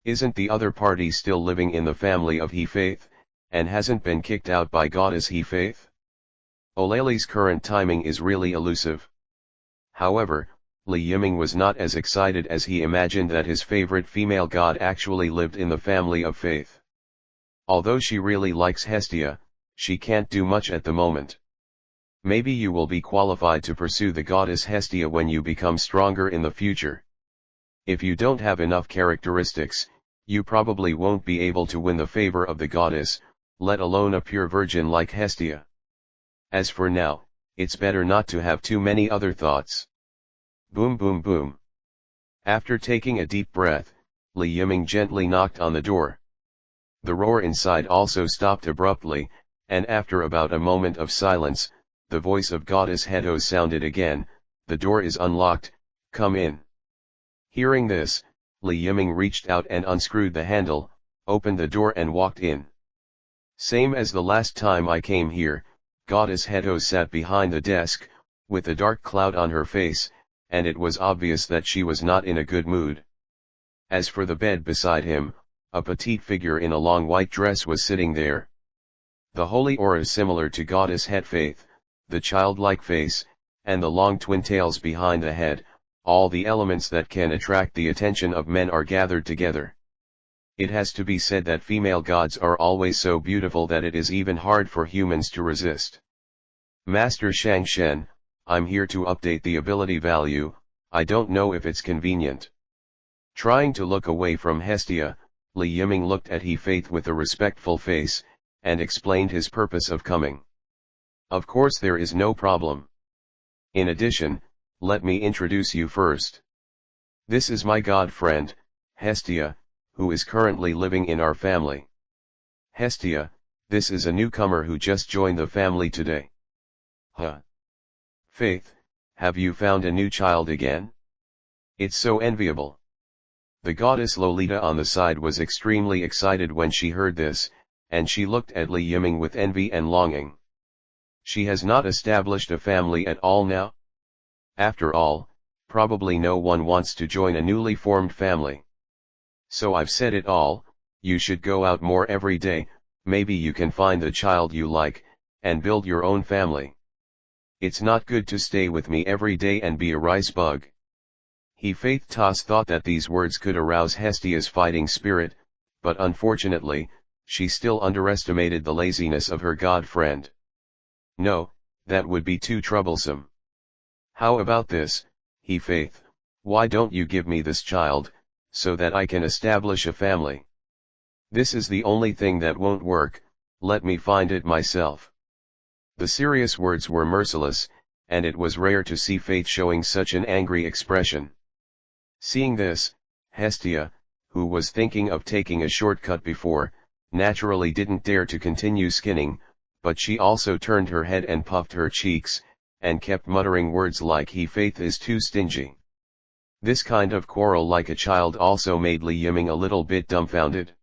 Isn't the other party still living in the family of He Faith, and hasn't been kicked out by goddess He Faith? Eulali's current timing is really elusive. However, Li Yiming was not as excited as he imagined that his favorite female god actually lived in the family of Faith. Although she really likes Hestia, she can't do much at the moment. Maybe you will be qualified to pursue the goddess Hestia when you become stronger in the future. If you don't have enough characteristics, you probably won't be able to win the favor of the goddess, let alone a pure virgin like Hestia. As for now, it's better not to have too many other thoughts. Boom boom boom. After taking a deep breath, Li Yiming gently knocked on the door. The roar inside also stopped abruptly, and after about a moment of silence, the voice of Goddess Hedo sounded again, "The door is unlocked, come in." Hearing this, Li Yiming reached out and unscrewed the handle, opened the door and walked in. Same as the last time I came here, Goddess Hedo sat behind the desk, with a dark cloud on her face, and it was obvious that she was not in a good mood. As for the bed beside him, a petite figure in a long white dress was sitting there. The holy aura similar to Goddess Het Faith, the childlike face, and the long twin tails behind the head, all the elements that can attract the attention of men are gathered together. It has to be said that female gods are always so beautiful that it is even hard for humans to resist. Master Shang Shen, I'm here to update the ability value, I don't know if it's convenient. Trying to look away from Hestia, Li Yiming looked at He Faith with a respectful face, and explained his purpose of coming. Of course there is no problem. In addition, let me introduce you first. This is my god friend, Hestia, who is currently living in our family. Hestia, this is a newcomer who just joined the family today. Huh. Faith, have you found a new child again? It's so enviable. The goddess Lolita on the side was extremely excited when she heard this, and she looked at Li Yiming with envy and longing. She has not established a family at all now? After all, probably no one wants to join a newly formed family. So I've said it all, you should go out more every day, maybe you can find the child you like, and build your own family. It's not good to stay with me every day and be a rice bug. He Faith Tas thought that these words could arouse Hestia's fighting spirit, but unfortunately, she still underestimated the laziness of her god friend. No, that would be too troublesome. How about this, He Faith, why don't you give me this child, so that I can establish a family? This is the only thing that won't work, let me find it myself. The serious words were merciless, and it was rare to see Faith showing such an angry expression. Seeing this, Hestia, who was thinking of taking a shortcut before, naturally didn't dare to continue skinning, but she also turned her head and puffed her cheeks, and kept muttering words like He Faith is too stingy. This kind of quarrel like a child also made Li Yiming a little bit dumbfounded.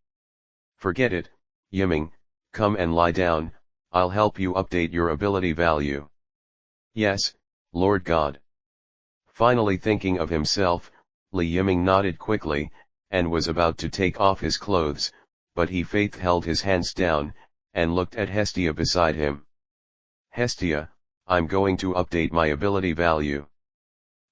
Forget it, Yiming, come and lie down, I'll help you update your ability value. Yes, Lord God. Finally thinking of himself, Li Yiming nodded quickly, and was about to take off his clothes, but He Faith held his hands down, and looked at Hestia beside him. Hestia, I'm going to update my ability value.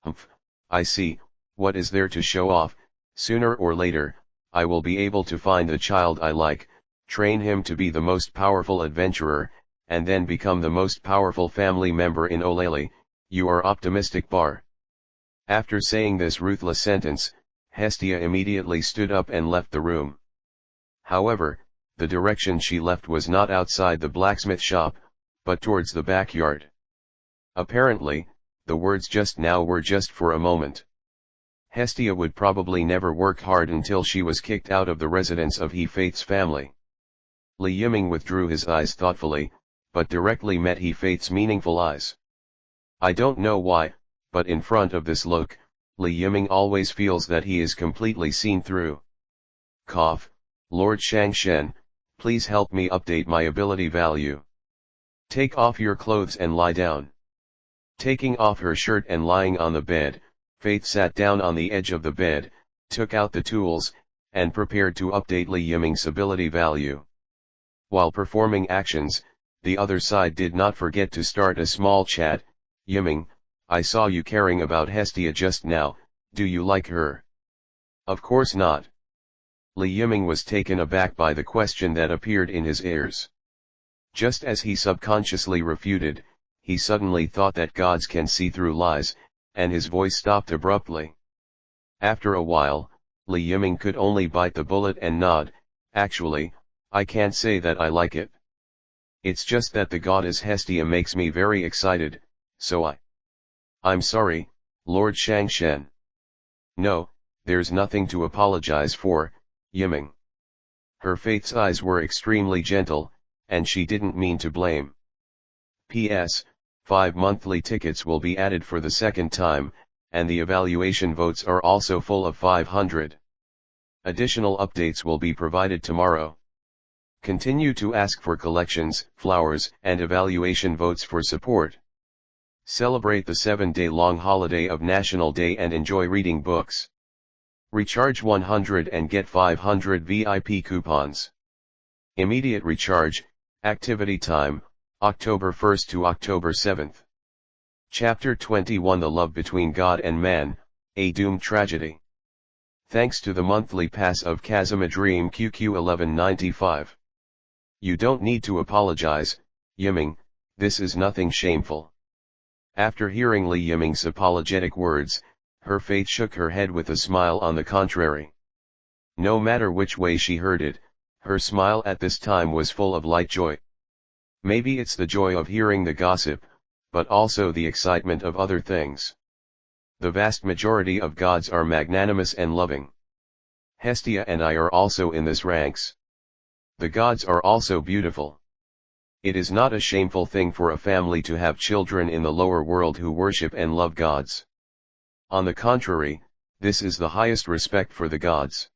Humph, I see, what is there to show off? Sooner or later, I will be able to find the child I like, train him to be the most powerful adventurer, and then become the most powerful family member in Eulali. You are optimistic, Bar. After saying this ruthless sentence, Hestia immediately stood up and left the room. However, the direction she left was not outside the blacksmith shop, but towards the backyard. Apparently, the words just now were just for a moment. Hestia would probably never work hard until she was kicked out of the residence of He Faith's family. Li Yiming withdrew his eyes thoughtfully, but directly met He Faith's meaningful eyes. I don't know why, but in front of this look, Li Yiming always feels that he is completely seen through. Cough, Lord Shang Shen, please help me update my ability value. Take off your clothes and lie down. Taking off her shirt and lying on the bed, Faith sat down on the edge of the bed, took out the tools, and prepared to update Li Yiming's ability value. While performing actions, the other side did not forget to start a small chat. Yiming, I saw you caring about Hestia just now, do you like her? Of course not. Li Yiming was taken aback by the question that appeared in his ears. Just as he subconsciously refuted, he suddenly thought that gods can see through lies, and his voice stopped abruptly. After a while, Li Yiming could only bite the bullet and nod. Actually, I can't say that I like it. It's just that the goddess Hestia makes me very excited, so I'm sorry, Lord Shangshen. No, there's nothing to apologize for, Yiming. Her faith's eyes were extremely gentle, and she didn't mean to blame. P.S. 5 monthly tickets will be added for the second time, and the evaluation votes are also full of 500. Additional updates will be provided tomorrow. Continue to ask for collections, flowers, and evaluation votes for support. Celebrate the 7-day-long holiday of National Day and enjoy reading books. Recharge 100 and get 500 VIP coupons. Immediate recharge, activity time, October 1st to October 7th. Chapter 21 The Love Between God and Man, A Doomed Tragedy. Thanks to the monthly pass of Kazuma Dream QQ 1195. You don't need to apologize, Yiming, this is nothing shameful. After hearing Li Yiming's apologetic words, her faith shook her head with a smile on the contrary. No matter which way she heard it, her smile at this time was full of light joy. Maybe it's the joy of hearing the gossip, but also the excitement of other things. The vast majority of gods are magnanimous and loving. Hestia and I are also in this ranks. The gods are also beautiful. It is not a shameful thing for a family to have children in the lower world who worship and love gods. On the contrary, this is the highest respect for the gods.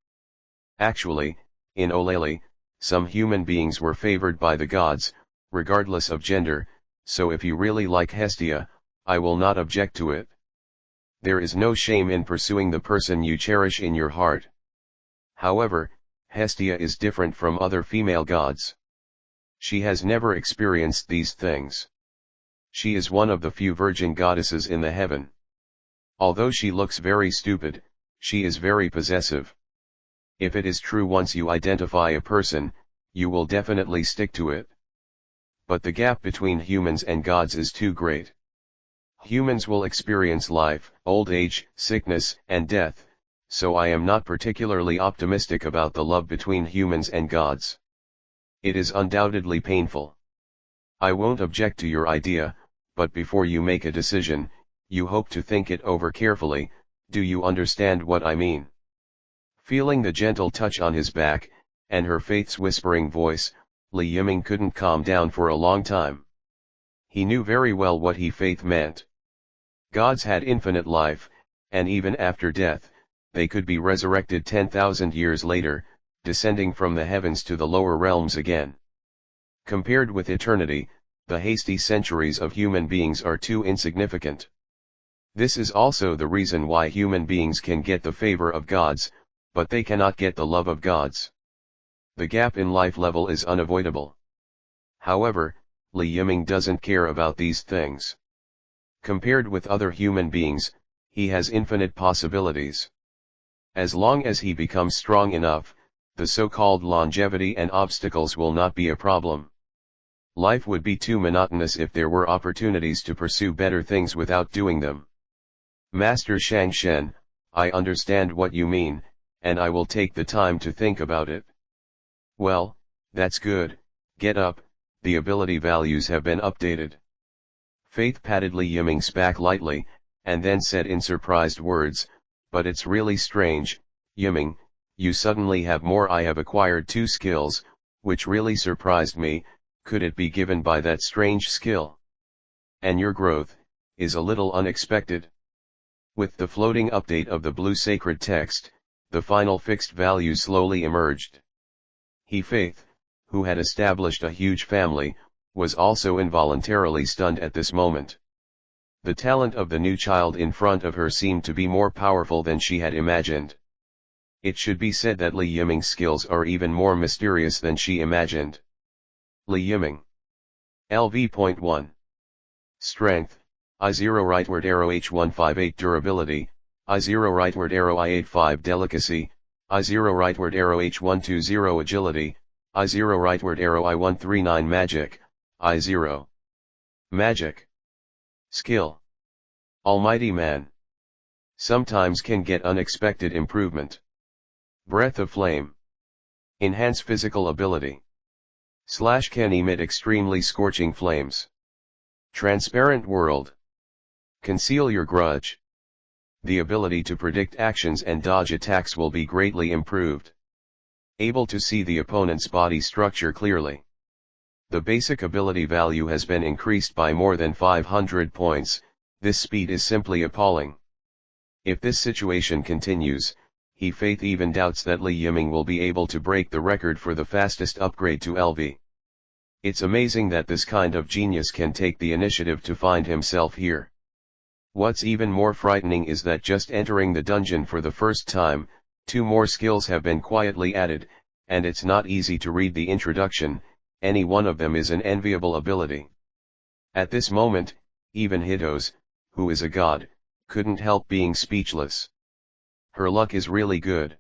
Actually, in Oleli, some human beings were favored by the gods, regardless of gender, so if you really like Hestia, I will not object to it. There is no shame in pursuing the person you cherish in your heart. However, Hestia is different from other female gods. She has never experienced these things. She is one of the few virgin goddesses in the heaven. Although she looks very stupid, she is very possessive. If it is true once you identify a person, you will definitely stick to it. But the gap between humans and gods is too great. Humans will experience life, old age, sickness, and death, so I am not particularly optimistic about the love between humans and gods. It is undoubtedly painful. I won't object to your idea, but before you make a decision, you hope to think it over carefully. Do you understand what I mean? Feeling the gentle touch on his back, and her faith's whispering voice, Li Yiming couldn't calm down for a long time. He knew very well what he faith meant. Gods had infinite life, and even after death, they could be resurrected 10,000 years later, descending from the heavens to the lower realms again. Compared with eternity, the hasty centuries of human beings are too insignificant. This is also the reason why human beings can get the favor of gods, but they cannot get the love of gods. The gap in life level is unavoidable. However, Li Yiming doesn't care about these things. Compared with other human beings, he has infinite possibilities. As long as he becomes strong enough, the so-called longevity and obstacles will not be a problem. Life would be too monotonous if there were opportunities to pursue better things without doing them. Master Shangshen, I understand what you mean, and I will take the time to think about it. Well, that's good, get up, the ability values have been updated. Faith patted Li Yiming's back lightly, and then said in surprised words, but it's really strange, Yiming, you suddenly have more. I have acquired 2 skills, which really surprised me. Could it be given by that strange skill? And your growth is a little unexpected. With the floating update of the blue sacred text, the final fixed value slowly emerged. He Faith, who had established a huge family, was also involuntarily stunned at this moment. The talent of the new child in front of her seemed to be more powerful than she had imagined. It should be said that Li Yiming's skills are even more mysterious than she imagined. Li Yiming. LV.1. Strength, I0 rightward arrow H158 durability, I0 rightward arrow I85 delicacy, I0 rightward arrow H120 agility, I0 rightward arrow I139 magic, I0. Magic. Skill. Almighty man. Sometimes can get unexpected improvement. Breath of flame. Enhance physical ability. / can emit extremely scorching flames. Transparent world. Conceal your grudge. The ability to predict actions and dodge attacks will be greatly improved. Able to see the opponent's body structure clearly. The basic ability value has been increased by more than 500 points, this speed is simply appalling. If this situation continues, He Faith even doubts that Li Yiming will be able to break the record for the fastest upgrade to LV. It's amazing that this kind of genius can take the initiative to find himself here. What's even more frightening is that just entering the dungeon for the first time, 2 more skills have been quietly added, and it's not easy to read the introduction, any one of them is an enviable ability. At this moment, even Hitos, who is a god, couldn't help being speechless. Her luck is really good.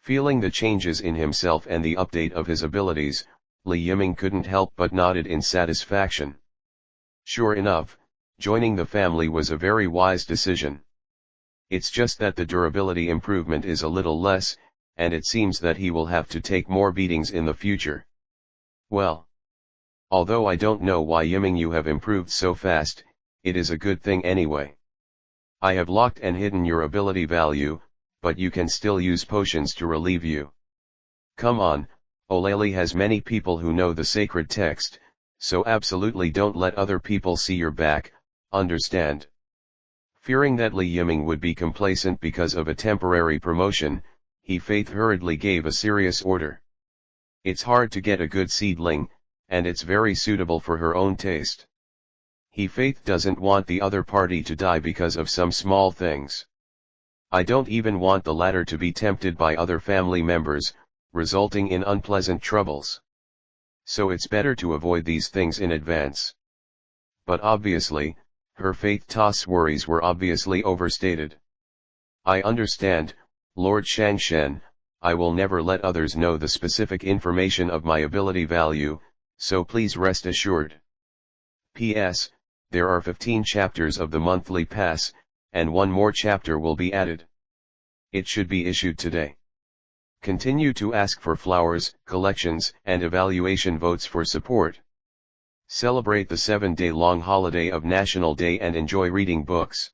Feeling the changes in himself and the update of his abilities, Li Yiming couldn't help but nodded in satisfaction. Sure enough, joining the family was a very wise decision. It's just that the durability improvement is a little less, and it seems that he will have to take more beatings in the future. Well. Although I don't know why Yiming you have improved so fast, it is a good thing anyway. I have locked and hidden your ability value, but you can still use potions to relieve you. Come on, Oleli has many people who know the sacred text, so absolutely don't let other people see your back, understand? Fearing that Li Yiming would be complacent because of a temporary promotion, He Faith hurriedly gave a serious order. It's hard to get a good seedling, and it's very suitable for her own taste. He Faith doesn't want the other party to die because of some small things. I don't even want the latter to be tempted by other family members, resulting in unpleasant troubles. So it's better to avoid these things in advance. But obviously, her Faith Toss worries were obviously overstated. I understand, Lord Shangshen, I will never let others know the specific information of my ability value, so please rest assured. P.S. There are 15 chapters of the monthly pass, and 1 more chapter will be added. It should be issued today. Continue to ask for flowers, collections, and evaluation votes for support. Celebrate the 7-day-long holiday of National Day and enjoy reading books.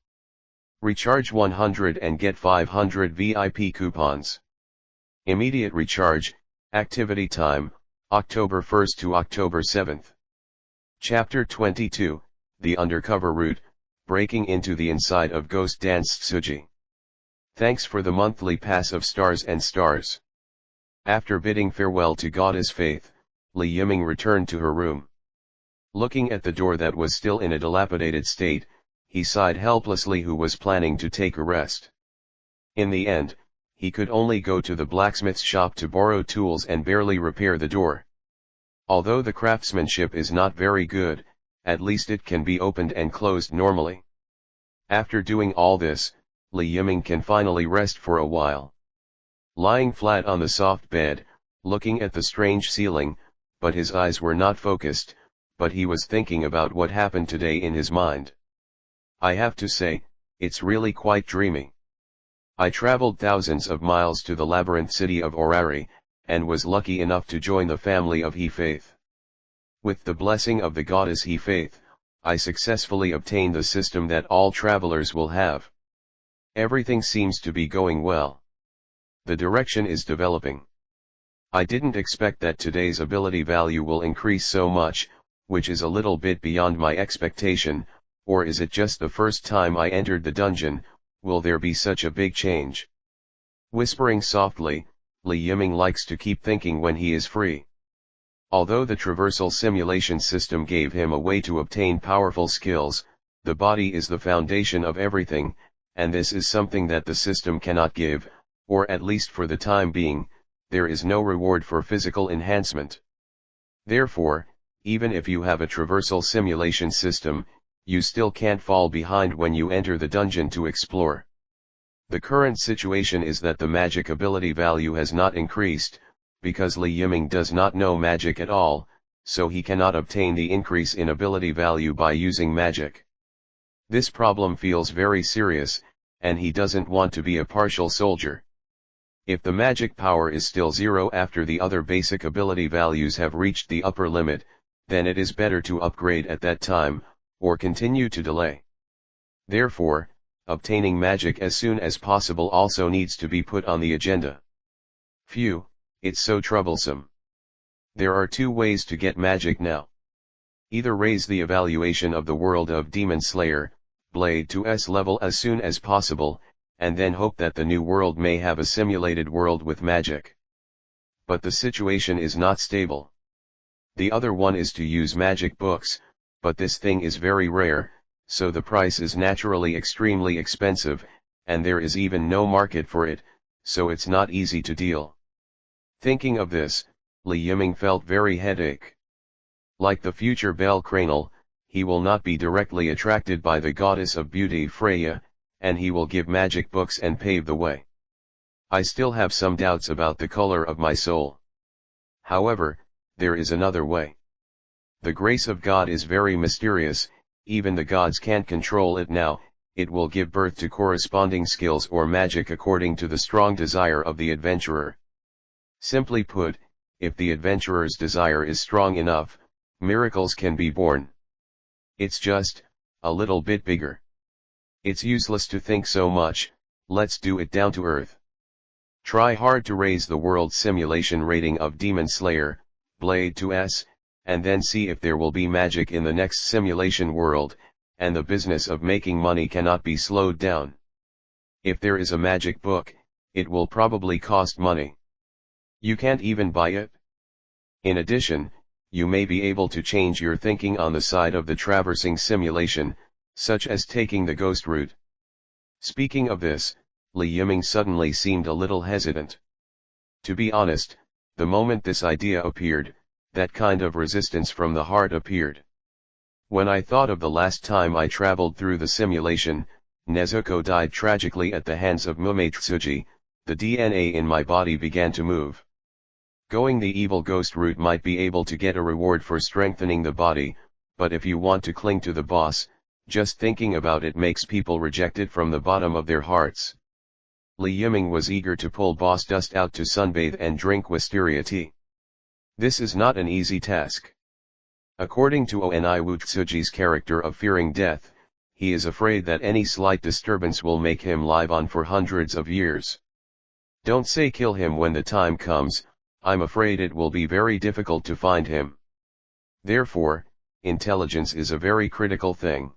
Recharge 100 and get 500 VIP coupons. Immediate recharge, activity time, October 1st to October 7th. Chapter 22, The Undercover Route, Breaking into the Inside of Ghost Dance Tsuji. Thanks for the monthly pass of stars and stars. After bidding farewell to Goddess Faith, Li Yiming returned to her room. Looking at the door that was still in a dilapidated state, he sighed helplessly. Who was planning to take a rest? In the end, he could only go to the blacksmith's shop to borrow tools and barely repair the door. Although the craftsmanship is not very good, at least it can be opened and closed normally. After doing all this, Li Yiming can finally rest for a while. Lying flat on the soft bed, looking at the strange ceiling, but his eyes were not focused, but he was thinking about what happened today in his mind. I have to say, it's really quite dreamy. I traveled thousands of miles to the labyrinth city of Orari, and was lucky enough to join the family of He Faith. With the blessing of the goddess He Faith, I successfully obtained the system that all travelers will have. Everything seems to be going well. The direction is developing. I didn't expect that today's ability value will increase so much, which is a little bit beyond my expectation, or is it just the first time I entered the dungeon? Will there be such a big change? Whispering softly, Li Yiming likes to keep thinking when he is free. Although the traversal simulation system gave him a way to obtain powerful skills, the body is the foundation of everything, and this is something that the system cannot give, or at least for the time being, there is no reward for physical enhancement. Therefore, even if you have a traversal simulation system, you still can't fall behind when you enter the dungeon to explore. The current situation is that the magic ability value has not increased, because Li Yiming does not know magic at all, so he cannot obtain the increase in ability value by using magic. This problem feels very serious, and he doesn't want to be a partial soldier. If the magic power is still 0 after the other basic ability values have reached the upper limit, then it is better to upgrade at that time, or continue to delay. Therefore, obtaining magic as soon as possible also needs to be put on the agenda. Phew, it's so troublesome. There are two ways to get magic now. Either raise the evaluation of the world of Demon Slayer, Blade to S level as soon as possible, and then hope that the new world may have a simulated world with magic. But the situation is not stable. The other one is to use magic books, but this thing is very rare, so the price is naturally extremely expensive, and there is even no market for it, so it's not easy to deal. Thinking of this, Li Yiming felt very headache. Like the future Bel Cranal, he will not be directly attracted by the goddess of beauty Freya, and he will give magic books and pave the way. I still have some doubts about the color of my soul. However, there is another way. The grace of God is very mysterious, even the gods can't control it now. It will give birth to corresponding skills or magic according to the strong desire of the adventurer. Simply put, if the adventurer's desire is strong enough, miracles can be born. It's just a little bit bigger. It's useless to think so much, let's do it down to earth. Try hard to raise the world simulation rating of Demon Slayer, Blade to S, and then see if there will be magic in the next simulation world, and the business of making money cannot be slowed down. If there is a magic book, it will probably cost money. You can't even buy it. In addition, you may be able to change your thinking on the side of the traversing simulation, such as taking the ghost route. Speaking of this, Li Yiming suddenly seemed a little hesitant. To be honest, the moment this idea appeared, that kind of resistance from the heart appeared. When I thought of the last time I traveled through the simulation, Nezuko died tragically at the hands of Mumetsuji, the DNA in my body began to move. Going the evil ghost route might be able to get a reward for strengthening the body, but if you want to cling to the boss, just thinking about it makes people reject it from the bottom of their hearts. Li Yiming was eager to pull boss dust out to sunbathe and drink wisteria tea. This is not an easy task. According to Oniwutsuji's character of fearing death, he is afraid that any slight disturbance will make him live on for hundreds of years. Don't say kill him when the time comes, I'm afraid it will be very difficult to find him. Therefore, intelligence is a very critical thing.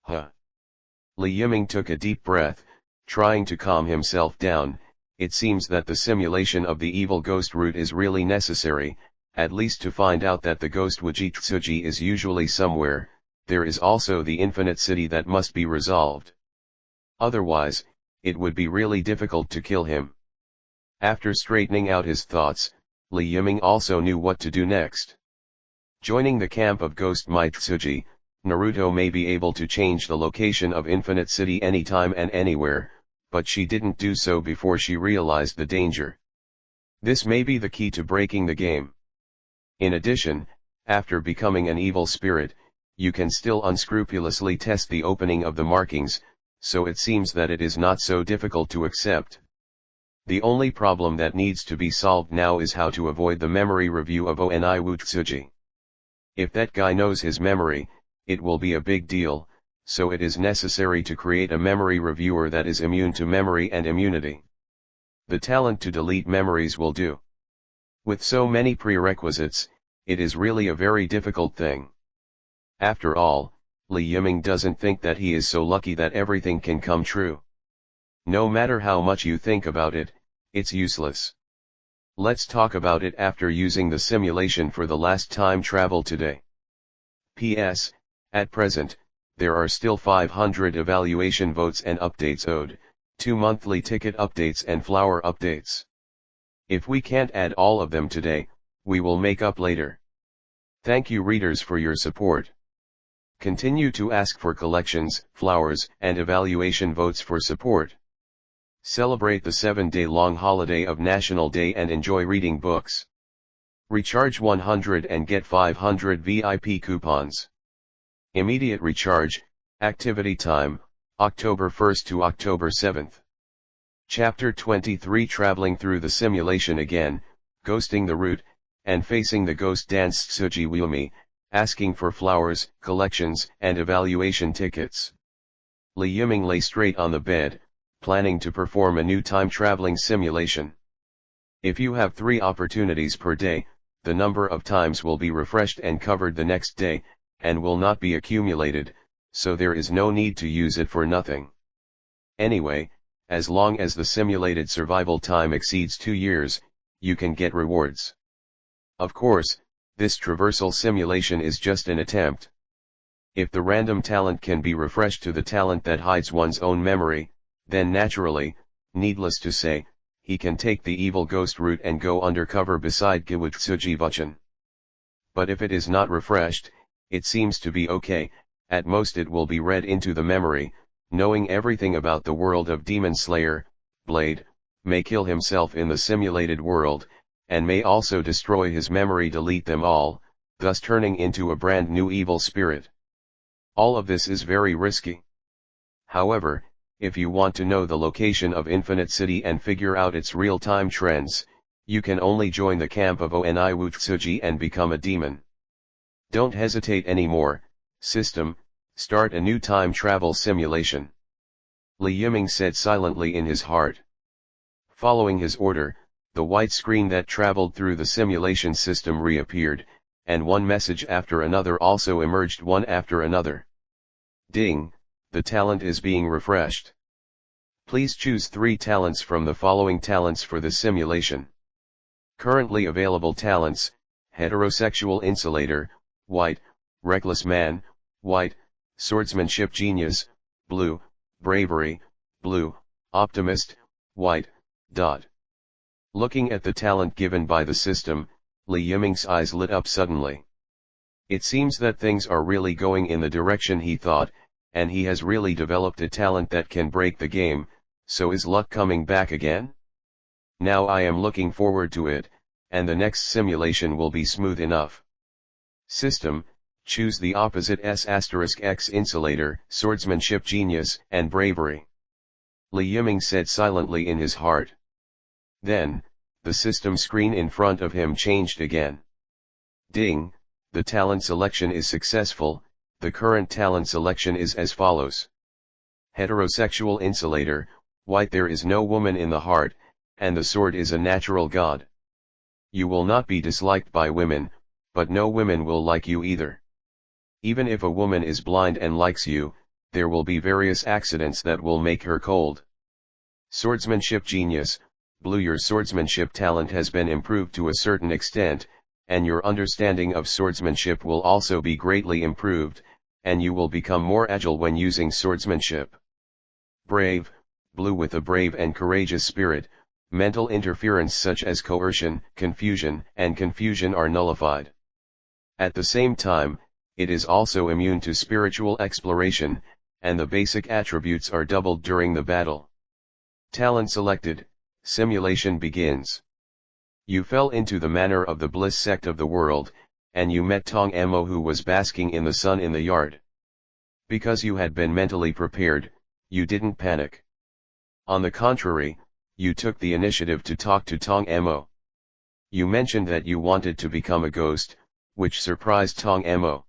Li Yiming took a deep breath, trying to calm himself down. It seems that the simulation of the evil ghost route is really necessary, at least to find out that the ghost Wujitsuji is usually somewhere. There is also the infinite city that must be resolved. Otherwise, it would be really difficult to kill him. After straightening out his thoughts, Li Yiming also knew what to do next. Joining the camp of Ghost Mitsuji, Naruto may be able to change the location of Infinite City anytime and anywhere, but she didn't do so before she realized the danger. This may be the key to breaking the game. In addition, after becoming an evil spirit, you can still unscrupulously test the opening of the markings, so it seems that it is not so difficult to accept. The only problem that needs to be solved now is how to avoid the memory review of Oniwutsuji. If that guy knows his memory, it will be a big deal, so it is necessary to create a memory reviewer that is immune to memory and immunity. The talent to delete memories will do. With so many prerequisites, it is really a very difficult thing. After all, Li Yiming doesn't think that he is so lucky that everything can come true. No matter how much you think about it, it's useless. Let's talk about it after using the simulation for the last time travel today. P.S. At present, there are still 500 evaluation votes and updates owed, 2 monthly ticket updates and flower updates. If we can't add all of them today, we will make up later. Thank you readers for your support. Continue to ask for collections, flowers, and evaluation votes for support. Celebrate the 7-day-long holiday of National Day and enjoy reading books. Recharge 100 and get 500 VIP coupons. Immediate recharge, activity time, October 1st to October 7th. Chapter 23 Traveling through the simulation again, ghosting the route, and facing the ghost dance Tsuji Wumi, asking for flowers, collections, and evaluation tickets. Li Yiming lay straight on the bed, planning to perform a new time-traveling simulation. If you have 3 opportunities per day, the number of times will be refreshed and covered the next day, and will not be accumulated, so there is no need to use it for nothing. Anyway, as long as the simulated survival time exceeds 2 years, you can get rewards. Of course, this traversal simulation is just an attempt. If the random talent can be refreshed to the talent that hides one's own memory, then naturally, needless to say, he can take the evil ghost route and go undercover beside Gewutsuji Vuchan. But if it is not refreshed, it seems to be okay, at most it will be read into the memory, knowing everything about the world of Demon Slayer, Blade, may kill himself in the simulated world, and may also destroy his memory, delete them all, thus turning into a brand new evil spirit. All of this is very risky. However, if you want to know the location of Infinite City and figure out its real-time trends, you can only join the camp of Oni Wutsuji and become a demon. Don't hesitate anymore, system, start a new time travel simulation. Li Yiming said silently in his heart. Following his order, the white screen that traveled through the simulation system reappeared, and one message after another also emerged one after another. Ding! The talent is being refreshed. Please choose 3 talents from the following talents for the simulation. Currently available talents: Heterosexual Insulator, white; Reckless Man, white; Swordsmanship Genius, blue; Bravery, blue; Optimist, white. Looking at the talent given by the system, Li Yiming's eyes lit up suddenly. It seems that things are really going in the direction he thought, and he has really developed a talent that can break the game. So is luck coming back again? Now I am looking forward to it, and the next simulation will be smooth enough. System, choose the opposite S*X Insulator, Swordsmanship Genius, and Bravery. Li Yiming said silently in his heart. Then, the system screen in front of him changed again. Ding! The talent selection is successful. The current talent selection is as follows. Heterosexual Insulator, white. There is no woman in the heart, and the sword is a natural god. You will not be disliked by women, but no women will like you either. Even if a woman is blind and likes you, there will be various accidents that will make her cold. Swordsmanship Genius, blue. Your swordsmanship talent has been improved to a certain extent, and your understanding of swordsmanship will also be greatly improved, and you will become more agile when using swordsmanship. Brave, blue. With a brave and courageous spirit, mental interference such as coercion, confusion, and confusion are nullified. At the same time, it is also immune to spiritual exploration, and the basic attributes are doubled during the battle. Talent selected, simulation begins. You fell into the manner of the bliss sect of the world, and you met Tong Emo, who was basking in the sun in the yard. Because you had been mentally prepared, you didn't panic. On the contrary, you took the initiative to talk to Tong Emo. You mentioned that you wanted to become a ghost, which surprised Tong Emo.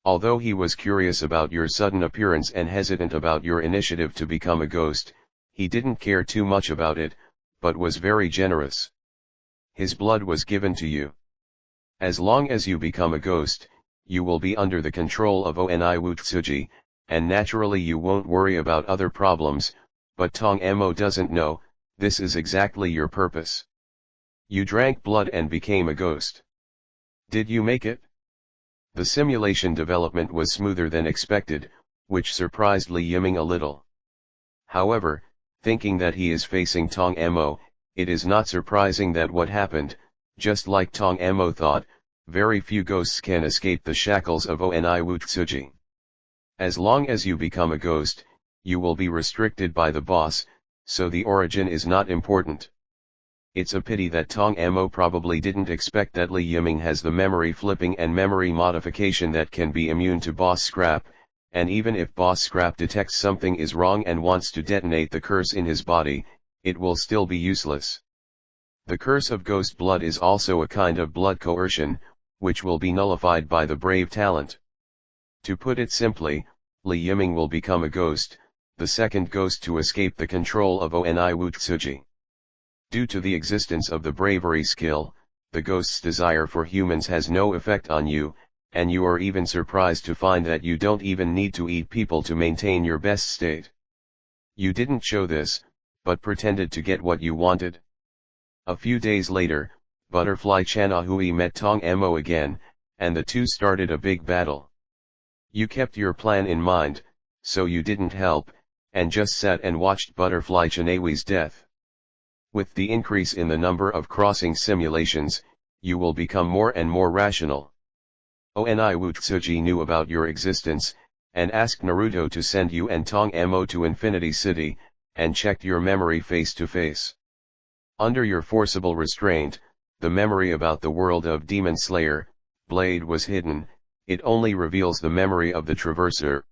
Although he was curious about your sudden appearance and hesitant about your initiative to become a ghost, he didn't care too much about it, but was very generous. His blood was given to you. As long as you become a ghost, you will be under the control of Oni Wutsuji, and naturally you won't worry about other problems, but Tong Emo doesn't know. This is exactly your purpose. You drank blood and became a ghost. Did you make it? The simulation development was smoother than expected, which surprised Li Yiming a little. However, thinking that he is facing Tong Mo. It is not surprising that what happened, just like Tong Mo thought, very few ghosts can escape the shackles of Oni Wutsuji. As long as you become a ghost, you will be restricted by the boss, so the origin is not important. It's a pity that Tong Mo probably didn't expect that Li Yiming has the memory flipping and memory modification that can be immune to boss scrap, and even if boss scrap detects something is wrong and wants to detonate the curse in his body, it will still be useless. The curse of ghost blood is also a kind of blood coercion, which will be nullified by the brave talent. To put it simply, Li Yiming will become a ghost, the second ghost to escape the control of Oni Wutsuji. Due to the existence of the bravery skill, the ghost's desire for humans has no effect on you, and you are even surprised to find that you don't even need to eat people to maintain your best state. You didn't show this, but pretended to get what you wanted. A few days later, Butterfly Chanahui met Tong Mo again, and the two started a big battle. You kept your plan in mind, so you didn't help, and just sat and watched Butterfly Chanahui's death. With the increase in the number of crossing simulations, you will become more and more rational. Oni Wutsuji knew about your existence, and asked Naruto to send you and Tong Mo to Infinity City, and checked your memory face to face. Under your forcible restraint, the memory about the world of Demon Slayer, Blade was hidden, it only reveals the memory of the Traverser.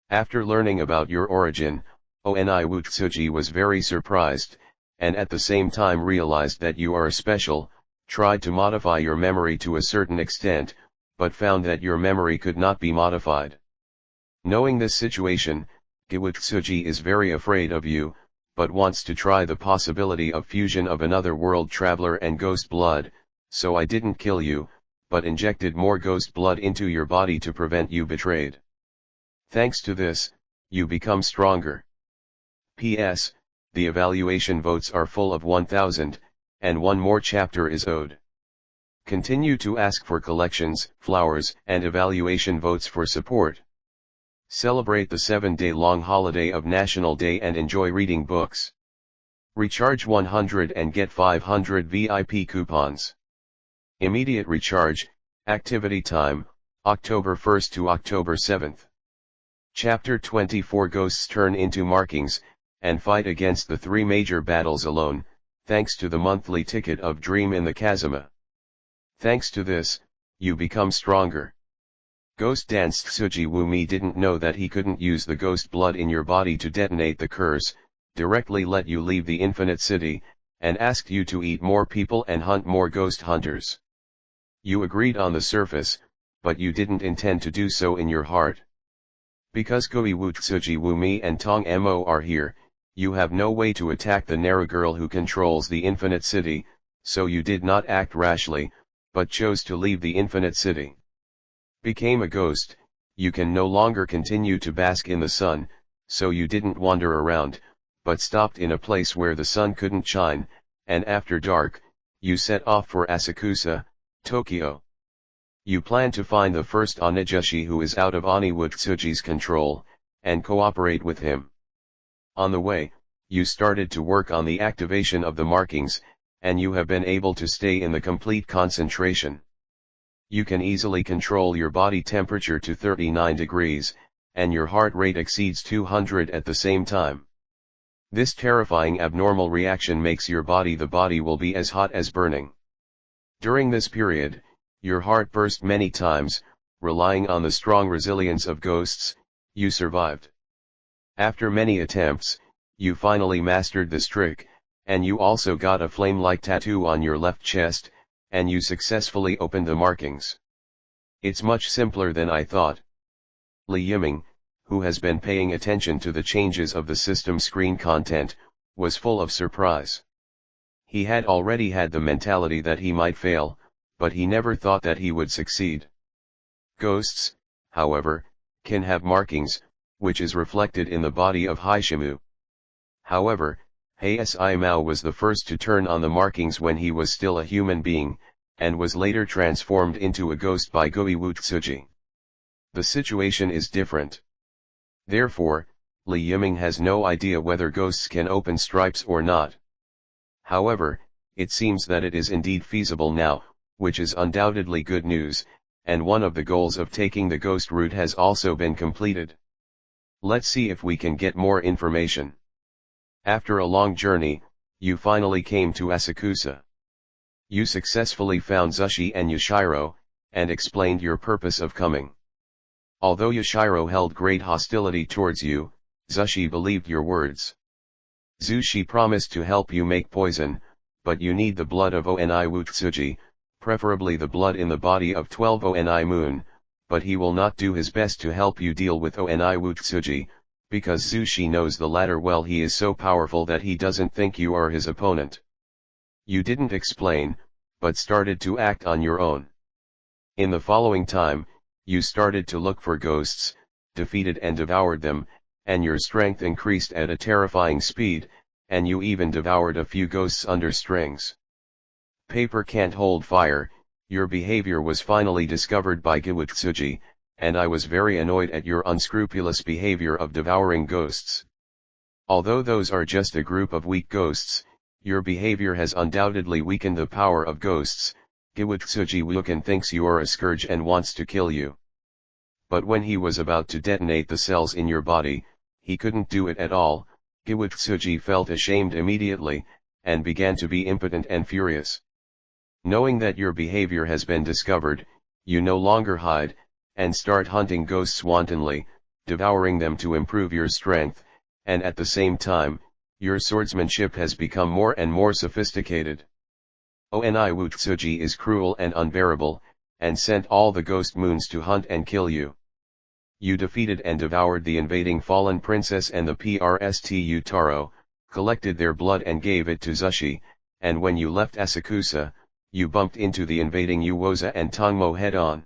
After learning about your origin, Oni Wutsuji was very surprised, and at the same time realized that you are special, tried to modify your memory to a certain extent, but found that your memory could not be modified. Knowing this situation, Giwutsuji is very afraid of you, but wants to try the possibility of fusion of another world traveler and ghost blood, so I didn't kill you, but injected more ghost blood into your body to prevent you betrayed. Thanks to this, you become stronger. P.S. The evaluation votes are full of 1,000, and one more chapter is owed. Continue to ask for collections, flowers, and evaluation votes for support. Celebrate the 7-day-long holiday of National Day and enjoy reading books. Recharge 100 and get 500 VIP coupons. Immediate recharge, activity time, October 1st to October 7th. Chapter 24 Ghosts turn into markings, and fight against the 3 major battles alone, thanks to the monthly ticket of Dream in the Kazuma. Thanks to this, you become stronger. Ghost Dance Tsuji Wumi didn't know that he couldn't use the ghost blood in your body to detonate the curse, directly let you leave the Infinite City, and asked you to eat more people and hunt more ghost hunters. You agreed on the surface, but you didn't intend to do so in your heart. Because Giwutsuji Wumi and Tong Mo are here, you have no way to attack the Naru girl who controls the Infinite City, so you did not act rashly, but chose to leave the Infinite City. Became a ghost, you can no longer continue to bask in the sun, so you didn't wander around, but stopped in a place where the sun couldn't shine, and after dark, you set off for Asakusa, Tokyo. You plan to find the first Onijushi who is out of Oni Wutsuji's control, and cooperate with him. On the way, you started to work on the activation of the markings, and you have been able to stay in the complete concentration. You can easily control your body temperature to 39 degrees, and your heart rate exceeds 200 at the same time. This terrifying abnormal reaction makes your body will be as hot as burning. During this period, your heart burst many times, relying on the strong resilience of ghosts, you survived. After many attempts, you finally mastered this trick, and you also got a flame-like tattoo on your left chest, and you successfully opened the markings. It's much simpler than I thought. Li Yiming, who has been paying attention to the changes of the system screen content, was full of surprise. He had already had the mentality that he might fail, but he never thought that he would succeed. Ghosts, however, can have markings, which is reflected in the body of Haishimu. However, Heisei Mao was the first to turn on the markings when he was still a human being, and was later transformed into a ghost by Giwutsuji. The situation is different. Therefore, Li Yiming has no idea whether ghosts can open stripes or not. However, it seems that it is indeed feasible now, which is undoubtedly good news, and one of the goals of taking the ghost route has also been completed. Let's see if we can get more information. After a long journey, you finally came to Asakusa. You successfully found Zushi and Yashiro, and explained your purpose of coming. Although Yashiro held great hostility towards you, Zushi believed your words. Zushi promised to help you make poison, but you need the blood of Oni Wutsuji, preferably the blood in the body of 12 Oni moon, but he will not do his best to help you deal with Oni Wutsuji, because Zushi knows the latter well. He is so powerful that he doesn't think you are his opponent. You didn't explain, but started to act on your own. In the following time, you started to look for ghosts, defeated and devoured them, and your strength increased at a terrifying speed, and you even devoured a few ghosts under strings. Paper can't hold fire. Your behavior was finally discovered by Giwutsuji, and I was very annoyed at your unscrupulous behavior of devouring ghosts. Although those are just a group of weak ghosts, your behavior has undoubtedly weakened the power of ghosts. Giwutsuji Wukan thinks you are a scourge and wants to kill you. But when he was about to detonate the cells in your body, he couldn't do it at all. Giwutsuji felt ashamed immediately, and began to be impotent and furious. Knowing that your behavior has been discovered, you no longer hide, and start hunting ghosts wantonly, devouring them to improve your strength, and at the same time, your swordsmanship has become more and more sophisticated. Oni Wutsuji is cruel and unbearable, and sent all the ghost moons to hunt and kill you. You defeated and devoured the invading fallen princess and the Prstu Taro, collected their blood and gave it to Zushi, and when you left Asakusa, you bumped into the invading Uwoza and Tongmo head-on.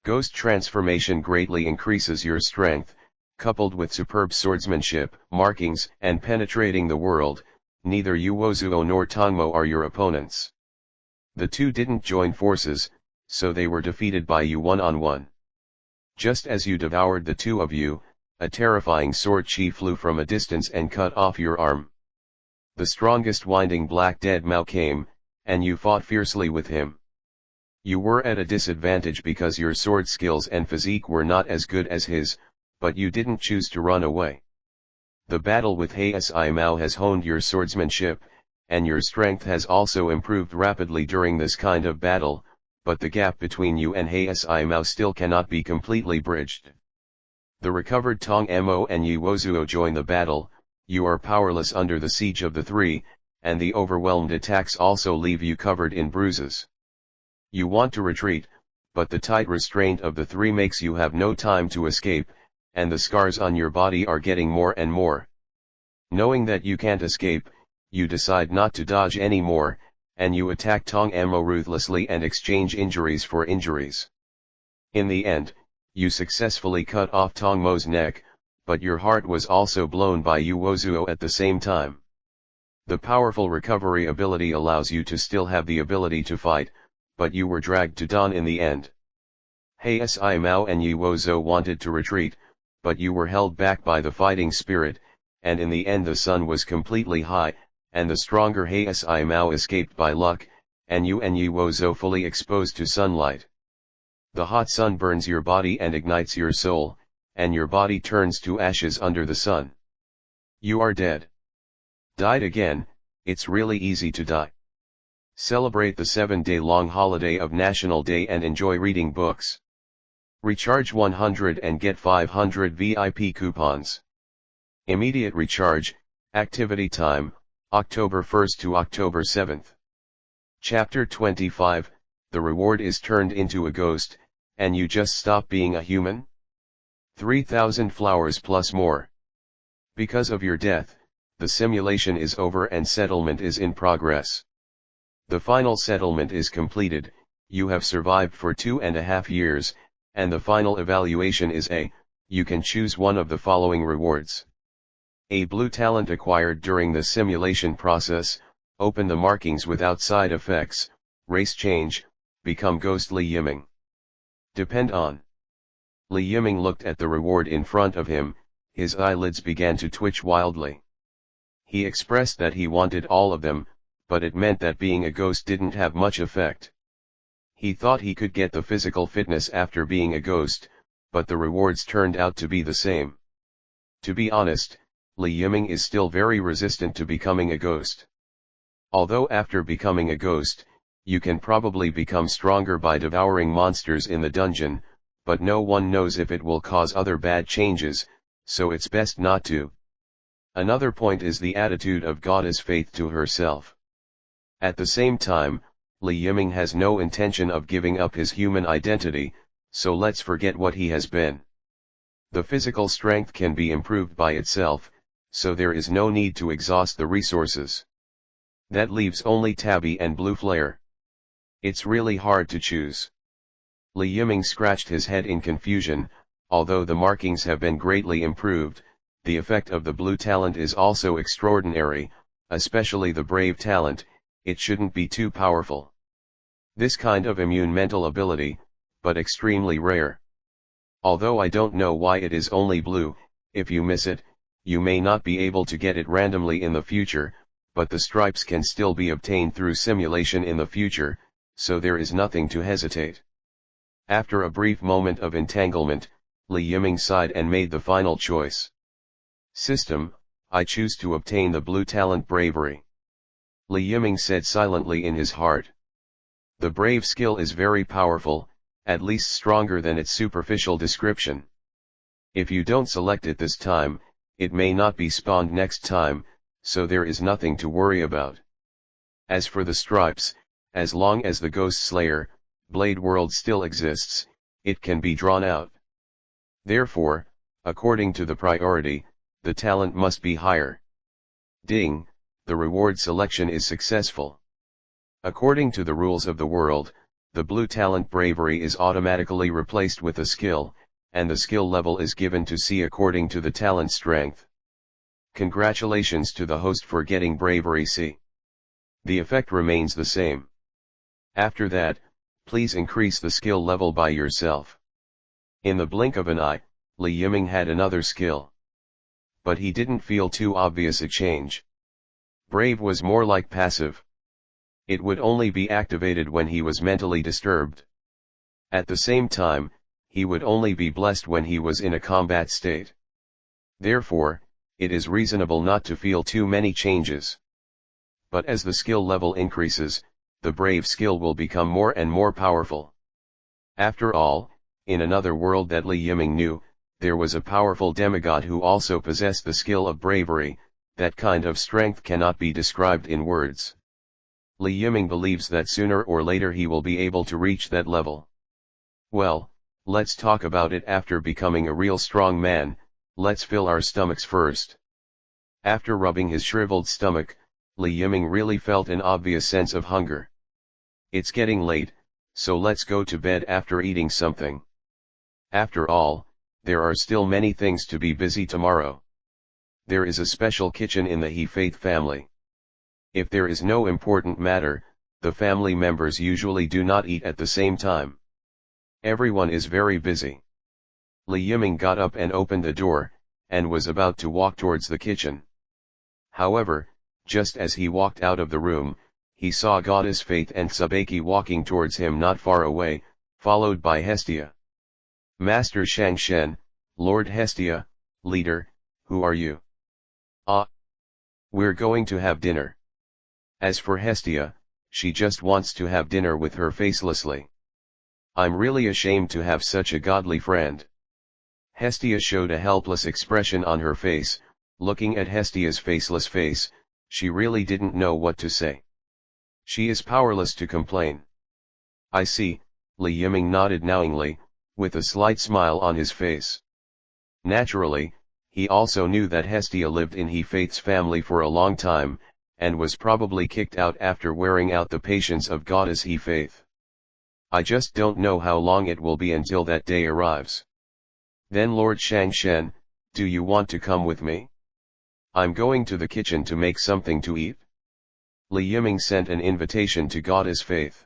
Ghost transformation greatly increases your strength, coupled with superb swordsmanship, markings, and penetrating the world. Neither Uwozuo nor Tongmo are your opponents. The two didn't join forces, so they were defeated by you one-on-one. Just as you devoured the two of you, a terrifying sword chi flew from a distance and cut off your arm. The strongest winding Black Dead Mao came, and you fought fiercely with him. You were at a disadvantage because your sword skills and physique were not as good as his, but you didn't choose to run away. The battle with Heisei Mao has honed your swordsmanship, and your strength has also improved rapidly during this kind of battle, but the gap between you and Heisei Mao still cannot be completely bridged. The recovered Tong Mo and Uwozuo join the battle. You are powerless under the siege of the three, and the overwhelmed attacks also leave you covered in bruises. You want to retreat, but the tight restraint of the three makes you have no time to escape, and the scars on your body are getting more and more. Knowing that you can't escape, you decide not to dodge anymore, and you attack Tong Mo ruthlessly and exchange injuries for injuries. In the end, you successfully cut off Tong Mo's neck, but your heart was also blown by Uwozuo at the same time. The powerful recovery ability allows you to still have the ability to fight, but you were dragged to dawn in the end. Heisei Mao and Uwozuo wanted to retreat, but you were held back by the fighting spirit, and in the end the sun was completely high, and the stronger Heisei Mao escaped by luck, and you and Uwozuo fully exposed to sunlight. The hot sun burns your body and ignites your soul, and your body turns to ashes under the sun. You are dead. Died again. It's really easy to die. Celebrate the 7-day-long holiday of National Day and enjoy reading books. Recharge 100 and get 500 VIP coupons. Immediate recharge, activity time, October 1st to October 7th. Chapter 25, the reward is turned into a ghost, and you just stop being a human? 3,000 flowers plus more. Because of your death, the simulation is over and settlement is in progress. The final settlement is completed. You have survived for 2.5 years, and the final evaluation is A. You can choose one of the following rewards. A blue talent acquired during the simulation process, open the markings without side effects, race change, become Ghost Li Yiming. Depend on. Li Yiming looked at the reward in front of him, his eyelids began to twitch wildly. He expressed that he wanted all of them, but it meant that being a ghost didn't have much effect. He thought he could get the physical fitness after being a ghost, but the rewards turned out to be the same. To be honest, Li Yiming is still very resistant to becoming a ghost. Although after becoming a ghost, you can probably become stronger by devouring monsters in the dungeon, but no one knows if it will cause other bad changes, so it's best not to. Another point is the attitude of goddess Faith to herself. At the same time, Li Yiming has no intention of giving up his human identity, so let's forget what he has been. The physical strength can be improved by itself, so there is no need to exhaust the resources. That leaves only Tabby and Blue Flare. It's really hard to choose. Li Yiming scratched his head in confusion. Although the markings have been greatly improved, the effect of the blue talent is also extraordinary, especially the brave talent. It shouldn't be too powerful. This kind of immune mental ability, but extremely rare. Although I don't know why it is only blue, if you miss it, you may not be able to get it randomly in the future, but the stripes can still be obtained through simulation in the future, so there is nothing to hesitate. After a brief moment of entanglement, Li Yiming sighed and made the final choice. System, I choose to obtain the blue talent bravery. Li Yiming said silently in his heart. The brave skill is very powerful, at least stronger than its superficial description. If you don't select it this time, it may not be spawned next time, so there is nothing to worry about. As for the stripes, as long as the Ghost Slayer, Blade World still exists, it can be drawn out. Therefore, according to the priority, the talent must be higher. Ding, the reward selection is successful. According to the rules of the world, the blue talent bravery is automatically replaced with a skill, and the skill level is given to C according to the talent strength. Congratulations to the host for getting bravery C. The effect remains the same. After that, please increase the skill level by yourself. In the blink of an eye, Li Yiming had another skill. But he didn't feel too obvious a change. Brave was more like passive. It would only be activated when he was mentally disturbed. At the same time, he would only be blessed when he was in a combat state. Therefore, it is reasonable not to feel too many changes. But as the skill level increases, the brave skill will become more and more powerful. After all, in another world that Li Yiming knew, there was a powerful demigod who also possessed the skill of bravery. That kind of strength cannot be described in words. Li Yiming believes that sooner or later he will be able to reach that level. Well, let's talk about it after becoming a real strong man. Let's fill our stomachs first. After rubbing his shriveled stomach, Li Yiming really felt an obvious sense of hunger. It's getting late, so let's go to bed after eating something. After all, there are still many things to be busy tomorrow. There is a special kitchen in the He Faith family. If there is no important matter, the family members usually do not eat at the same time. Everyone is very busy. Li Yiming got up and opened the door, and was about to walk towards the kitchen. However, just as he walked out of the room, he saw Goddess Faith and Sabeki walking towards him not far away, followed by Hestia. Master Shangshen, Lord Hestia, leader, who are you? Ah. We're going to have dinner. As for Hestia, she just wants to have dinner with her facelessly. I'm really ashamed to have such a godly friend. Hestia showed a helpless expression on her face. Looking at Hestia's faceless face, she really didn't know what to say. She is powerless to complain. I see, Li Yiming nodded knowingly, with a slight smile on his face. Naturally, he also knew that Hestia lived in He Faith's family for a long time, and was probably kicked out after wearing out the patience of Goddess He Faith. I just don't know how long it will be until that day arrives. Then Lord Shangshen, do you want to come with me? I'm going to the kitchen to make something to eat. Li Yiming sent an invitation to Goddess Faith.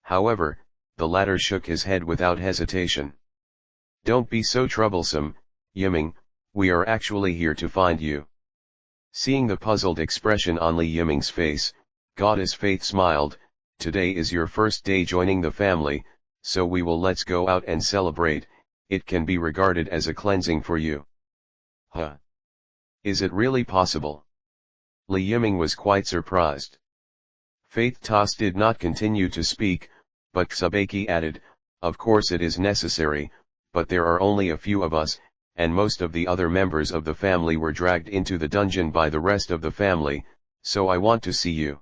However, the latter shook his head without hesitation. Don't be so troublesome, Yiming, We are actually here to find you. Seeing the puzzled expression on Li Yiming's face, Goddess Faith smiled. Today is your first day joining the family, so let's go out and celebrate. It can be regarded as a cleansing for you. Huh? Is it really possible? Li Yiming was quite surprised. Faith Tas did not continue to speak, but Tsubaki added, of course it is necessary, but there are only a few of us, and most of the other members of the family were dragged into the dungeon by the rest of the family, so I want to see you.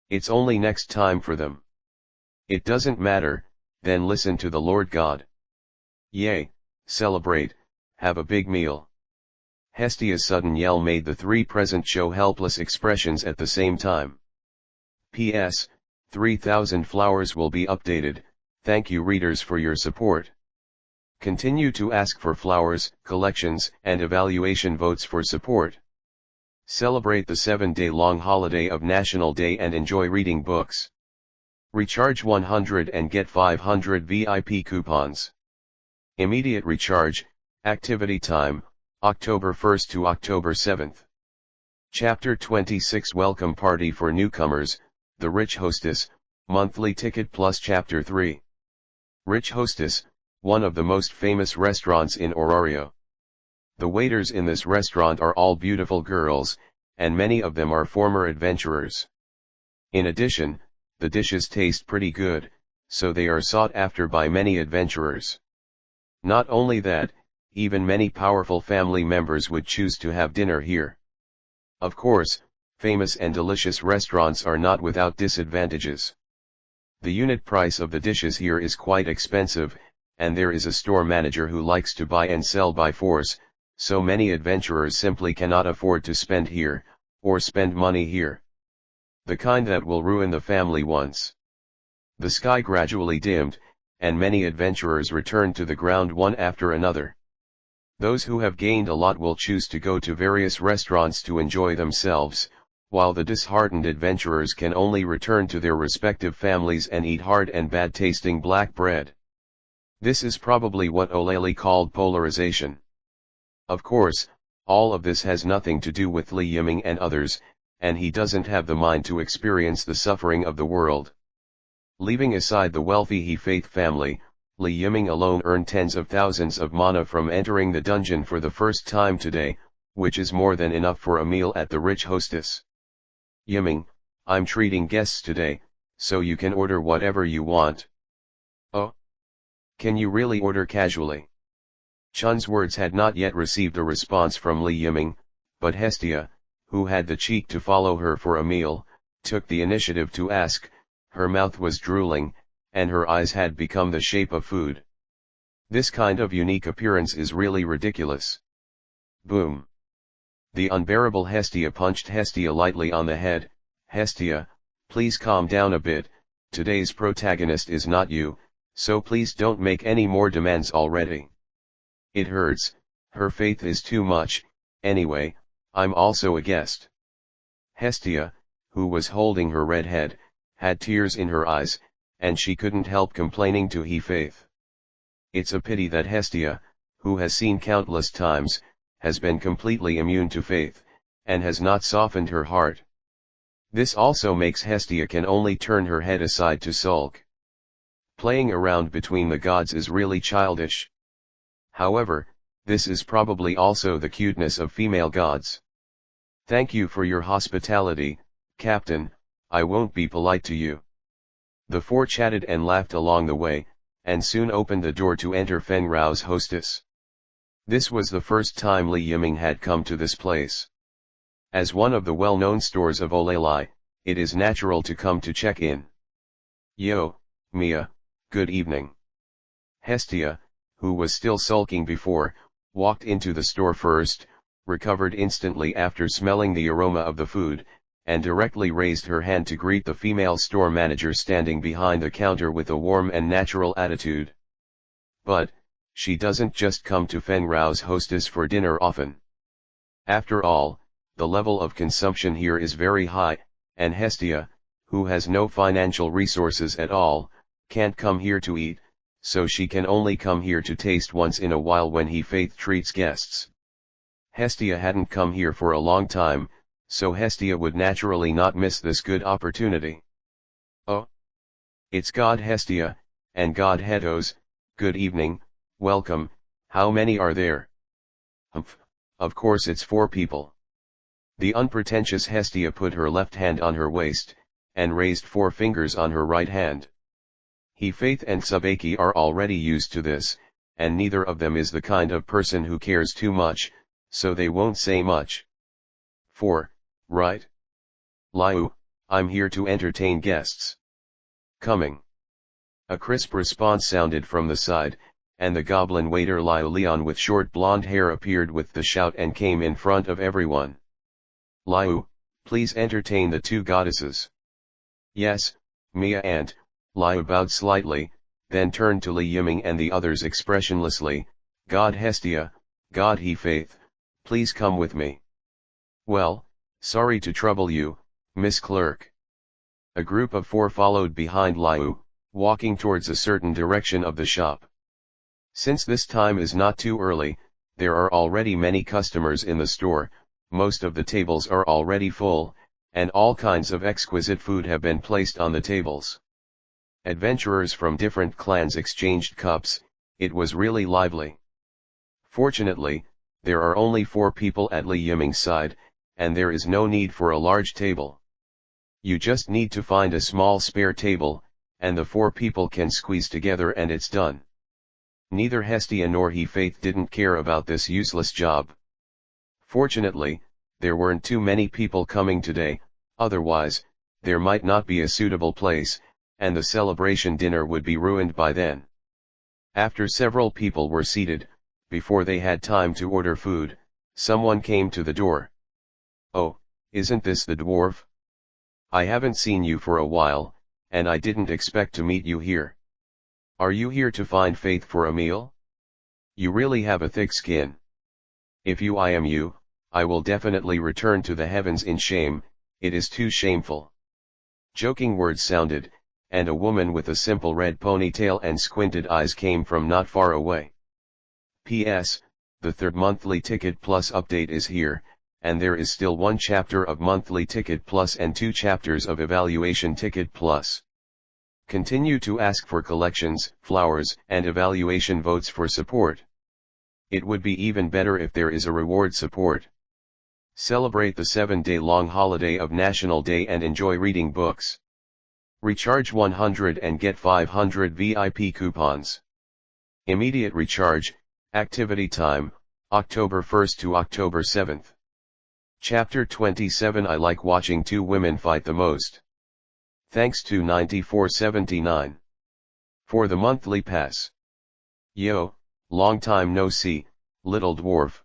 It's only next time for them. It doesn't matter, then listen to the Lord God. Yay, celebrate, have a big meal. Hestia's sudden yell made the three present show helpless expressions at the same time. P.S. 3,000 flowers will be updated. Thank you readers for your support. Continue to ask for flowers, collections, and evaluation votes for support. Celebrate the 7-day-long holiday of National Day and enjoy reading books. Recharge 100 and get 500 VIP coupons. Immediate recharge, activity time, October 1st to October 7th. Chapter 26 Welcome Party for Newcomers, The Rich Hostess, Monthly Ticket Plus Chapter 3. Rich Hostess, one of the most famous restaurants in Orario. The waiters in this restaurant are all beautiful girls, and many of them are former adventurers. In addition, the dishes taste pretty good, so they are sought after by many adventurers. Not only that, even many powerful family members would choose to have dinner here. Of course, famous and delicious restaurants are not without disadvantages. The unit price of the dishes here is quite expensive, and there is a store manager who likes to buy and sell by force, so many adventurers simply cannot afford to spend here, or spend money here. The kind that will ruin the family once. The sky gradually dimmed, and many adventurers returned to the ground one after another. Those who have gained a lot will choose to go to various restaurants to enjoy themselves, while the disheartened adventurers can only return to their respective families and eat hard and bad-tasting black bread. This is probably what O'Leary called polarization. Of course, all of this has nothing to do with Li Yiming and others, and he doesn't have the mind to experience the suffering of the world. Leaving aside the wealthy He Faith family, Li Yiming alone earned tens of thousands of mana from entering the dungeon for the first time today, which is more than enough for a meal at the Rich Hostess. Yiming, I'm treating guests today, so you can order whatever you want. Oh? Can you really order casually? Chun's words had not yet received a response from Li Yiming, but Hestia, who had the cheek to follow her for a meal, took the initiative to ask. Her mouth was drooling, and her eyes had become the shape of food. This kind of unique appearance is really ridiculous. Boom. The unbearable Hestia punched Hestia lightly on the head. Hestia, please calm down a bit, today's protagonist is not you, so please don't make any more demands already. It hurts, her faith is too much, anyway, I'm also a guest. Hestia, who was holding her red head, had tears in her eyes, and she couldn't help complaining to He Faith. It's a pity that Hestia, who has seen countless times, has been completely immune to faith, and has not softened her heart. This also makes Hestia can only turn her head aside to sulk. Playing around between the gods is really childish. However, this is probably also the cuteness of female gods. Thank you for your hospitality, Captain, I won't be polite to you. The four chatted and laughed along the way, and soon opened the door to enter Feng Rao's hostess. This was the first time Li Yiming had come to this place. As one of the well-known stores of O'Leary, it is natural to come to check in. Yo, Mia, good evening. Hestia, who was still sulking before, walked into the store first, recovered instantly after smelling the aroma of the food, and directly raised her hand to greet the female store manager standing behind the counter with a warm and natural attitude. But, she doesn't just come to Feng Rao's hostess for dinner often. After all, the level of consumption here is very high, and Hestia, who has no financial resources at all, can't come here to eat, so she can only come here to taste once in a while when He Faith treats guests. Hestia hadn't come here for a long time, so Hestia would naturally not miss this good opportunity. Oh! It's God Hestia, and God Hetos, good evening, welcome, how many are there? Humph, of course it's 4 people. The unpretentious Hestia put her left hand on her waist, and raised 4 fingers on her right hand. He-Faith and Subaki are already used to this, and neither of them is the kind of person who cares too much, so they won't say much. 4, right? Liu, I'm here to entertain guests. Coming. A crisp response sounded from the side, and the goblin waiter Liu Leon with short blonde hair appeared with the shout and came in front of everyone. Liu, please entertain the 2 goddesses. Yes, Mia Aunt. Liu bowed slightly, then turned to Li Yiming and the others expressionlessly, God Hestia, God He-Faith, please come with me. Well, sorry to trouble you, Miss Clerk. A group of 4 followed behind Liu, walking towards a certain direction of the shop. Since this time is not too early, there are already many customers in the store, most of the tables are already full, and all kinds of exquisite food have been placed on the tables. Adventurers from different clans exchanged cups, it was really lively. Fortunately, there are only 4 people at Li Yiming's side, and there is no need for a large table. You just need to find a small spare table, and the 4 people can squeeze together and it's done. Neither Hestia nor He-Faith didn't care about this useless job. Fortunately, there weren't too many people coming today, otherwise, there might not be a suitable place, and the celebration dinner would be ruined by then. After several people were seated, before they had time to order food, someone came to the door. Oh, isn't this the dwarf? I haven't seen you for a while, and I didn't expect to meet you here. Are you here to find Faith for a meal? You really have a thick skin. If I am you, I will definitely return to the heavens in shame, it is too shameful. Joking words sounded, and a woman with a simple red ponytail and squinted eyes came from not far away. P.S. The 3rd monthly Ticket Plus update is here, and there is still 1 chapter of monthly Ticket Plus and 2 chapters of evaluation Ticket Plus. Continue to ask for collections, flowers, and evaluation votes for support. It would be even better if there is a reward support. Celebrate the 7-day-long holiday of National Day and enjoy reading books. Recharge 100 and get 500 VIP coupons. Immediate recharge, activity time, October 1st to October 7th. Chapter 27 I like watching 2 women fight the most. Thanks to 9479. For the monthly pass. Yo, long time no see, little dwarf.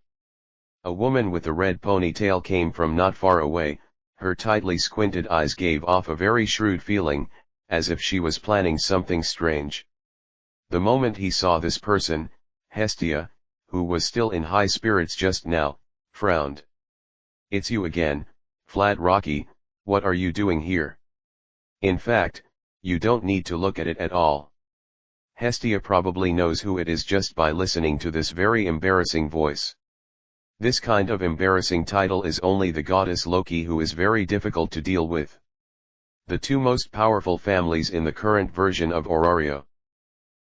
A woman with a red ponytail came from not far away. Her tightly squinted eyes gave off a very shrewd feeling, as if she was planning something strange. The moment he saw this person, Hestia, who was still in high spirits just now, frowned. It's you again, Flat Rocky, what are you doing here? In fact, you don't need to look at it at all. Hestia probably knows who it is just by listening to this very embarrassing voice. This kind of embarrassing title is only the goddess Loki, who is very difficult to deal with. The 2 most powerful families in the current version of Aurario.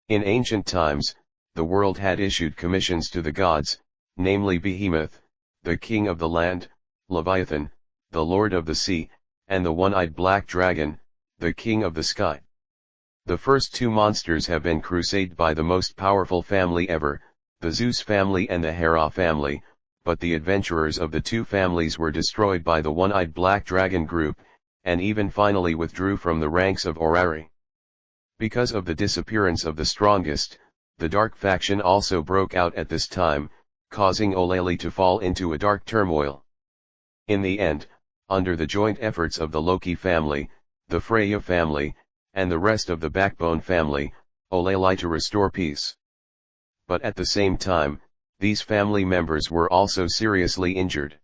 In ancient times, the world had issued commissions to the gods, namely Behemoth, the king of the land, Leviathan, the lord of the sea, and the one-eyed black dragon, the king of the sky. The first 2 monsters have been crusaded by the most powerful family ever, the Zeus family and the Hera family, but the adventurers of the 2 families were destroyed by the one-eyed black dragon group, and even finally withdrew from the ranks of Orari. Because of the disappearance of the strongest, the dark faction also broke out at this time, causing Oleli to fall into a dark turmoil. In the end, under the joint efforts of the Loki family, the Freya family, and the rest of the Backbone family, Oleli to restore peace. But at the same time, these family members were also seriously injured.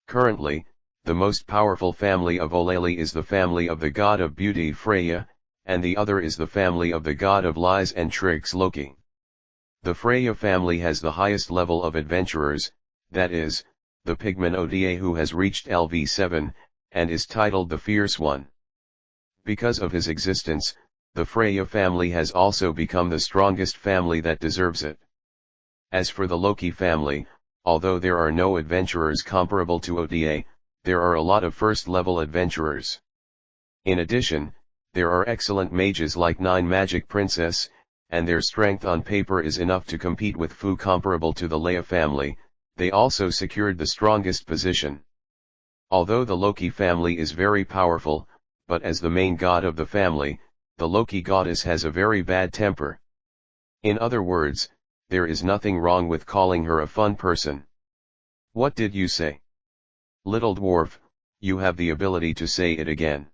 Currently, the most powerful family of Oleli is the family of the god of beauty Freya, and the other is the family of the god of lies and tricks Loki. The Freya family has the highest level of adventurers, that is, the pigman Oda who has reached LV7, and is titled the Fierce One. Because of his existence, the Freya family has also become the strongest family that deserves it. As for the Loki family, although there are no adventurers comparable to Oda, there are a lot of first-level adventurers. In addition, there are excellent mages like 9 Magic Princess, and their strength on paper is enough to compete with Fu comparable to the Leia family. They also secured the strongest position. Although the Loki family is very powerful, but as the main god of the family, the Loki goddess has a very bad temper. In other words, there is nothing wrong with calling her a fun person. What did you say? Little dwarf, you have the ability to say it again.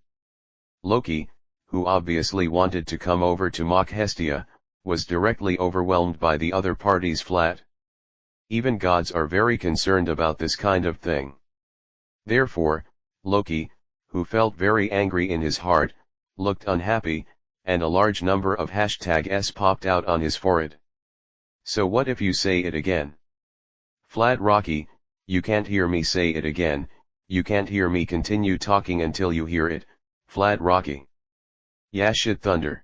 Loki, who obviously wanted to come over to mock Hestia, was directly overwhelmed by the other party's flat. Even gods are very concerned about this kind of thing. Therefore, Loki, who felt very angry in his heart, looked unhappy, and a large number of #s popped out on his forehead. So what if you say it again? Flat Rocky, you can't hear me say it again, you can't hear me continue talking until you hear it, Flat Rocky. Yeah shit thunder.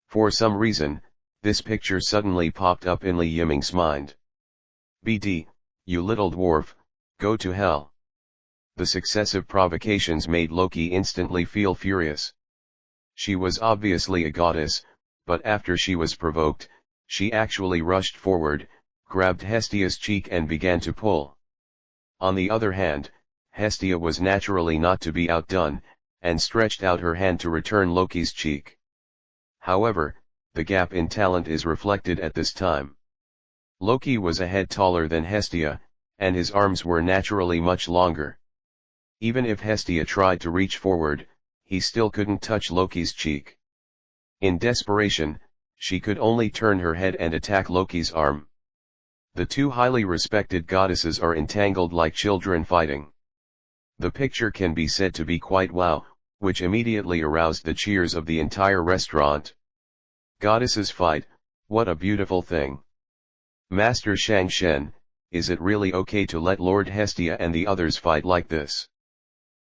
For some reason, this picture suddenly popped up in Li Yiming's mind. BD, you little dwarf, go to hell. The successive provocations made Loki instantly feel furious. She was obviously a goddess, but after she was provoked, she actually rushed forward, grabbed Hestia's cheek and began to pull. On the other hand, Hestia was naturally not to be outdone, and stretched out her hand to return Loki's cheek. However, the gap in talent is reflected at this time. Loki was a head taller than Hestia, and his arms were naturally much longer. Even if Hestia tried to reach forward, he still couldn't touch Loki's cheek. In desperation, she could only turn her head and attack Loki's arm. The two highly respected goddesses are entangled like children fighting. The picture can be said to be quite wow, which immediately aroused the cheers of the entire restaurant. Goddesses fight, what a beautiful thing. Master Shang Shen, is it really okay to let Lord Hestia and the others fight like this?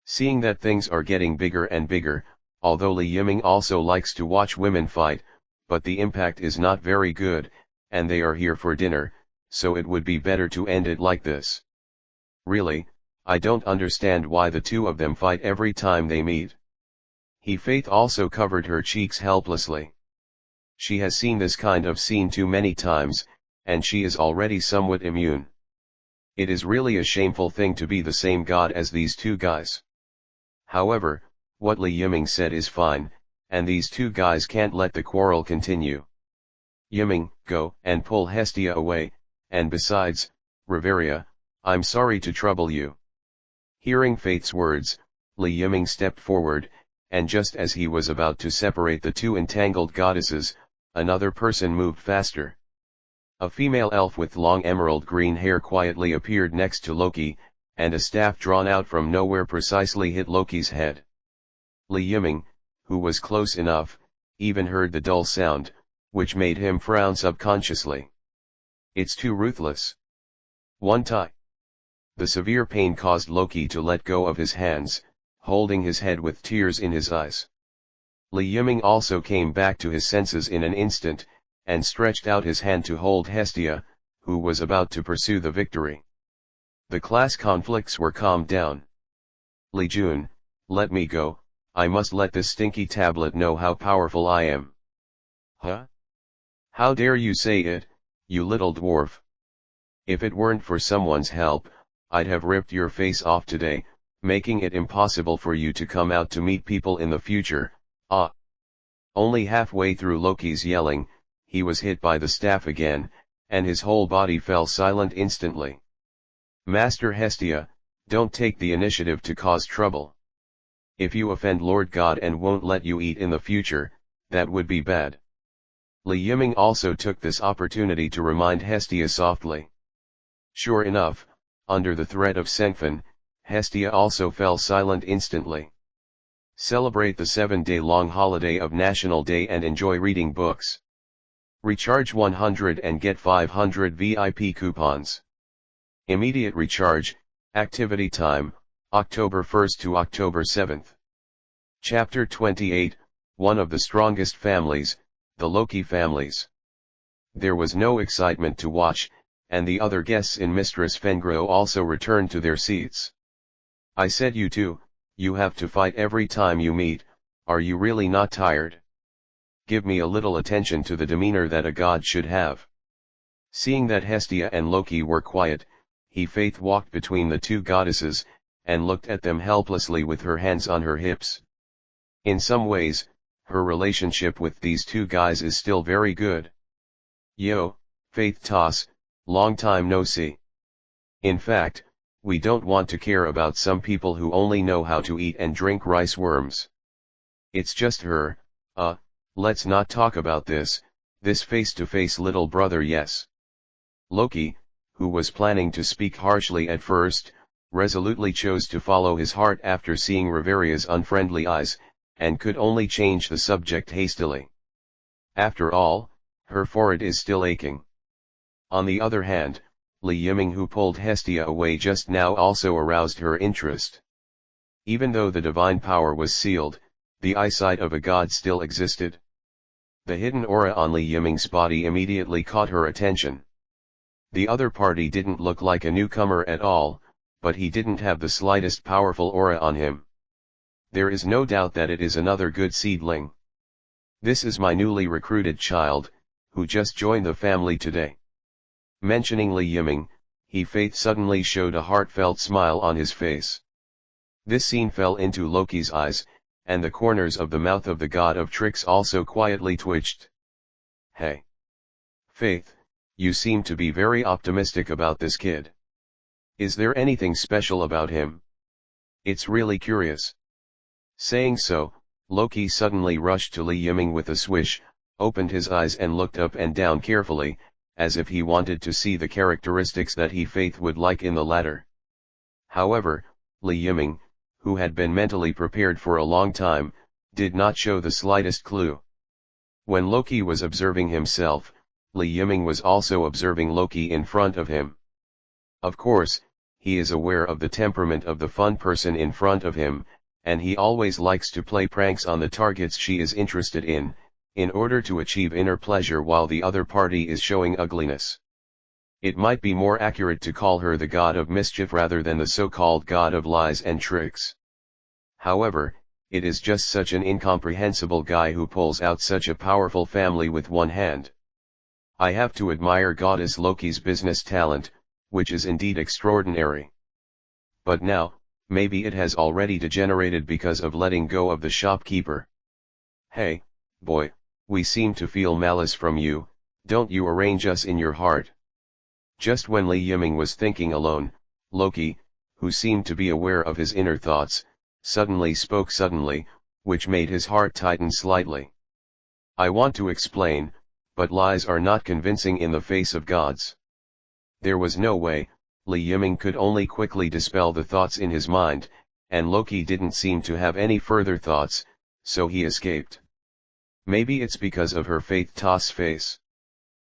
Seeing that things are getting bigger and bigger, although Li Yiming also likes to watch women fight, but the impact is not very good, and they are here for dinner, so it would be better to end it like this. Really, I don't understand why the two of them fight every time they meet. He Faith also covered her cheeks helplessly. She has seen this kind of scene too many times, and she is already somewhat immune. It is really a shameful thing to be the same god as these two guys. However, what Li Yiming said is fine, and these two guys can't let the quarrel continue. Yiming, go and pull Hestia away, and besides, Reveria, I'm sorry to trouble you. Hearing Faith's words, Li Yiming stepped forward, and just as he was about to separate the two entangled goddesses, another person moved faster. A female elf with long emerald green hair quietly appeared next to Loki, and a staff drawn out from nowhere precisely hit Loki's head. Li Yiming, who was close enough, even heard the dull sound, which made him frown subconsciously. It's too ruthless. One tie. The severe pain caused Loki to let go of his hands, holding his head with tears in his eyes. Li Yiming also came back to his senses in an instant, and stretched out his hand to hold Hestia, who was about to pursue the victory. The class conflicts were calmed down. Li Jun, let me go, I must let this stinky tablet know how powerful I am. Huh? How dare you say it, you little dwarf? If it weren't for someone's help, I'd have ripped your face off today, making it impossible for you to come out to meet people in the future. Ah! Only halfway through Loki's yelling, he was hit by the staff again, and his whole body fell silent instantly. Master Hestia, don't take the initiative to cause trouble. If you offend Lord God and won't let you eat in the future, that would be bad. Li Yiming also took this opportunity to remind Hestia softly. Sure enough, under the threat of Sengfen, Hestia also fell silent instantly. Celebrate the 7-day-long holiday of National Day and enjoy reading books. Recharge 100 and get 500 VIP coupons. Immediate recharge, activity time, October 1st to October 7th. Chapter 28, one of the strongest families, the Loki families. There was no excitement to watch, and the other guests in Mistress Fengro also returned to their seats. I said you two, you have to fight every time you meet, are you really not tired? Give me a little attention to the demeanor that a god should have. Seeing that Hestia and Loki were quiet, He-Faith walked between the two goddesses, and looked at them helplessly with her hands on her hips. In some ways, her relationship with these two guys is still very good. Yo, Faith Toss, long time no see. In fact, we don't want to care about some people who only know how to eat and drink rice worms. It's just her, let's not talk about this face-to-face little brother. Yes. Loki, who was planning to speak harshly at first, resolutely chose to follow his heart after seeing Riveria's unfriendly eyes, and could only change the subject hastily. After all, her forehead is still aching. On the other hand, Li Yiming, who pulled Hestia away just now, also aroused her interest. Even though the divine power was sealed, the eyesight of a god still existed. The hidden aura on Li Yiming's body immediately caught her attention. The other party didn't look like a newcomer at all, but he didn't have the slightest powerful aura on him. There is no doubt that it is another good seedling. This is my newly recruited child, who just joined the family today. Mentioning Li Yiming, He-Faith suddenly showed a heartfelt smile on his face. This scene fell into Loki's eyes, and the corners of the mouth of the god of tricks also quietly twitched. Hey! Faith, you seem to be very optimistic about this kid. Is there anything special about him? It's really curious. Saying so, Loki suddenly rushed to Li Yiming with a swish, opened his eyes and looked up and down carefully, as if he wanted to see the characteristics that He-Faith would like in the latter. However, Li Yiming, who had been mentally prepared for a long time, did not show the slightest clue. When Loki was observing himself, Li Yiming was also observing Loki in front of him. Of course, he is aware of the temperament of the fun person in front of him, and he always likes to play pranks on the targets she is interested in order to achieve inner pleasure while the other party is showing ugliness. It might be more accurate to call her the god of mischief rather than the so-called god of lies and tricks. However, it is just such an incomprehensible guy who pulls out such a powerful family with one hand. I have to admire Goddess Loki's business talent, which is indeed extraordinary. But now, maybe it has already degenerated because of letting go of the shopkeeper. Hey, boy, we seem to feel malice from you, don't you arrange us in your heart? Just when Li Yiming was thinking alone, Loki, who seemed to be aware of his inner thoughts, suddenly spoke suddenly, which made his heart tighten slightly. I want to explain, but lies are not convincing in the face of gods. There was no way, Li Yiming could only quickly dispel the thoughts in his mind, and Loki didn't seem to have any further thoughts, so he escaped. Maybe it's because of her Faith Toss face.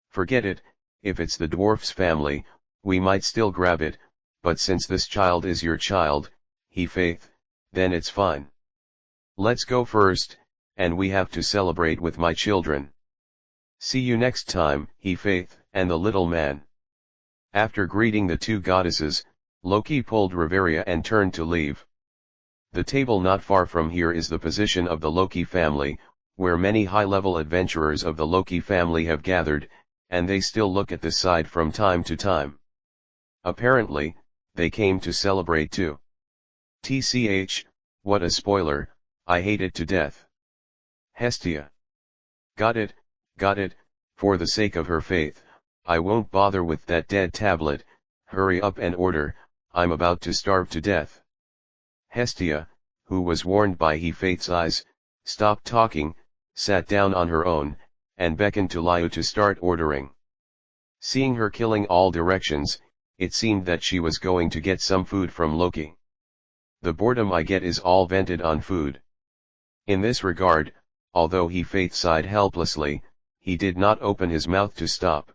Forget it, if it's the dwarf's family, we might still grab it, but since this child is your child, He-Faith, then it's fine. Let's go first, and we have to celebrate with my children. See you next time, He-Faith, and the little man. After greeting the two goddesses, Loki pulled Riveria and turned to leave. The table not far from here is the position of the Loki family, where many high-level adventurers of the Loki family have gathered, and they still look at this side from time to time. Apparently, they came to celebrate too. TCH, what a spoiler, I hate it to death. Hestia. Got it, for the sake of her faith, I won't bother with that dead tablet, hurry up and order, I'm about to starve to death. Hestia, who was warned by He-Faith's eyes, stopped talking, sat down on her own, and beckoned to Liu to start ordering. Seeing her killing all directions, it seemed that she was going to get some food from Loki. The boredom I get is all vented on food. In this regard, although He-Faith sighed helplessly, he did not open his mouth to stop.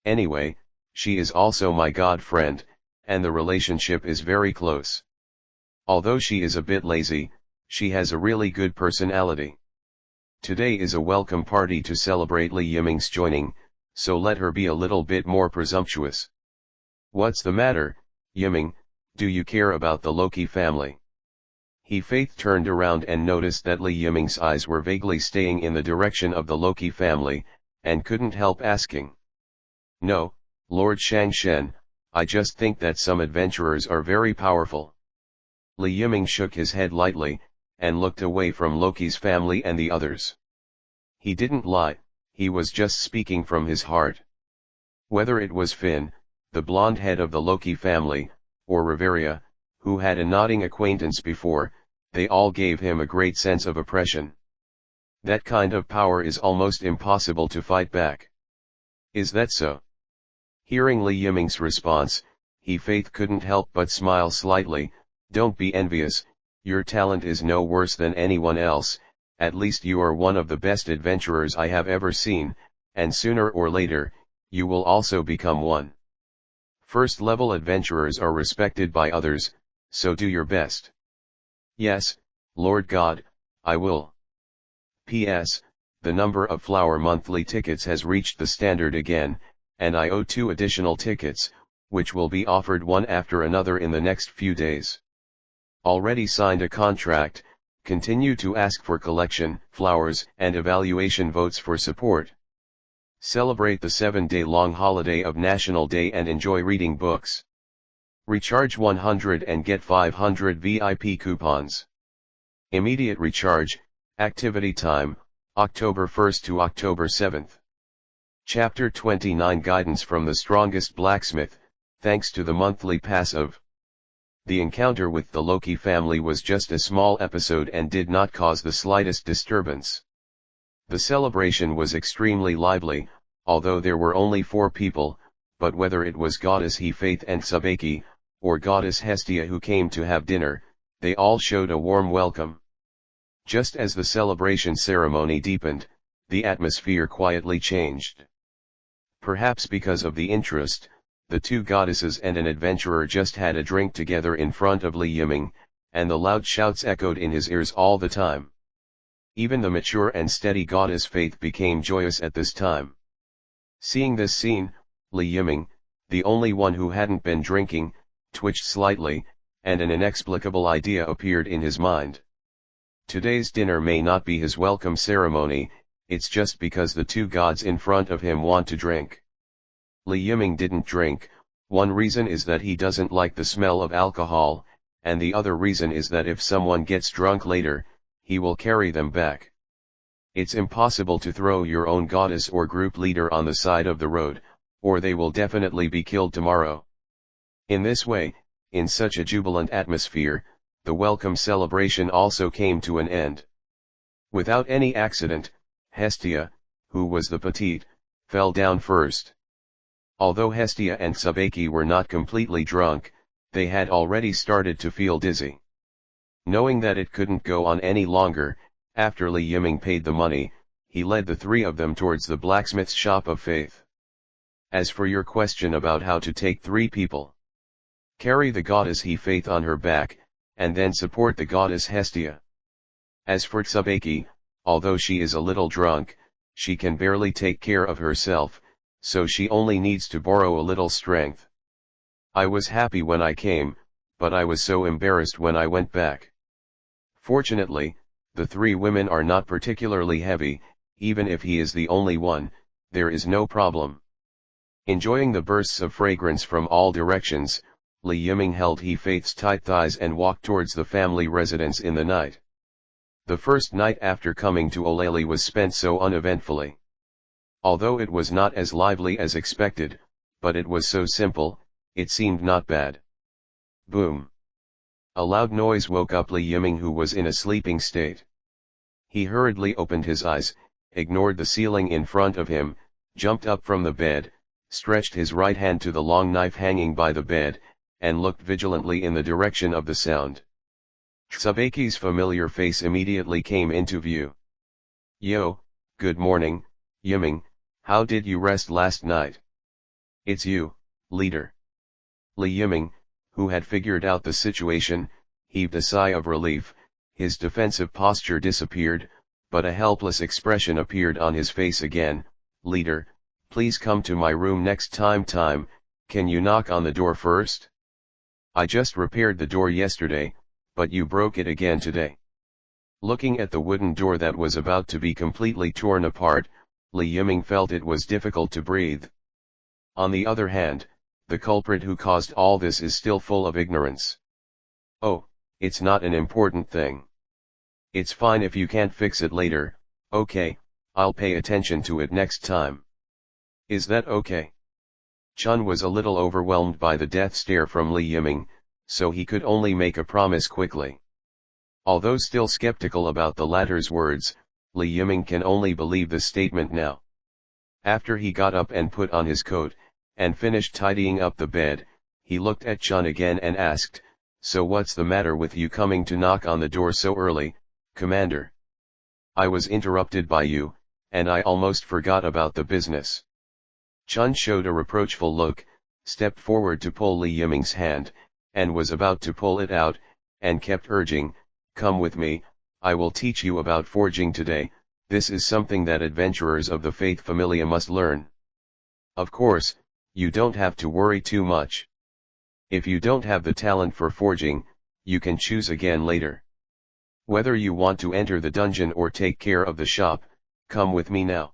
Anyway, she is also my god friend, and the relationship is very close. Although she is a bit lazy, she has a really good personality. Today is a welcome party to celebrate Li Yiming's joining, so let her be a little bit more presumptuous. What's the matter, Yiming, do you care about the Loki family? He Faith turned around and noticed that Li Yiming's eyes were vaguely staying in the direction of the Loki family, and couldn't help asking. No, Lord Shangshen, I just think that some adventurers are very powerful. Li Yiming shook his head lightly, and looked away from Loki's family and the others. He didn't lie, he was just speaking from his heart. Whether it was Finn, the blonde head of the Loki family, or Riveria, who had a nodding acquaintance before, they all gave him a great sense of oppression. That kind of power is almost impossible to fight back. Is that so? Hearing Li Yiming's response, He Faith couldn't help but smile slightly. Don't be envious, your talent is no worse than anyone else, at least you are one of the best adventurers I have ever seen, and sooner or later, you will also become one. First-level adventurers are respected by others, so do your best. Yes, Lord God, I will. P.S. The number of flower monthly tickets has reached the standard again, and I owe 2 additional tickets, which will be offered one after another in the next few days. Already signed a contract, continue to ask for collection, flowers, and evaluation votes for support. Celebrate the 7-day-long holiday of National Day and enjoy reading books. Recharge 100 and get 500 VIP coupons. Immediate recharge, activity time, October 1st to October 7th. Chapter 29 Guidance from the Strongest Blacksmith, thanks to the monthly pass of. The encounter with the Loki family was just a small episode and did not cause the slightest disturbance. The celebration was extremely lively, although there were only 4 people, but whether it was Goddess He Faith and Sabeki, or Goddess Hestia who came to have dinner, they all showed a warm welcome. Just as the celebration ceremony deepened, the atmosphere quietly changed. Perhaps because of the interest, the 2 goddesses and an adventurer just had a drink together in front of Li Yiming, and the loud shouts echoed in his ears all the time. Even the mature and steady goddess Faith became joyous at this time. Seeing this scene, Li Yiming, the only one who hadn't been drinking, twitched slightly, and an inexplicable idea appeared in his mind. Today's dinner may not be his welcome ceremony, it's just because the 2 gods in front of him want to drink. Li Yiming didn't drink, one reason is that he doesn't like the smell of alcohol, and the other reason is that if someone gets drunk later, he will carry them back. It's impossible to throw your own goddess or group leader on the side of the road, or they will definitely be killed tomorrow. In this way, in such a jubilant atmosphere, the welcome celebration also came to an end. Without any accident, Hestia, who was the petite, fell down first. Although Hestia and Sabeki were not completely drunk, they had already started to feel dizzy. Knowing that it couldn't go on any longer, after Li Yiming paid the money, he led the 3 of them towards the blacksmith's shop of Faith. As for your question about how to take 3 people, carry the goddess He Faith on her back, and then support the goddess Hestia. As for Tsubeki, although she is a little drunk, she can barely take care of herself, so she only needs to borrow a little strength. I was happy when I came, but I was so embarrassed when I went back. Fortunately, the 3 women are not particularly heavy, even if he is the only one, there is no problem. Enjoying the bursts of fragrance from all directions, Li Yiming held He Faith's tight thighs and walked towards the family residence in the night. The first night after coming to Olaley was spent so uneventfully. Although it was not as lively as expected, but it was so simple, it seemed not bad. Boom! A loud noise woke up Li Yiming, who was in a sleeping state. He hurriedly opened his eyes, ignored the ceiling in front of him, jumped up from the bed, stretched his right hand to the long knife hanging by the bed, and looked vigilantly in the direction of the sound. Tsubaki's familiar face immediately came into view. Yo, good morning, Yiming, how did you rest last night? It's you, leader. Li Yiming, who had figured out the situation, heaved a sigh of relief. His defensive posture disappeared, but a helpless expression appeared on his face again. Leader, please come to my room next time. Can you knock on the door first? I just repaired the door yesterday, but you broke it again today. Looking at the wooden door that was about to be completely torn apart, Li Yiming felt it was difficult to breathe. On the other hand, the culprit who caused all this is still full of ignorance. Oh, it's not an important thing. It's fine if you can't fix it later. Okay, I'll pay attention to it next time. Is that okay? Chun was a little overwhelmed by the death stare from Li Yiming, so he could only make a promise quickly. Although still skeptical about the latter's words, Li Yiming can only believe the statement now. After he got up and put on his coat, and finished tidying up the bed, he looked at Chun again and asked, "So what's the matter with you coming to knock on the door so early, Commander? I was interrupted by you, and I almost forgot about the business." Chun showed a reproachful look, stepped forward to pull Li Yiming's hand, and was about to pull it out, and kept urging, "Come with me, I will teach you about forging today. This is something that adventurers of the Faith Familia must learn. Of course, you don't have to worry too much. If you don't have the talent for forging, you can choose again later. Whether you want to enter the dungeon or take care of the shop, come with me now."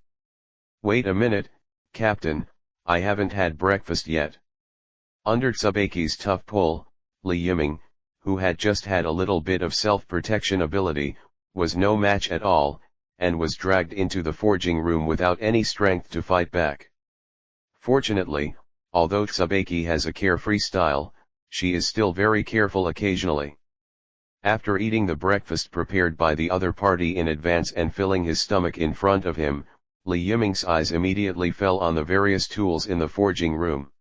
"Wait a minute, Captain, I haven't had breakfast yet." Under Tsubaki's tough pull, Li Yiming, who had just had a little bit of self-protection ability, was no match at all, and was dragged into the forging room without any strength to fight back. Fortunately, although Tsubaki has a carefree style, she is still very careful occasionally. After eating the breakfast prepared by the other party in advance and filling his stomach in front of him, Li Yiming's eyes immediately fell on the various tools in the forging room.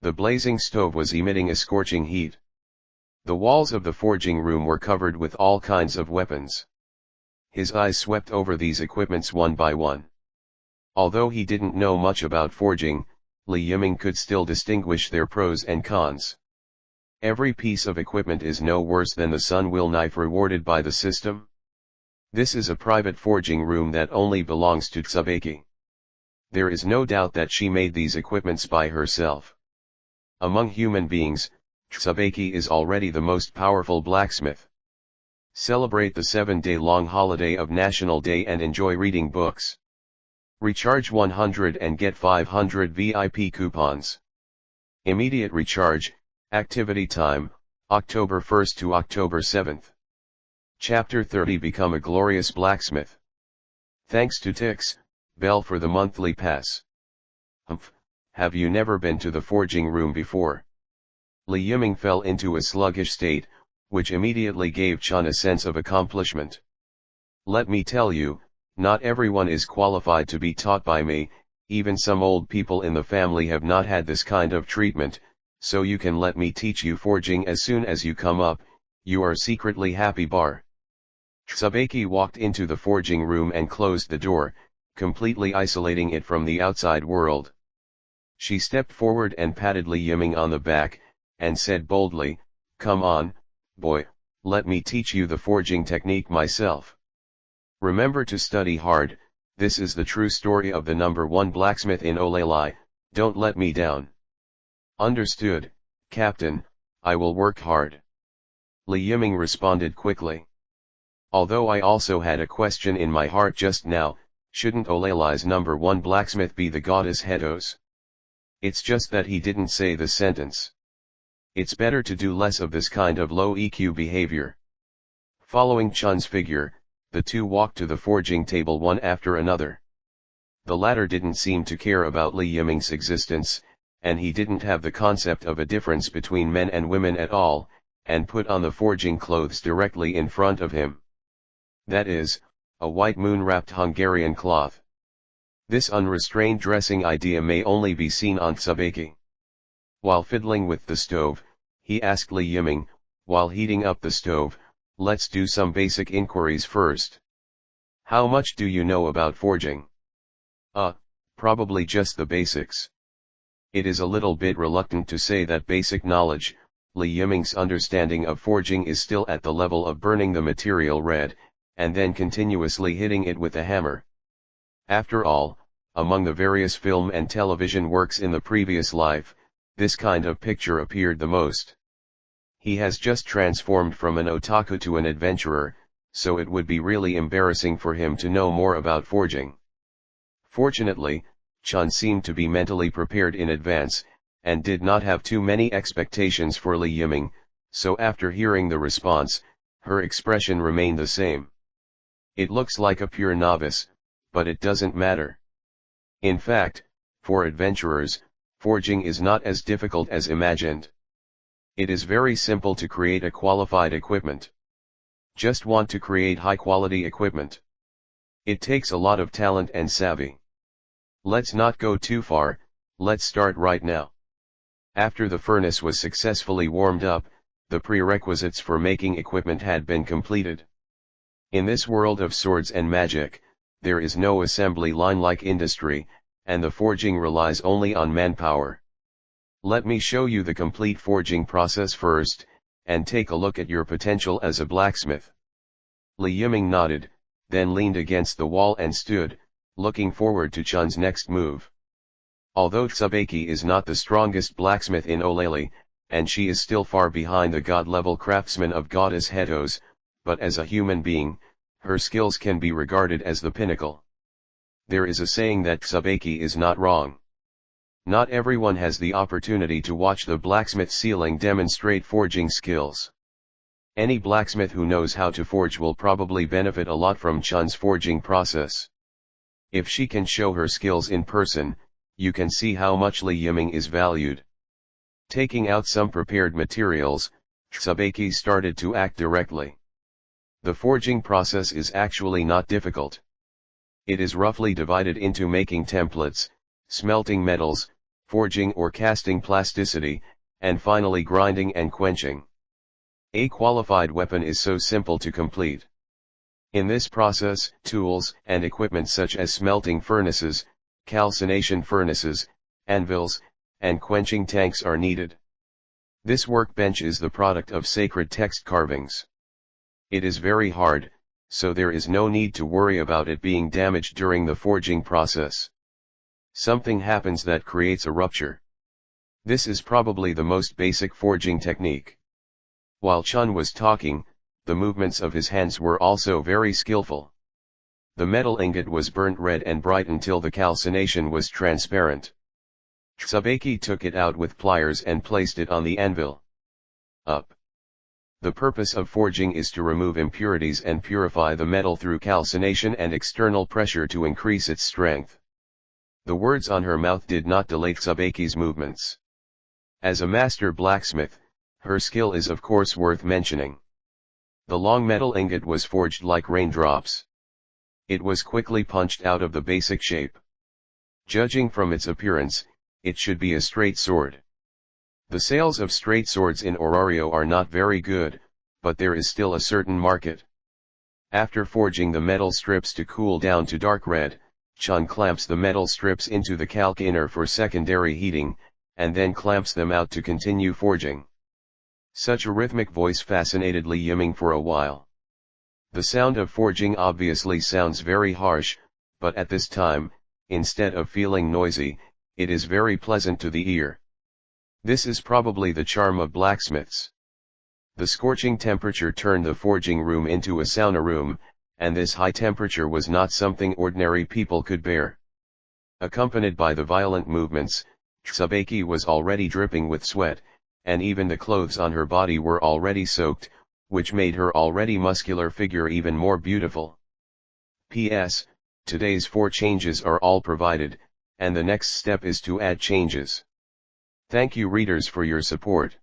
The blazing stove was emitting a scorching heat. The walls of the forging room were covered with all kinds of weapons. His eyes swept over these equipments one by one. Although he didn't know much about forging, Li Yiming could still distinguish their pros and cons. Every piece of equipment is no worse than the Sunwheel knife rewarded by the system. This is a private forging room that only belongs to Tsubaki. There is no doubt that she made these equipments by herself. Among human beings, Tsubaki is already the most powerful blacksmith. Celebrate the 7-day-long holiday of National Day and enjoy reading books. Recharge 100 and get 500 VIP coupons. Immediate recharge, activity time, October 1st to October 7th. Chapter 30 Become a Glorious Blacksmith. Thanks to Tix, Bell for the monthly pass. Humph, have you never been to the forging room before? Li Yiming fell into a sluggish state, which immediately gave Chun a sense of accomplishment. "Let me tell you, not everyone is qualified to be taught by me, even some old people in the family have not had this kind of treatment, so you can let me teach you forging as soon as you come up. You are secretly happy bar." Tsubaki walked into the forging room and closed the door, completely isolating it from the outside world. She stepped forward and patted Li Yiming on the back, and said boldly, "Come on, boy, let me teach you the forging technique myself. Remember to study hard, this is the true story of the #1 blacksmith in Olalai, don't let me down." "Understood, Captain, I will work hard." Li Yiming responded quickly. "Although I also had a question in my heart just now, shouldn't Olalai's #1 blacksmith be the goddess Hedos? It's just that he didn't say the sentence. It's better to do less of this kind of low EQ behavior." Following Chun's figure, the two walked to the forging table one after another. The latter didn't seem to care about Li Yiming's existence, and he didn't have the concept of a difference between men and women at all, and put on the forging clothes directly in front of him. That is, a white moon-wrapped Hungarian cloth. This unrestrained dressing idea may only be seen on Tsubaki. While fiddling with the stove, he asked Li Yiming, while heating up the stove, "Let's do some basic inquiries first. How much do you know about forging?" Probably just the basics." It is a little bit reluctant to say that basic knowledge, Li Yiming's understanding of forging is still at the level of burning the material red, and then continuously hitting it with a hammer. After all, among the various film and television works in the previous life, this kind of picture appeared the most. He has just transformed from an otaku to an adventurer, so it would be really embarrassing for him to know more about forging. Fortunately, Chun seemed to be mentally prepared in advance, and did not have too many expectations for Li Yiming, so after hearing the response, her expression remained the same. It looks like a pure novice, but it doesn't matter. In fact, for adventurers, forging is not as difficult as imagined. It is very simple to create a qualified equipment. Just want to create high-quality equipment. It takes a lot of talent and savvy. Let's not go too far, let's start right now. After the furnace was successfully warmed up, the prerequisites for making equipment had been completed. In this world of swords and magic, there is no assembly line-like industry, and the forging relies only on manpower. Let me show you the complete forging process first, and take a look at your potential as a blacksmith. Li Yiming nodded, then leaned against the wall and stood, looking forward to Chun's next move. Although Tsubaki is not the strongest blacksmith in Ollali, and she is still far behind the god-level craftsman of goddess Hetos, but as a human being, her skills can be regarded as the pinnacle. There is a saying that Tsubaki is not wrong. Not everyone has the opportunity to watch the blacksmith ceiling demonstrate forging skills. Any blacksmith who knows how to forge will probably benefit a lot from Chun's forging process. If she can show her skills in person, you can see how much Li Yiming is valued. Taking out some prepared materials, Tsubaki started to act directly. The forging process is actually not difficult. It is roughly divided into making templates, smelting metals, forging or casting plasticity, and finally grinding and quenching. A qualified weapon is so simple to complete. In this process, tools and equipment such as smelting furnaces, calcination furnaces, anvils, and quenching tanks are needed. This workbench is the product of sacred text carvings. It is very hard, so there is no need to worry about it being damaged during the forging process. Something happens that creates a rupture. This is probably the most basic forging technique. While Chun was talking, the movements of his hands were also very skillful. The metal ingot was burnt red and bright until the calcination was transparent. Tsubaki took it out with pliers and placed it on the anvil. Up. The purpose of forging is to remove impurities and purify the metal through calcination and external pressure to increase its strength. The words on her mouth did not delay Tsubaki's movements. As a master blacksmith, her skill is of course worth mentioning. The long metal ingot was forged like raindrops. It was quickly punched out of the basic shape. Judging from its appearance, it should be a straight sword. The sales of straight swords in Orario are not very good, but there is still a certain market. After forging the metal strips to cool down to dark red, Chun clamps the metal strips into the calc inner for secondary heating, and then clamps them out to continue forging. Such a rhythmic voice fascinated Li Yiming for a while. The sound of forging obviously sounds very harsh, but at this time, instead of feeling noisy, it is very pleasant to the ear. This is probably the charm of blacksmiths. The scorching temperature turned the forging room into a sauna room, and this high temperature was not something ordinary people could bear. Accompanied by the violent movements, Tsubaki was already dripping with sweat, and even the clothes on her body were already soaked, which made her already muscular figure even more beautiful. P.S. Today's 4 changes are all provided, and the next step is to add changes. Thank you readers for your support.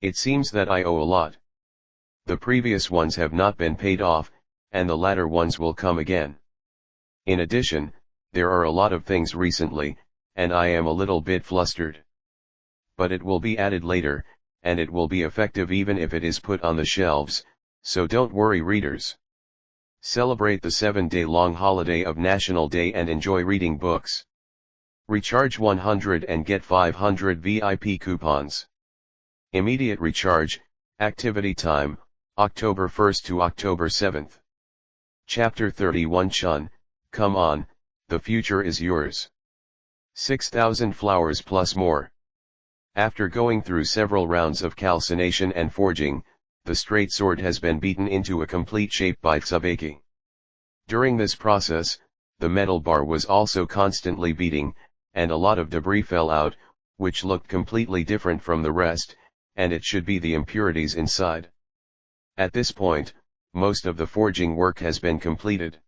It seems that I owe a lot. The previous ones have not been paid off, and the latter ones will come again. In addition, there are a lot of things recently, and I am a little bit flustered. But it will be added later, and it will be effective even if it is put on the shelves, so don't worry readers. Celebrate the 7-day long holiday of National Day and enjoy reading books. Recharge 100 and get 500 VIP coupons. Immediate recharge, activity time, October 1st to October 7th. Chapter 31 Chun, come on, the future is yours. 6,000 flowers plus more. After going through several rounds of calcination and forging, the straight sword has been beaten into a complete shape by Tsubaki. During this process, the metal bar was also constantly beating, and a lot of debris fell out, which looked completely different from the rest, and it should be the impurities inside. At this point, most of the forging work has been completed.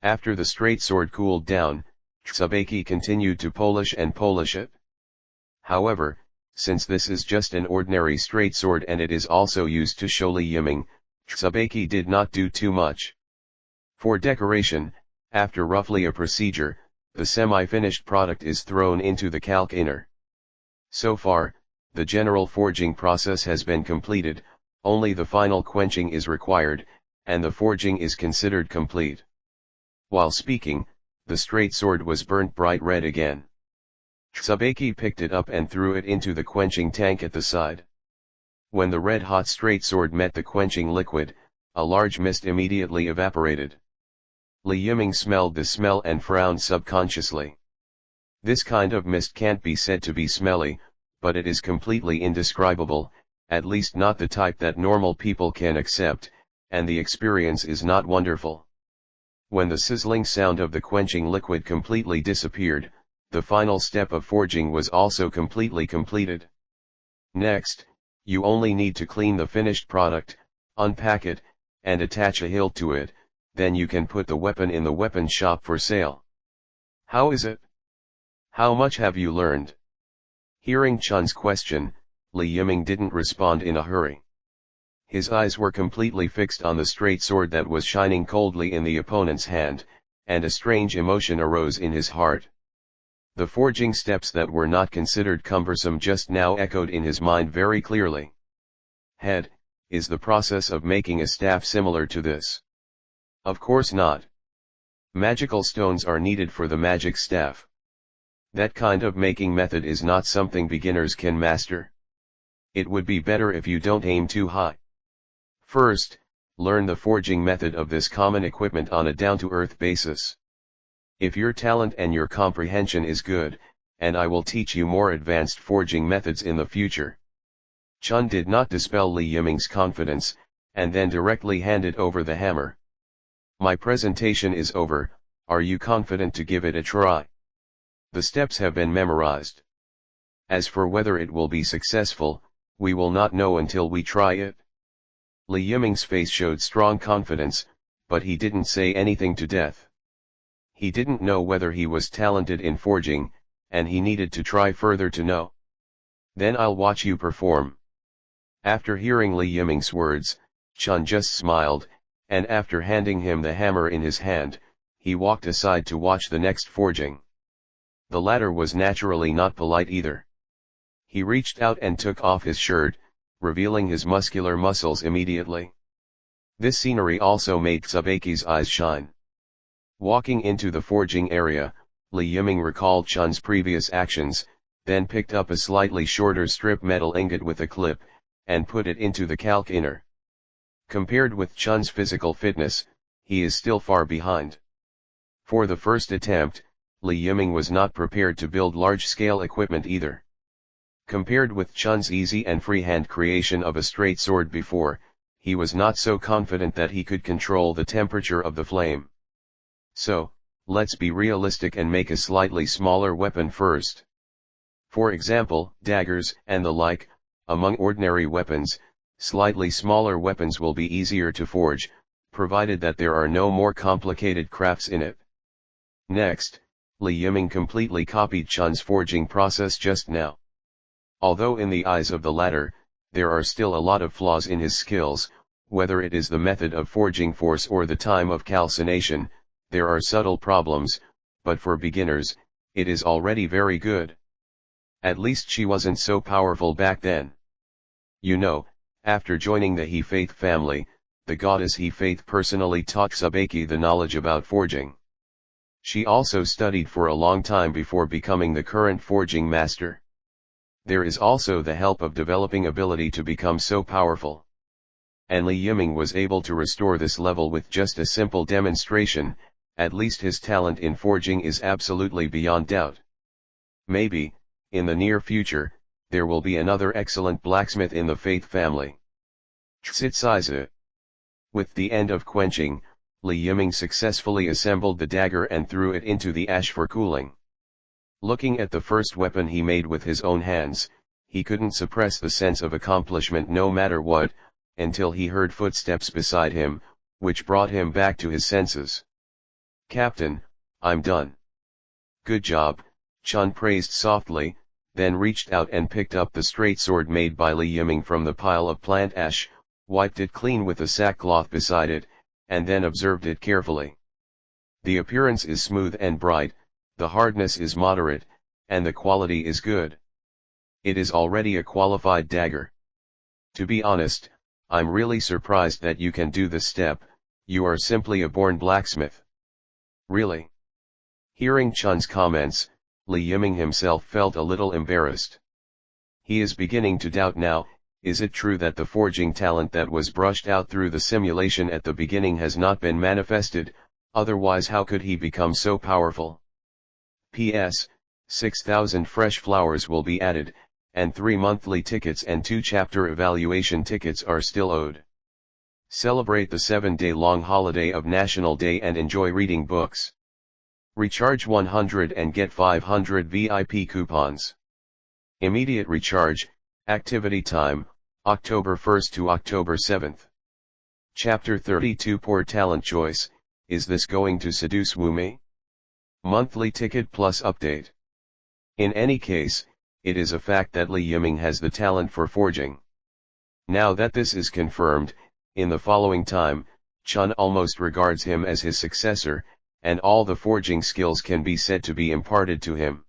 After the straight sword cooled down, Tsubaki continued to polish it. However, since this is just an ordinary straight sword and it is also used to show Li Yiming, Tsubaki did not do too much. For decoration, after roughly a procedure, the semi-finished product is thrown into the calc inner. So far, the general forging process has been completed, only the final quenching is required, and the forging is considered complete. While speaking, the straight sword was burnt bright red again. Tsubaki picked it up and threw it into the quenching tank at the side. When the red-hot straight sword met the quenching liquid, a large mist immediately evaporated. Li Yiming smelled the smell and frowned subconsciously. This kind of mist can't be said to be smelly, but it is completely indescribable, at least not the type that normal people can accept, and the experience is not wonderful. When the sizzling sound of the quenching liquid completely disappeared, the final step of forging was also completely completed. Next, you only need to clean the finished product, unpack it, and attach a hilt to it, then you can put the weapon in the weapon shop for sale. How is it? How much have you learned? Hearing Chun's question, Li Yiming didn't respond in a hurry. His eyes were completely fixed on the straight sword that was shining coldly in the opponent's hand, and a strange emotion arose in his heart. The forging steps that were not considered cumbersome just now echoed in his mind very clearly. Head, is the process of making a staff similar to this? Of course not. Magical stones are needed for the magic staff. That kind of making method is not something beginners can master. It would be better if you don't aim too high. First, learn the forging method of this common equipment on a down-to-earth basis. If your talent and your comprehension is good, and I will teach you more advanced forging methods in the future. Chun did not dispel Li Yiming's confidence, and then directly handed over the hammer. My presentation is over, are you confident to give it a try? The steps have been memorized. As for whether it will be successful, we will not know until we try it. Li Yiming's face showed strong confidence, but he didn't say anything to death. He didn't know whether he was talented in forging, and he needed to try further to know. Then I'll watch you perform. After hearing Li Yiming's words, Chun just smiled, and after handing him the hammer in his hand, he walked aside to watch the next forging. The latter was naturally not polite either. He reached out and took off his shirt, revealing his muscular muscles immediately. This scenery also made Tsubaki's eyes shine. Walking into the forging area, Li Yiming recalled Chun's previous actions, then picked up a slightly shorter strip metal ingot with a clip, and put it into the calc inner. Compared with Chun's physical fitness, he is still far behind. For the first attempt, Li Yiming was not prepared to build large-scale equipment either. Compared with Chun's easy and freehand creation of a straight sword before, he was not so confident that he could control the temperature of the flame. So, let's be realistic and make a slightly smaller weapon first. For example, daggers and the like. Among ordinary weapons, slightly smaller weapons will be easier to forge, provided that there are no more complicated crafts in it. Next, Li Yiming completely copied Chun's forging process just now. Although in the eyes of the latter, there are still a lot of flaws in his skills, whether it is the method of forging force or the time of calcination, there are subtle problems, but for beginners, it is already very good. At least she wasn't so powerful back then. You know, after joining the He Faith family, the goddess He Faith personally taught Tsubaki the knowledge about forging. She also studied for a long time before becoming the current forging master. There is also the help of developing ability to become so powerful. And Li Yiming was able to restore this level with just a simple demonstration. At least his talent in forging is absolutely beyond doubt. Maybe, in the near future, there will be another excellent blacksmith in the Faith family. Tsitsize. With the end of quenching, Li Yiming successfully assembled the dagger and threw it into the ash for cooling. Looking at the first weapon he made with his own hands, he couldn't suppress the sense of accomplishment no matter what, until he heard footsteps beside him, which brought him back to his senses. "Captain, I'm done." "Good job," Chun praised softly, then reached out and picked up the straight sword made by Li Yiming from the pile of plant ash, wiped it clean with the sackcloth beside it, and then observed it carefully. The appearance is smooth and bright, the hardness is moderate, and the quality is good. It is already a qualified dagger. To be honest, I'm really surprised that you can do this step. You are simply a born blacksmith. Really? Hearing Chun's comments, Li Yiming himself felt a little embarrassed. He is beginning to doubt now, is it true that the forging talent that was brushed out through the simulation at the beginning has not been manifested, otherwise how could he become so powerful? P.S. 6,000 fresh flowers will be added, and 3 monthly tickets and 2 chapter evaluation tickets are still owed. Celebrate the 7-day-long holiday of National Day and enjoy reading books. Recharge 100 and get 500 VIP coupons. Immediate recharge, activity time, October 1st to October 7th. Chapter 32 Poor Talent Choice, is this going to seduce Wumi? Monthly ticket plus update. In any case, it is a fact that Li Yiming has the talent for forging. Now that this is confirmed, in the following time, Chun almost regards him as his successor, and all the forging skills can be said to be imparted to him.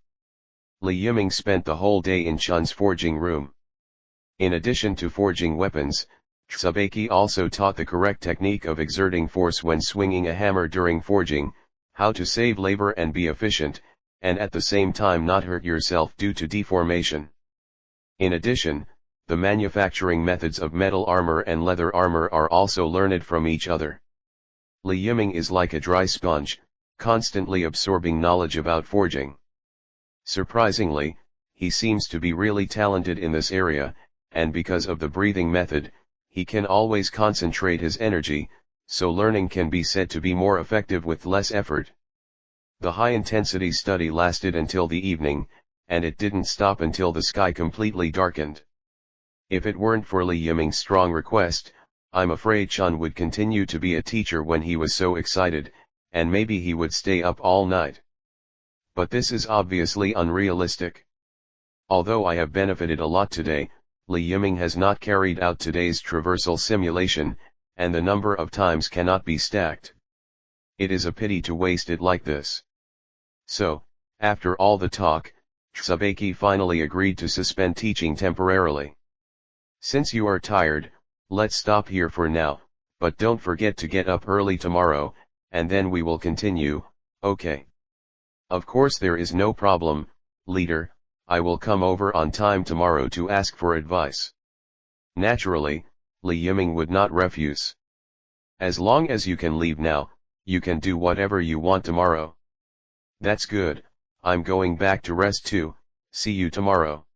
Li Yiming spent the whole day in Chun's forging room. In addition to forging weapons, Tsubaki also taught the correct technique of exerting force when swinging a hammer during forging, how to save labor and be efficient, and at the same time not hurt yourself due to deformation. In addition, the manufacturing methods of metal armor and leather armor are also learned from each other. Li Yiming is like a dry sponge, constantly absorbing knowledge about forging. Surprisingly, he seems to be really talented in this area, and because of the breathing method, he can always concentrate his energy, so learning can be said to be more effective with less effort. The high-intensity study lasted until the evening, and it didn't stop until the sky completely darkened. If it weren't for Li Yiming's strong request, I'm afraid Chun would continue to be a teacher when he was so excited, and maybe he would stay up all night. But this is obviously unrealistic. Although I have benefited a lot today, Li Yiming has not carried out today's traversal simulation, and the number of times cannot be stacked. It is a pity to waste it like this. So, after all the talk, Tsubaki finally agreed to suspend teaching temporarily. Since you are tired, let's stop here for now, but don't forget to get up early tomorrow, and then we will continue, okay? Of course there is no problem, leader, I will come over on time tomorrow to ask for advice. Naturally, Li Yiming would not refuse. As long as you can leave now, you can do whatever you want tomorrow. That's good, I'm going back to rest too, see you tomorrow.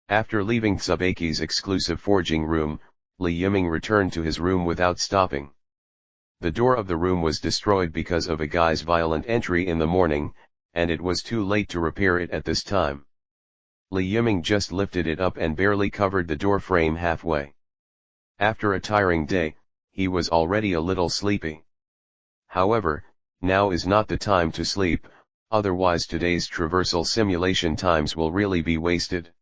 After leaving Tsubaki's exclusive forging room, Li Yiming returned to his room without stopping. The door of the room was destroyed because of a guy's violent entry in the morning, and it was too late to repair it at this time. Li Yiming just lifted it up and barely covered the door frame halfway. After a tiring day, he was already a little sleepy. However, now is not the time to sleep, otherwise today's traversal simulation times will really be wasted.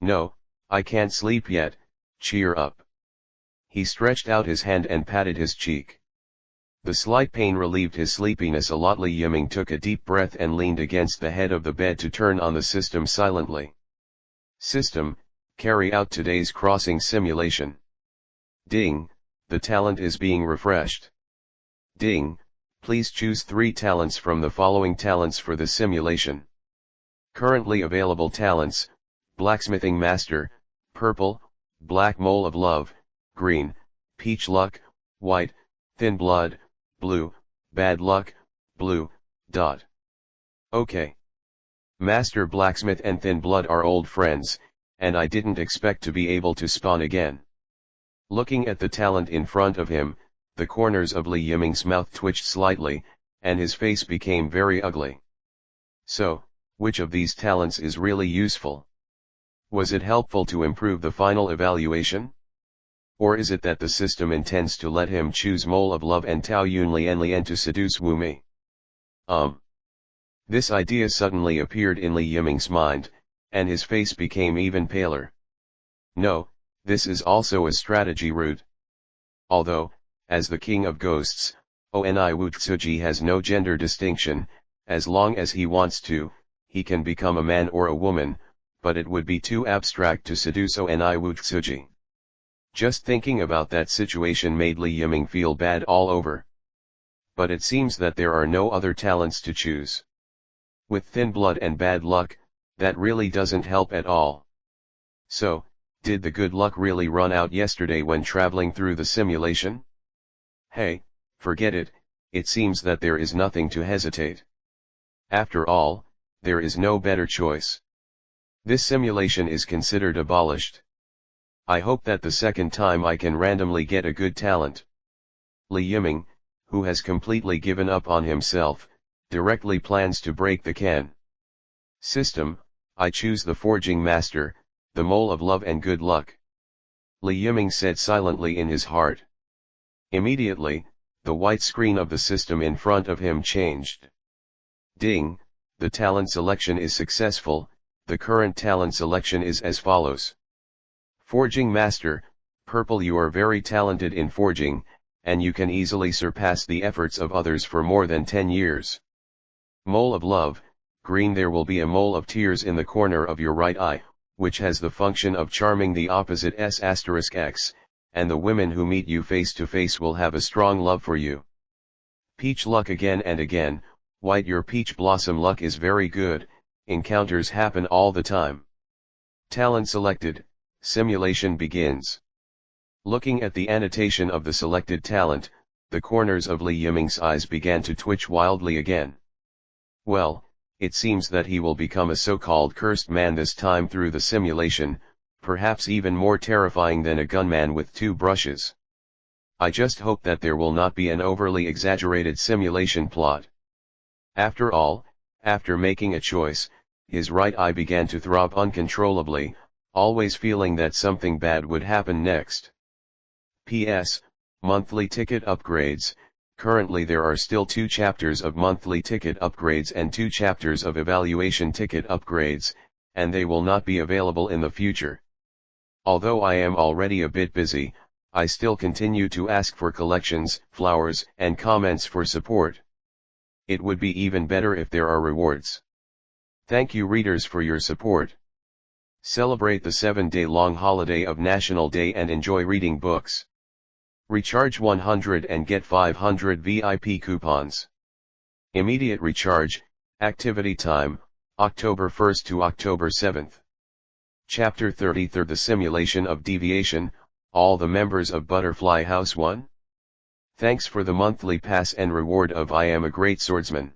No, I can't sleep yet, cheer up. He stretched out his hand and patted his cheek. The slight pain relieved his sleepiness a lot. Li Yiming took a deep breath and leaned against the head of the bed to turn on the system silently. System, carry out today's crossing simulation. Ding, the talent is being refreshed. Ding, Please choose 3 talents from the following talents for the simulation. Currently available talents: Blacksmithing Master, Purple, Black Mole of Love, Green, Peach Luck, White, Thin Blood, Blue, Bad Luck, Blue, Dot. Okay. Master Blacksmith and Thin Blood are old friends, and I didn't expect to be able to spawn again. Looking at the talent in front of him, the corners of Li Yiming's mouth twitched slightly, and his face became very ugly. So, which of these talents is really useful? Was it helpful to improve the final evaluation? Or is it that the system intends to let him choose Mole of Love and Tao Yun Lian to seduce Wu Mi? This idea suddenly appeared in Li Yiming's mind, and his face became even paler. No, this is also a strategy route. Although, as the King of Ghosts, Oni Wu Tsuji has no gender distinction, as long as he wants to, he can become a man or a woman, but it would be too abstract to seduce Oni Wu Tsuji. Just thinking about that situation made Li Yiming feel bad all over. But it seems that there are no other talents to choose. With Thin Blood and Bad Luck, that really doesn't help at all. So, did the good luck really run out yesterday when traveling through the simulation? Hey, forget it, it seems that there is nothing to hesitate. After all, there is no better choice. This simulation is considered abolished. I hope that the second time I can randomly get a good talent. Li Yiming, who has completely given up on himself, directly plans to break the Can system. I choose the Forging Master, the Mole of Love and Good Luck. Li Yiming said silently in his heart. Immediately, the white screen of the system in front of him changed. Ding, the talent selection is successful. The current talent selection is as follows. Forging Master, Purple. You are very talented in forging, and you can easily surpass the efforts of others for more than 10 years. Mole of Love, Green. There will be a mole of tears in the corner of your right eye, which has the function of charming the opposite s*x, and the women who meet you face to face will have a strong love for you. Peach Luck. Again and again, White. Your peach blossom luck is very good, encounters happen all the time. Talent selected, simulation begins. Looking at the annotation of the selected talent, the corners of Li Yiming's eyes began to twitch wildly again. Well, it seems that he will become a so-called cursed man this time through the simulation, perhaps even more terrifying than a gunman with 2 brushes. I just hope that there will not be an overly exaggerated simulation plot. After all, after making a choice, his right eye began to throb uncontrollably, always feeling that something bad would happen next. P.S. Monthly ticket upgrades. Currently there are still 2 chapters of monthly ticket upgrades and 2 chapters of evaluation ticket upgrades, and they will not be available in the future. Although I am already a bit busy, I still continue to ask for collections, flowers, and comments for support. It would be even better if there are rewards. Thank you readers for your support. Celebrate the 7-day-long holiday of National Day and enjoy reading books. Recharge 100 and get 500 VIP coupons. Immediate recharge, activity time, October 1st to October 7th. Chapter 33. The Simulation of Deviation. All the members of Butterfly House 1. Thanks for the monthly pass and reward of I am a great swordsman.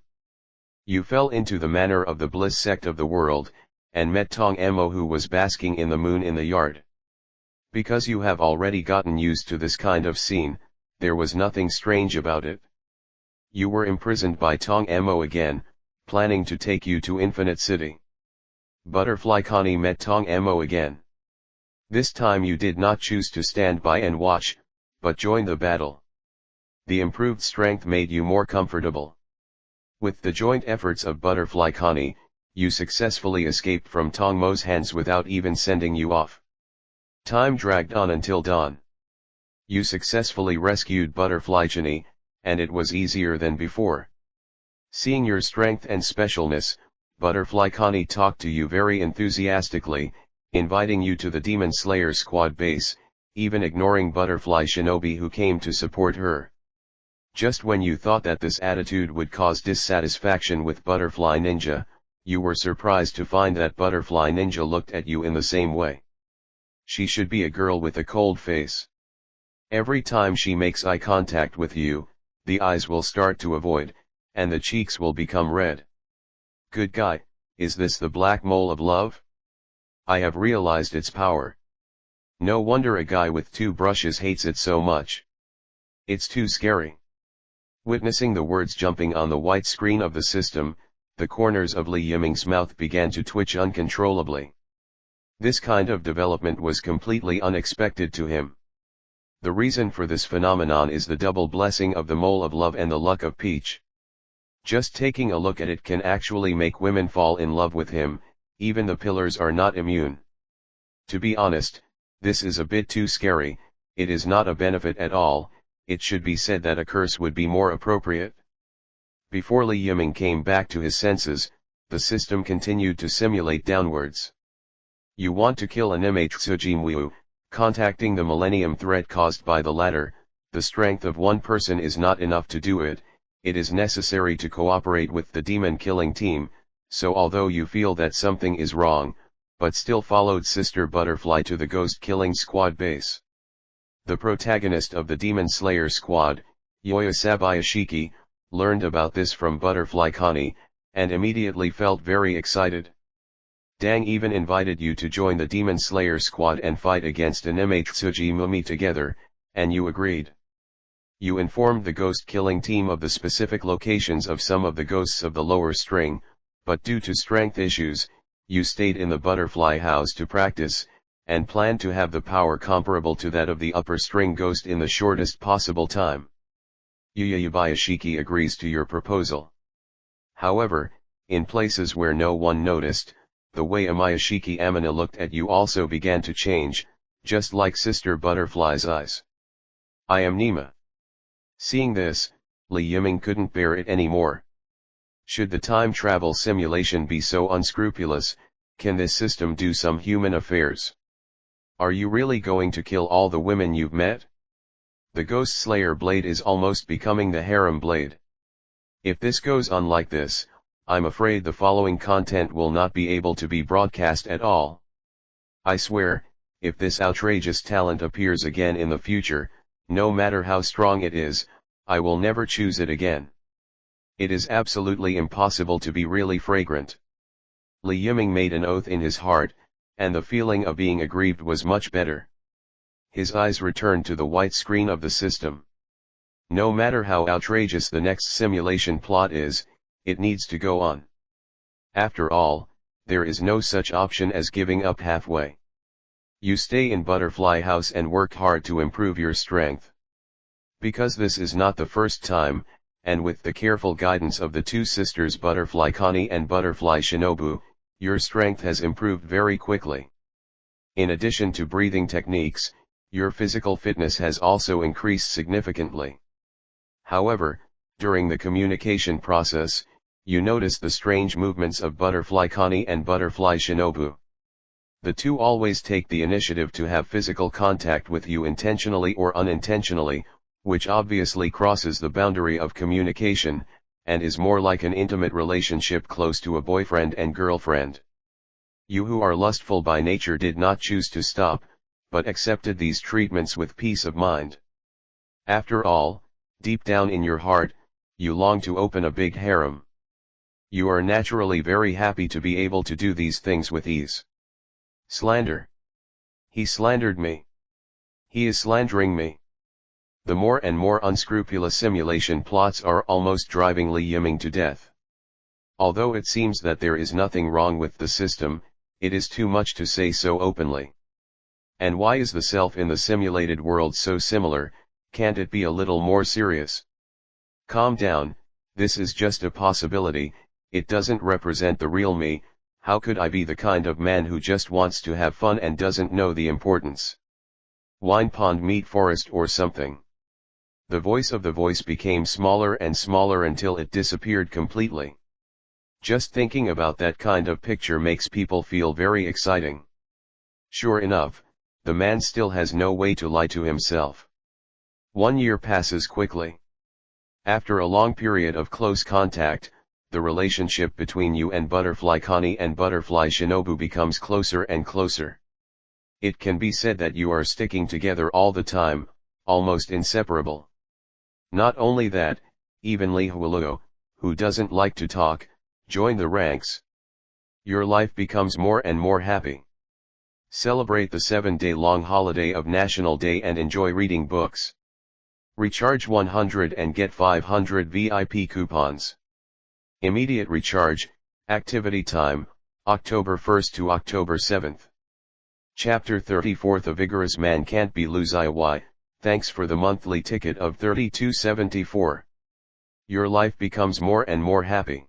You fell into the manner of the bliss sect of the world, and met Tong Mo who was basking in the moon in the yard. Because you have already gotten used to this kind of scene, there was nothing strange about it. You were imprisoned by Tong Mo again, planning to take you to Infinite City. Butterfly Connie met Tong Mo again. This time you did not choose to stand by and watch, but joined the battle. The improved strength made you more comfortable. With the joint efforts of Butterfly Connie, you successfully escaped from Tong Mo's hands without even sending you off. Time dragged on until dawn. You successfully rescued Butterfly Chini, and it was easier than before. Seeing your strength and specialness, Butterfly Connie talked to you very enthusiastically, inviting you to the Demon Slayer squad base, even ignoring Butterfly Shinobi who came to support her. Just when you thought that this attitude would cause dissatisfaction with Butterfly Ninja, you were surprised to find that Butterfly Ninja looked at you in the same way. She should be a girl with a cold face. Every time she makes eye contact with you, the eyes will start to avoid, and the cheeks will become red. Good guy, is this the black mole of love? I have realized its power. No wonder a guy with 2 brushes hates it so much. It's too scary. Witnessing the words jumping on the white screen of the system, the corners of Li Yiming's mouth began to twitch uncontrollably. This kind of development was completely unexpected to him. The reason for this phenomenon is the double blessing of the mole of love and the luck of Peach. Just taking a look at it can actually make women fall in love with him, even the pillars are not immune. To be honest, this is a bit too scary. It is not a benefit at all. It should be said that a curse would be more appropriate. Before Li Yiming came back to his senses, the system continued to simulate downwards. You want to kill Anime Tsujimwu, contacting the Millennium threat caused by the latter. The strength of one person is not enough to do it. It is necessary to cooperate with the demon killing team, so although you feel that something is wrong, but still followed Sister Butterfly to the ghost killing squad base. The protagonist of the Demon Slayer squad, Yoya Sabayashiki, learned about this from Butterfly Connie, and immediately felt very excited. Dang even invited you to join the Demon Slayer squad and fight against Anime Tsuji Mumi together, and you agreed. You informed the ghost killing team of the specific locations of some of the ghosts of the lower string, but due to strength issues, you stayed in the Butterfly house to practice, and planned to have the power comparable to that of the upper string ghost in the shortest possible time. Yuya Yabayashiki agrees to your proposal. However, in places where no one noticed, the way Amayashiki Amina looked at you also began to change, just like Sister Butterfly's eyes. I am Nima. Seeing this, Li Yiming couldn't bear it anymore. Should the time travel simulation be so unscrupulous, can this system do some human affairs? Are you really going to kill all the women you've met? The Ghost Slayer blade is almost becoming the harem blade. If this goes on like this, I'm afraid the following content will not be able to be broadcast at all. I swear, if this outrageous talent appears again in the future, no matter how strong it is, I will never choose it again. It is absolutely impossible to be really fragrant. Li Yiming made an oath in his heart, and the feeling of being aggrieved was much better. His eyes returned to the white screen of the system. No matter how outrageous the next simulation plot is, it needs to go on. After all, there is no such option as giving up halfway. You stay in Butterfly House and work hard to improve your strength. Because this is not the first time, and with the careful guidance of the 2 sisters Butterfly Connie and Butterfly Shinobu, your strength has improved very quickly. In addition to breathing techniques, your physical fitness has also increased significantly. However, during the communication process, you notice the strange movements of Butterfly Connie and Butterfly Shinobu. The 2 always take the initiative to have physical contact with you intentionally or unintentionally, which obviously crosses the boundary of communication, and is more like an intimate relationship close to a boyfriend and girlfriend. You who are lustful by nature did not choose to stop, but accepted these treatments with peace of mind. After all, deep down in your heart, you long to open a big harem. You are naturally very happy to be able to do these things with ease. Slander. He slandered me. He is slandering me. The more and more unscrupulous simulation plots are almost driving Li Yiming to death. Although it seems that there is nothing wrong with the system, it is too much to say so openly. And why is the self in the simulated world so similar? Can't it be a little more serious? Calm down, this is just a possibility, it doesn't represent the real me. How could I be the kind of man who just wants to have fun and doesn't know the importance? Wine pond meet forest or something. The voice of the voice became smaller and smaller until it disappeared completely. Just thinking about that kind of picture makes people feel very exciting. Sure enough, the man still has no way to lie to himself. 1 year passes quickly. After a long period of close contact, the relationship between you and Butterfly Connie and Butterfly Shinobu becomes closer and closer. It can be said that you are sticking together all the time, almost inseparable. Not only that, even Li Huoluo, who doesn't like to talk, join the ranks. Your life becomes more and more happy. Celebrate the 7-day-long holiday of National Day and enjoy reading books. Recharge 100 and get 500 VIP coupons. Immediate recharge, activity time, October 1st to October 7th. Chapter 34. A vigorous man can't be losing. Thanks for the monthly ticket of 32.74. Your life becomes more and more happy.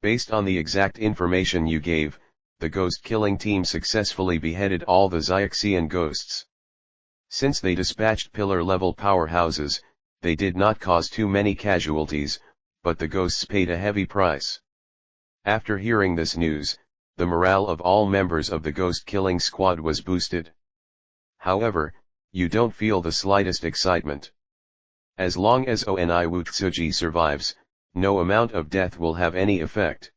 Based on the exact information you gave, the ghost killing team successfully beheaded all the Xiaxian ghosts. Since they dispatched pillar-level powerhouses, they did not cause too many casualties, but the ghosts paid a heavy price. After hearing this news, the morale of all members of the ghost-killing squad was boosted. However, you don't feel the slightest excitement. As long as Oni Wutsuji survives, no amount of death will have any effect.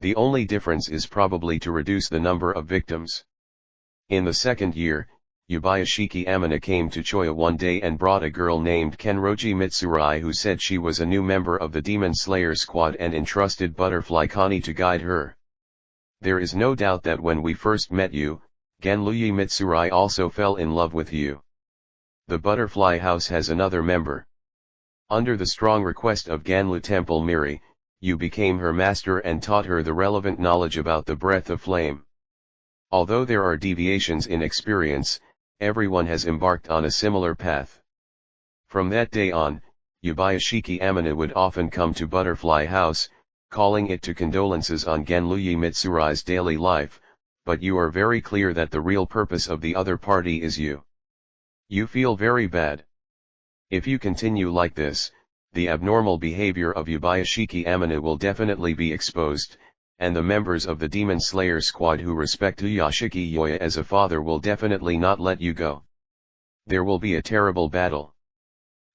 The only difference is probably to reduce the number of victims. In the second year, Yubayashiki Amina came to Choya one day and brought a girl named Kenroji Mitsurai who said she was a new member of the Demon Slayer squad and entrusted Butterfly Connie to guide her. There is no doubt that when we first met you, Genluyi Mitsurai also fell in love with you. The Butterfly House has another member. Under the strong request of Ganlu Temple Miri, you became her master and taught her the relevant knowledge about the breath of flame. Although there are deviations in experience, everyone has embarked on a similar path. From that day on, Yubayashiki Amina would often come to Butterfly House, calling it to condolences on Genluyi Mitsurai's daily life, but you are very clear that the real purpose of the other party is you. You feel very bad. If you continue like this, the abnormal behavior of Yubayashiki Amina will definitely be exposed, and the members of the Demon Slayer squad who respect Yashiki Yoya as a father will definitely not let you go. There will be a terrible battle.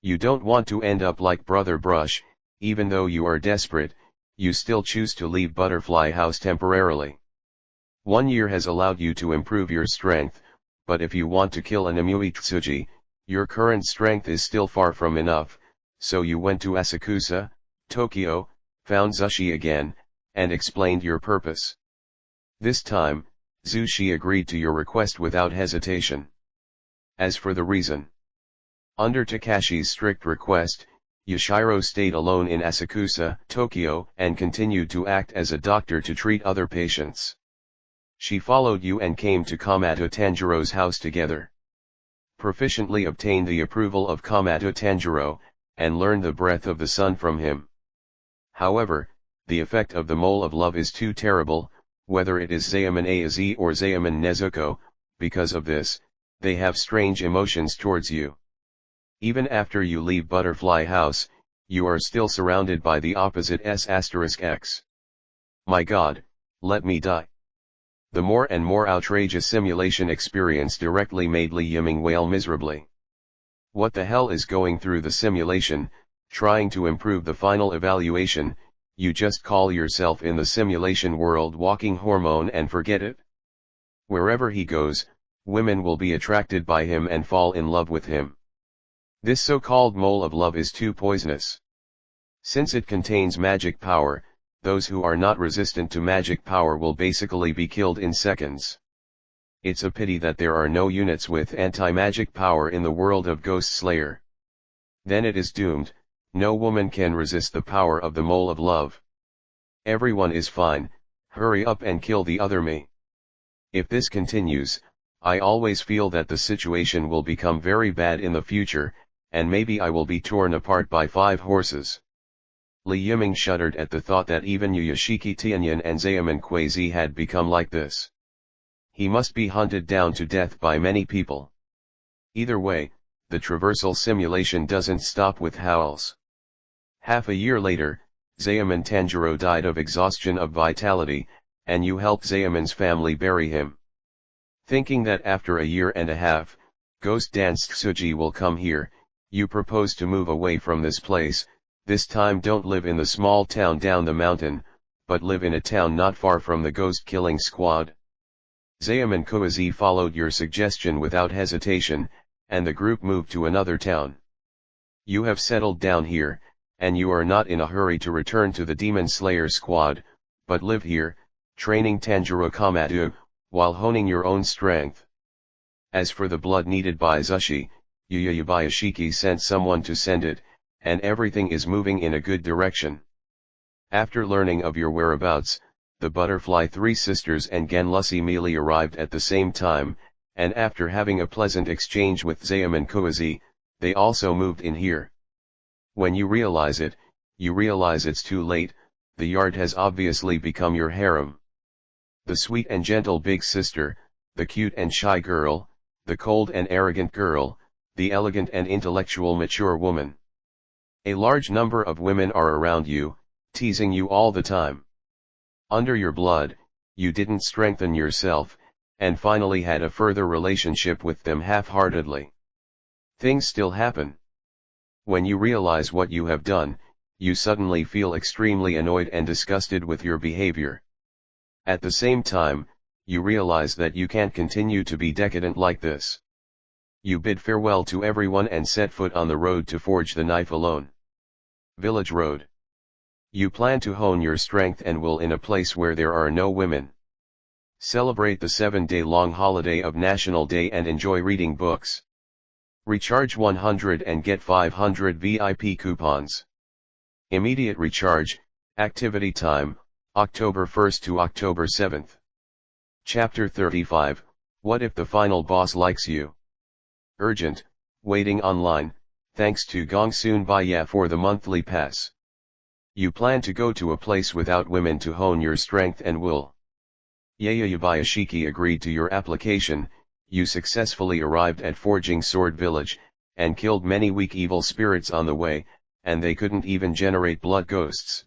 You don't want to end up like Brother Brush. Even though you are desperate, you still choose to leave Butterfly House temporarily. 1 year has allowed you to improve your strength, but if you want to kill an Amuitsuji, your current strength is still far from enough, so you went to Asakusa, Tokyo, found Zushi again, and explained your purpose. This time, Zushi agreed to your request without hesitation. As for the reason, under Takashi's strict request, Yashiro stayed alone in Asakusa, Tokyo, and continued to act as a doctor to treat other patients. She followed you and came to Kamato Tanjiro's house together. Proficiently obtained the approval of Kamato Tanjiro, and learned the breath of the sun from him. However, the effect of the mole of love is too terrible, whether it is Zaemon Aiz or Zaemon Nezuko. Because of this, they have strange emotions towards you. Even after you leave Butterfly House, you are still surrounded by the opposite S**X. My God, let me die. The more and more outrageous simulation experience directly made Li Yiming wail miserably. What the hell is going through the simulation, trying to improve the final evaluation? You just call yourself in the simulation world walking hormone and forget it? Wherever he goes, women will be attracted by him and fall in love with him. This so-called mole of love is too poisonous. Since it contains magic power, those who are not resistant to magic power will basically be killed in seconds. It's a pity that there are no units with anti-magic power in the world of Ghost Slayer. Then it is doomed, no woman can resist the power of the mole of love. Everyone is fine, hurry up and kill the other me. If this continues, I always feel that the situation will become very bad in the future, and maybe I will be torn apart by 5 horses. Li Yiming shuddered at the thought that even Yuyashiki Tianyan and Zaemon Quasi had become like this. He must be hunted down to death by many people. Either way, the traversal simulation doesn't stop with howls. Half a year later, Zaemon Tanjiro died of exhaustion of vitality, and you helped Zaemon's family bury him. Thinking that after a year and a half, Ghost Dance Tsuji will come here, You propose to move away from this place. This time don't live in the small town down the mountain, but live in a town not far from the ghost killing squad. Zayaman Kouazi followed your suggestion without hesitation, and the group moved to another town. You have settled down here, and you are not in a hurry to return to the Demon Slayer squad, but live here, training Tanjiro Kamado, while honing your own strength. As for the blood needed by Zushi, Yabayashiki sent someone to send it, and everything is moving in a good direction. After learning of your whereabouts, the Butterfly Three Sisters and Genlusi Mealy arrived at the same time, and after having a pleasant exchange with Zayaman Kouazi, they also moved in here. When you realize it's too late. The yard has obviously become your harem. The sweet and gentle big sister, the cute and shy girl, the cold and arrogant girl, the elegant and intellectual mature woman. A large number of women are around you, teasing you all the time. Under your blood, you didn't strengthen yourself, and finally had a further relationship with them half-heartedly. Things still happen. When you realize what you have done, you suddenly feel extremely annoyed and disgusted with your behavior. At the same time, you realize that you can't continue to be decadent like this. You bid farewell to everyone and set foot on the road to forge the knife alone. Village Road. You plan to hone your strength and will in a place where there are no women. Celebrate the 7-day-long holiday of National Day and enjoy reading books. Recharge 100 and get 500 VIP coupons. Immediate recharge, activity time, October 1st to October 7th. Chapter 35, What if the final boss likes you? Urgent, waiting online, thanks to Gongsun Baya for the monthly pass. You plan to go to a place without women to hone your strength and will. Yabayashiki agreed to your application. You successfully arrived at Forging Sword Village, and killed many weak evil spirits on the way, and they couldn't even generate blood ghosts.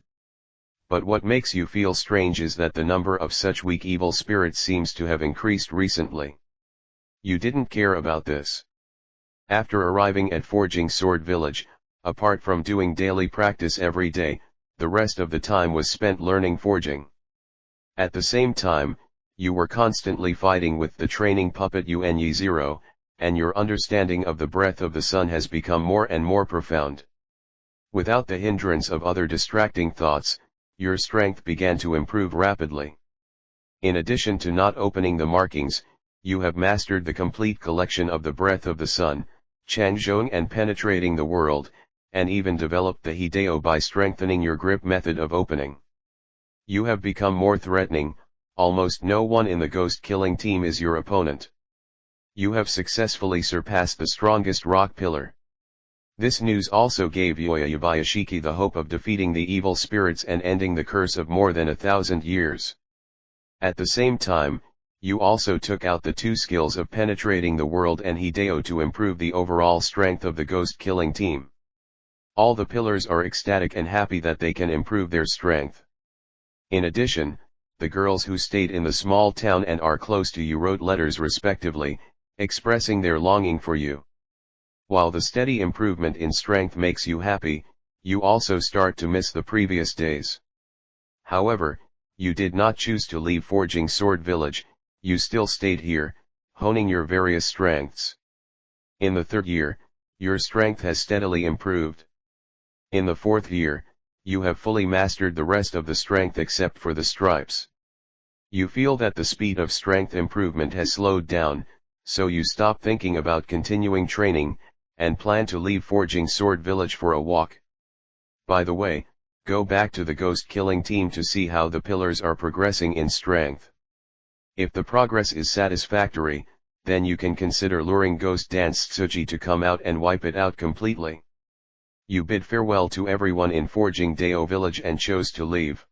But what makes you feel strange is that the number of such weak evil spirits seems to have increased recently. You didn't care about this. After arriving at Forging Sword Village, apart from doing daily practice every day, the rest of the time was spent learning forging. At the same time, you were constantly fighting with the training puppet Unyi0, and your understanding of the breath of the sun has become more and more profound. Without the hindrance of other distracting thoughts, your strength began to improve rapidly. In addition to not opening the markings, you have mastered the complete collection of the breath of the sun, Changzhong, and penetrating the world, and even developed the Hideo by strengthening your grip method of opening. You have become more threatening. Almost no one in the ghost-killing team is your opponent. You have successfully surpassed the strongest rock pillar. This news also gave Yabayashiki the hope of defeating the evil spirits and ending the curse of more than 1,000 years. At the same time, you also took out the two skills of penetrating the world and Hideo to improve the overall strength of the ghost-killing team. All the pillars are ecstatic and happy that they can improve their strength. In addition, the girls who stayed in the small town and are close to you wrote letters respectively, expressing their longing for you. While the steady improvement in strength makes you happy, you also start to miss the previous days. However, you did not choose to leave Forging Sword Village. You still stayed here, honing your various strengths. In the 3rd year, your strength has steadily improved. In the 4th year, you have fully mastered the rest of the strength except for the stripes. You feel that the speed of strength improvement has slowed down, so you stop thinking about continuing training, and plan to leave Forging Sword Village for a walk. By the way, go back to the ghost-killing team to see how the pillars are progressing in strength. If the progress is satisfactory, then you can consider luring Ghost Dance Tsuji to come out and wipe it out completely. You bid farewell to everyone in Forging Dao Village and chose to leave.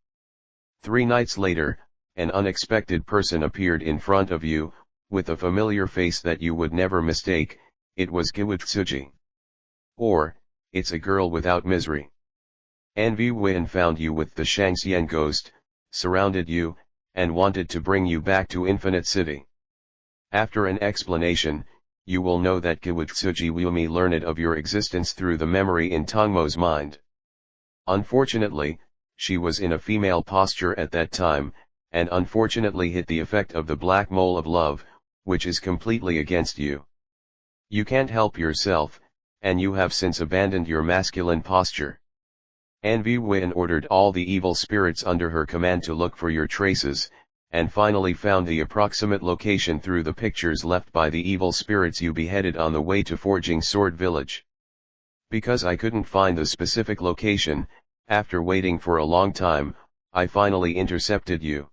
3 nights later, an unexpected person appeared in front of you, with a familiar face that you would never mistake. It was Giwutsuji. Or, it's a girl without misery. Envy Wen found you with the Shangxian ghost, surrounded you, and wanted to bring you back to Infinite City. After an explanation, you will know that Kiwatsuji Wumi learned of your existence through the memory in Tongmo's mind. Unfortunately, she was in a female posture at that time, and unfortunately hit the effect of the black mole of love, which is completely against you. You can't help yourself, and you have since abandoned your masculine posture. Anvi Win ordered all the evil spirits under her command to look for your traces, and finally found the approximate location through the pictures left by the evil spirits you beheaded on the way to Forging Sword Village. Because I couldn't find the specific location, after waiting for a long time, I finally intercepted you.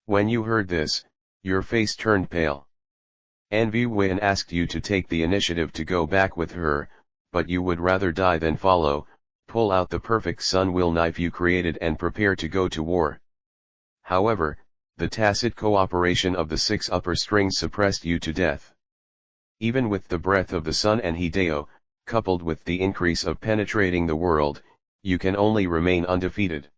When you heard this, your face turned pale. Anvi Win asked you to take the initiative to go back with her, but you would rather die than follow. Pull out the perfect sun will knife you created and prepare to go to war. However, the tacit cooperation of the 6 upper strings suppressed you to death. Even with the breath of the sun and Hideo, coupled with the increase of penetrating the world, you can only remain undefeated.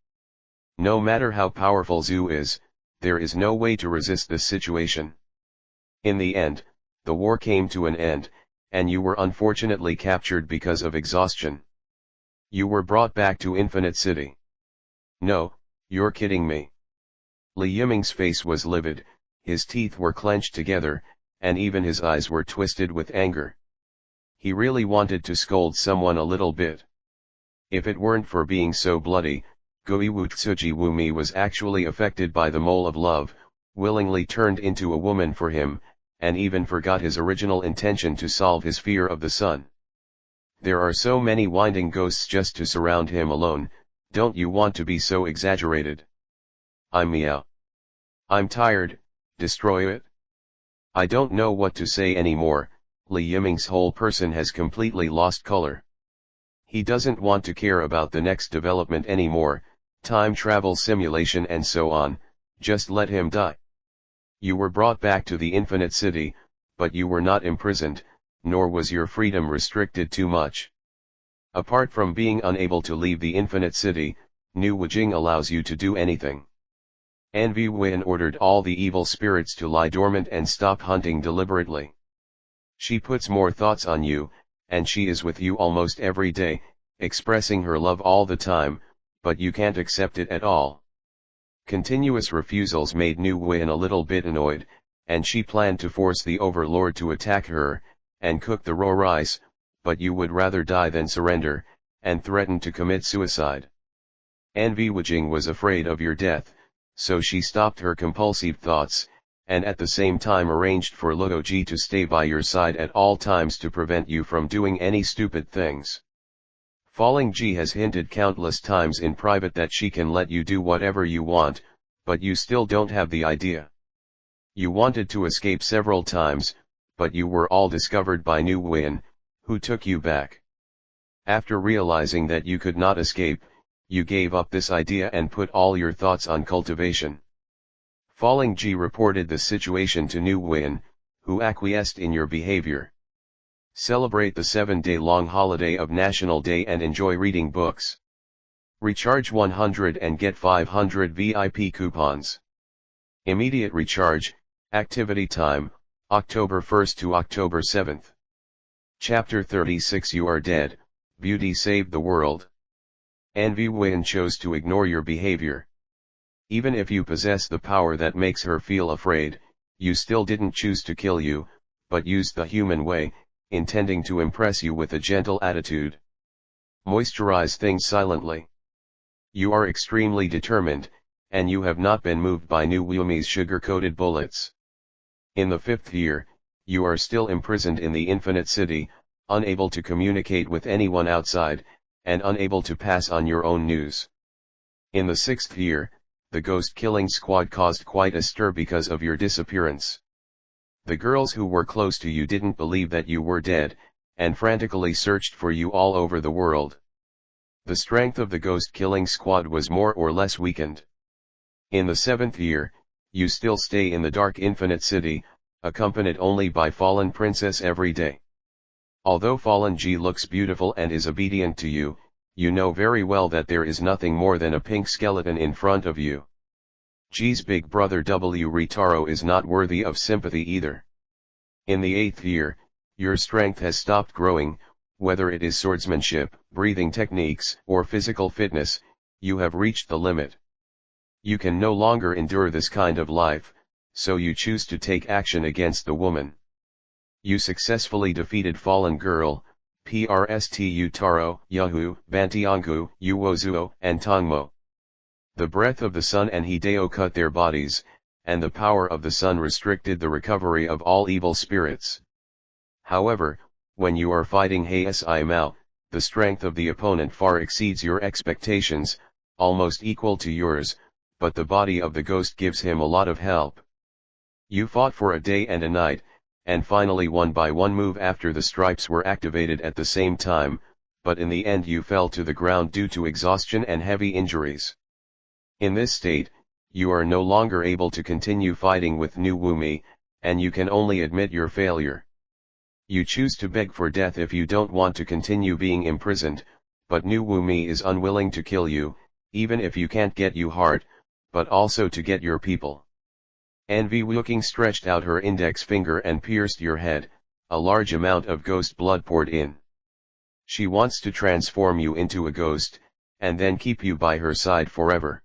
No matter how powerful Zhu is, there is no way to resist this situation. In the end, the war came to an end, and you were unfortunately captured because of exhaustion. You were brought back to Infinite City. No, you're kidding me. Li Yiming's face was livid, his teeth were clenched together, and even his eyes were twisted with anger. He really wanted to scold someone a little bit. If it weren't for being so bloody, Goiwutsuji Wumi was actually affected by the mole of love, willingly turned into a woman for him, and even forgot his original intention to solve his fear of the sun. There are so many winding ghosts just to surround him alone, don't you want to be so exaggerated? I'm meow. I'm tired, destroy it. I don't know what to say anymore. Li Yiming's whole person has completely lost color. He doesn't want to care about the next development anymore, time travel simulation and so on, just let him die. You were brought back to the Infinite City, but you were not imprisoned, nor was your freedom restricted too much. Apart from being unable to leave the Infinite City, New Wujing allows you to do anything. Anvi Win ordered all the evil spirits to lie dormant and stop hunting deliberately. She puts more thoughts on you, and she is with you almost every day, expressing her love all the time, but you can't accept it at all. Continuous refusals made Nu Win a little bit annoyed, and she planned to force the Overlord to attack her, and cook the raw rice, but you would rather die than surrender, and threatened to commit suicide. Anvi Wujing was afraid of your death, so she stopped her compulsive thoughts, and at the same time arranged for Luoji to stay by your side at all times to prevent you from doing any stupid things. Falling Ji has hinted countless times in private that she can let you do whatever you want, but you still don't have the idea. You wanted to escape several times, but you were all discovered by Nu Win, who took you back. After realizing that you could not escape, you gave up this idea and put all your thoughts on cultivation. Falling Ji reported the situation to Nu Win, who acquiesced in your behavior. Celebrate the 7-day-long holiday of National Day and enjoy reading books. Recharge 100 and get 500 VIP coupons. Immediate recharge, activity time, October 1st to October 7th. Chapter 36 You are dead, beauty saved the world. Anvi Win chose to ignore your behavior. Even if you possess the power that makes her feel afraid, you still didn't choose to kill you, but used the human way, intending to impress you with a gentle attitude. Moisturize things silently. You are extremely determined, and you have not been moved by Nu Wumi's sugar-coated bullets. In the 5th year, you are still imprisoned in the Infinite City, unable to communicate with anyone outside, and unable to pass on your own news. In the 6th year, the ghost-killing squad caused quite a stir because of your disappearance. The girls who were close to you didn't believe that you were dead, and frantically searched for you all over the world. The strength of the ghost-killing squad was more or less weakened. In the 7th year, you still stay in the dark Infinite City, accompanied only by Fallen Princess every day. Although Fallen Ji looks beautiful and is obedient to you, you know very well that there is nothing more than a pink skeleton in front of you. Ji's big brother W. Ritaro is not worthy of sympathy either. In the 8th year, Your strength has stopped growing, whether it is swordsmanship, breathing techniques, or physical fitness, you have reached the limit. You can no longer endure this kind of life, so you choose to take action against the woman. You successfully defeated Fallen Girl, Prstu Taro, Yahu, Bantiangu, Uwozuo, and Tongmo. The breath of the sun and Hideo cut their bodies, and the power of the sun restricted the recovery of all evil spirits. However, when you are fighting Heisai Mao, the strength of the opponent far exceeds your expectations, almost equal to yours, but the body of the ghost gives him a lot of help. You fought for a day and a night, and finally won by one move after the stripes were activated at the same time, but in the end you fell to the ground due to exhaustion and heavy injuries. In this state, you are no longer able to continue fighting with New Wumi, and you can only admit your failure. You choose to beg for death if you don't want to continue being imprisoned, but New Wumi is unwilling to kill you, even if you can't get your heart, but also to get your people. Envy Wuking stretched out her index finger and pierced your head, a large amount of ghost blood poured in. She wants to transform you into a ghost, and then keep you by her side forever.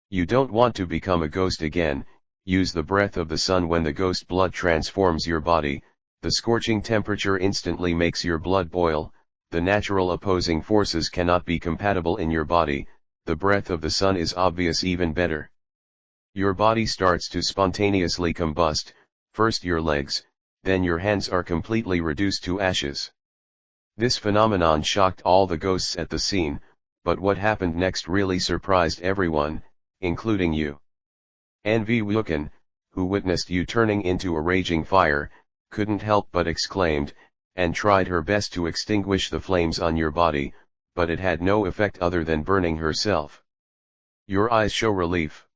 You don't want to become a ghost again. Use the breath of the sun when the ghost blood transforms your body. The scorching temperature instantly makes your blood boil. The natural opposing forces cannot be compatible in your body. The breath of the sun is obvious even better. Your body starts to spontaneously combust, first your legs, then your hands are completely reduced to ashes. This phenomenon shocked all the ghosts at the scene, but what happened next really surprised everyone, including you. Envy Wuken, who witnessed you turning into a raging fire, couldn't help but exclaimed, and tried her best to extinguish the flames on your body, but it had no effect other than burning herself. Your eyes show relief.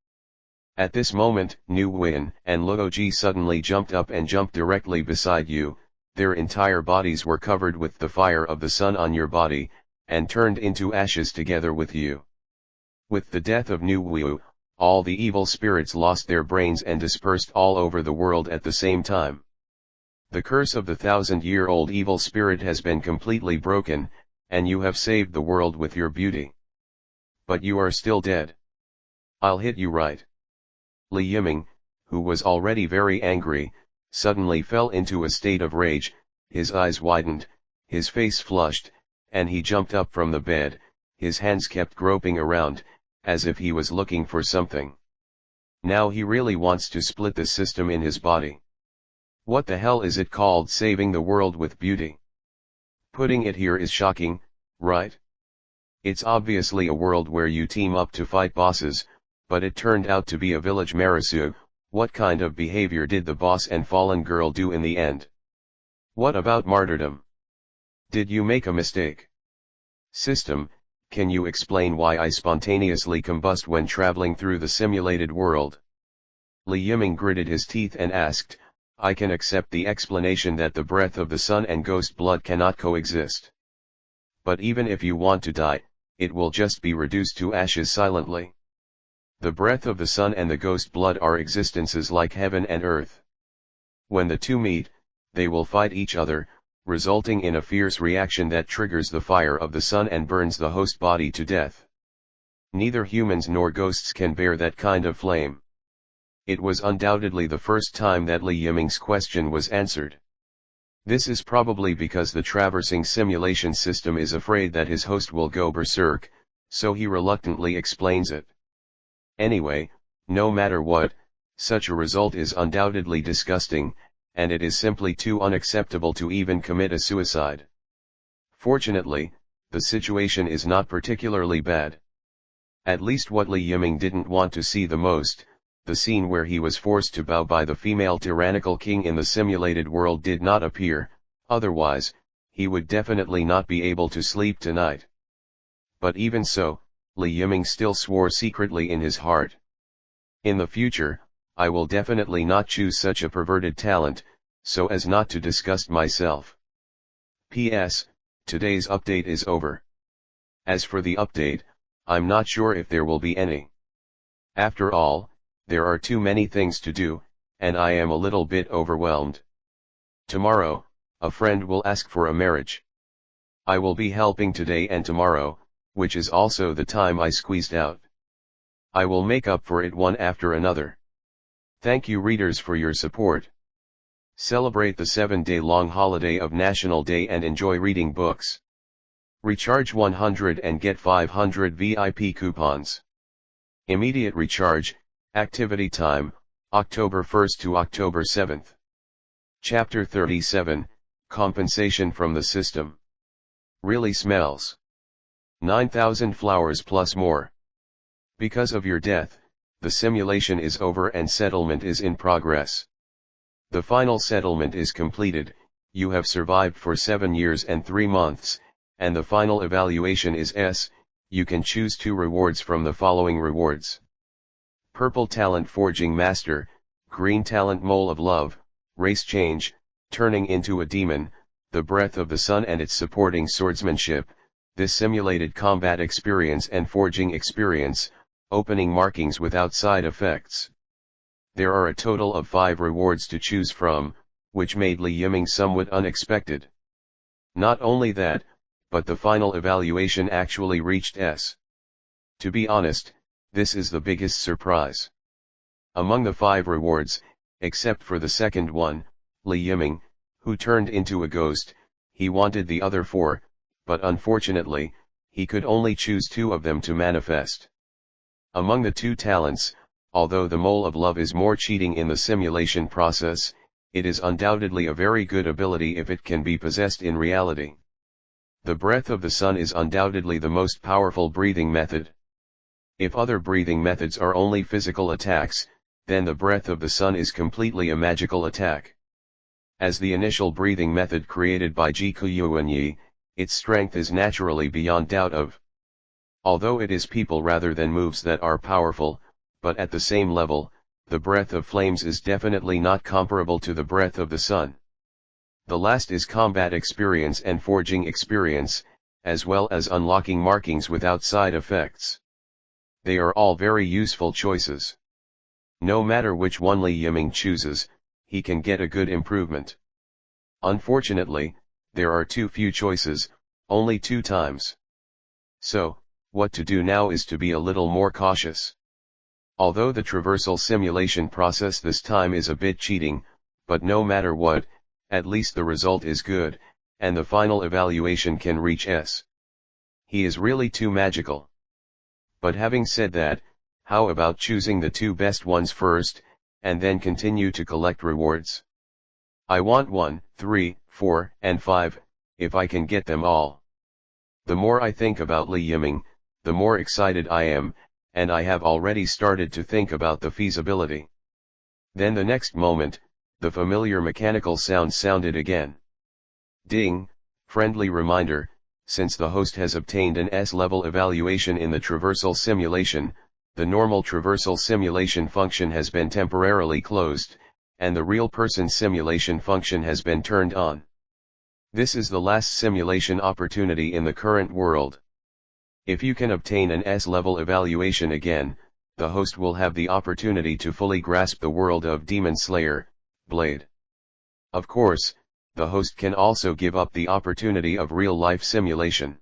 At this moment, Nu Win and Luoji suddenly jumped up and jumped directly beside you. Their entire bodies were covered with the fire of the sun on your body, and turned into ashes together with you. With the death of Nu Wu, all the evil spirits lost their brains and dispersed all over the world at the same time. The curse of the 1,000-year-old evil spirit has been completely broken, and you have saved the world with your beauty. But you are still dead. I'll hit you right. Li Yiming, who was already very angry, suddenly fell into a state of rage, his eyes widened, his face flushed, and he jumped up from the bed. His hands kept groping around, as if he was looking for something. Now he really wants to split the system in his body. What the hell is it called saving the world with beauty? Putting it here is shocking, right? It's obviously a world where you team up to fight bosses, but it turned out to be a village Marisu. What kind of behavior did the boss and fallen girl do in the end? What about martyrdom? Did you make a mistake? System, can you explain why I spontaneously combust when traveling through the simulated world? Li Yiming gritted his teeth and asked, I can accept the explanation that the breath of the sun and ghost blood cannot coexist. But even if you want to die, it will just be reduced to ashes silently. The breath of the sun and the ghost blood are existences like heaven and earth. When the two meet, they will fight each other, resulting in a fierce reaction that triggers the fire of the sun and burns the host body to death. Neither humans nor ghosts can bear that kind of flame. It was undoubtedly the first time that Li Yiming's question was answered. This is probably because the traversing simulation system is afraid that his host will go berserk, so he reluctantly explains it. Anyway, no matter what, such a result is undoubtedly disgusting, and it is simply too unacceptable to even commit a suicide. Fortunately, the situation is not particularly bad. At least what Li Yiming didn't want to see the most, the scene where he was forced to bow by the female tyrannical king in the simulated world did not appear, otherwise, he would definitely not be able to sleep tonight. But even so, Li Yiming still swore secretly in his heart. In the future, I will definitely not choose such a perverted talent, so as not to disgust myself. P.S. Today's update is over. As for the update, I'm not sure if there will be any. After all, there are too many things to do, and I am a little bit overwhelmed. Tomorrow, a friend will ask for a marriage. I will be helping today and tomorrow, which is also the time I squeezed out. I will make up for it one after another. Thank you readers for your support. Celebrate the 7-day-long holiday of National Day and enjoy reading books. Recharge 100 and get 500 VIP coupons. Immediate recharge, activity time, October 1st to October 7th. Chapter 37, Compensation from the System. Really smells. 9,000 flowers plus more. Because of your death, the simulation is over and settlement is in progress. The final settlement is completed, you have survived for 7 years and 3 months, and the final evaluation is S. You can choose 2 rewards from the following rewards. Purple Talent Forging Master, Green Talent Mole of Love, Race Change, Turning into a Demon, the Breath of the Sun and its supporting swordsmanship, this simulated combat experience and forging experience, opening markings without side effects. There are a total of 5 rewards to choose from, which made Li Yiming somewhat unexpected. Not only that, but the final evaluation actually reached S. To be honest, this is the biggest surprise. Among the 5 rewards, except for the second one, Li Yiming, who turned into a ghost, he wanted the other 4, but unfortunately, he could only choose 2 of them to manifest. Among the 2 talents, although the Mole of Love is more cheating in the simulation process, it is undoubtedly a very good ability if it can be possessed in reality. The Breath of the Sun is undoubtedly the most powerful breathing method. If other breathing methods are only physical attacks, then the Breath of the Sun is completely a magical attack. As the initial breathing method created by Jiku Yuanyi, its strength is naturally beyond doubt of. Although it is people rather than moves that are powerful, but at the same level, the Breath of Flames is definitely not comparable to the Breath of the Sun. The last is combat experience and forging experience, as well as unlocking markings without side effects. They are all very useful choices. No matter which one Li Yiming chooses, he can get a good improvement. Unfortunately, there are too few choices, only 2 times. So, what to do now is to be a little more cautious. Although the traversal simulation process this time is a bit cheating, but no matter what, at least the result is good, and the final evaluation can reach S. He is really too magical. But having said that, how about choosing the 2 best ones first, and then continue to collect rewards? I want 1, 3, 4, and 5, if I can get them all. The more I think about Li Yiming, the more excited I am, and I have already started to think about the feasibility. Then the next moment, the familiar mechanical sound sounded again. Ding, friendly reminder, since the host has obtained an S-level evaluation in the traversal simulation, the normal traversal simulation function has been temporarily closed, and the real person simulation function has been turned on. This is the last simulation opportunity in the current world. If you can obtain an S-level evaluation again, the host will have the opportunity to fully grasp the world of Demon Slayer, Blade. Of course, the host can also give up the opportunity of real-life simulation.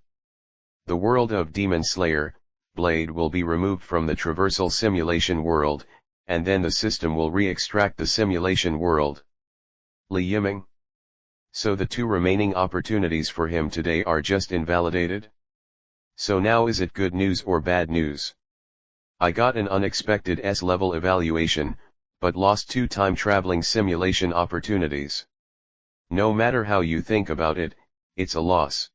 The world of Demon Slayer, Blade will be removed from the traversal simulation world, and then the system will re-extract the simulation world. Li Yiming. So the 2 remaining opportunities for him today are just invalidated? So now is it good news or bad news? I got an unexpected S-level evaluation, but lost 2 time-traveling simulation opportunities. No matter how you think about it, it's a loss.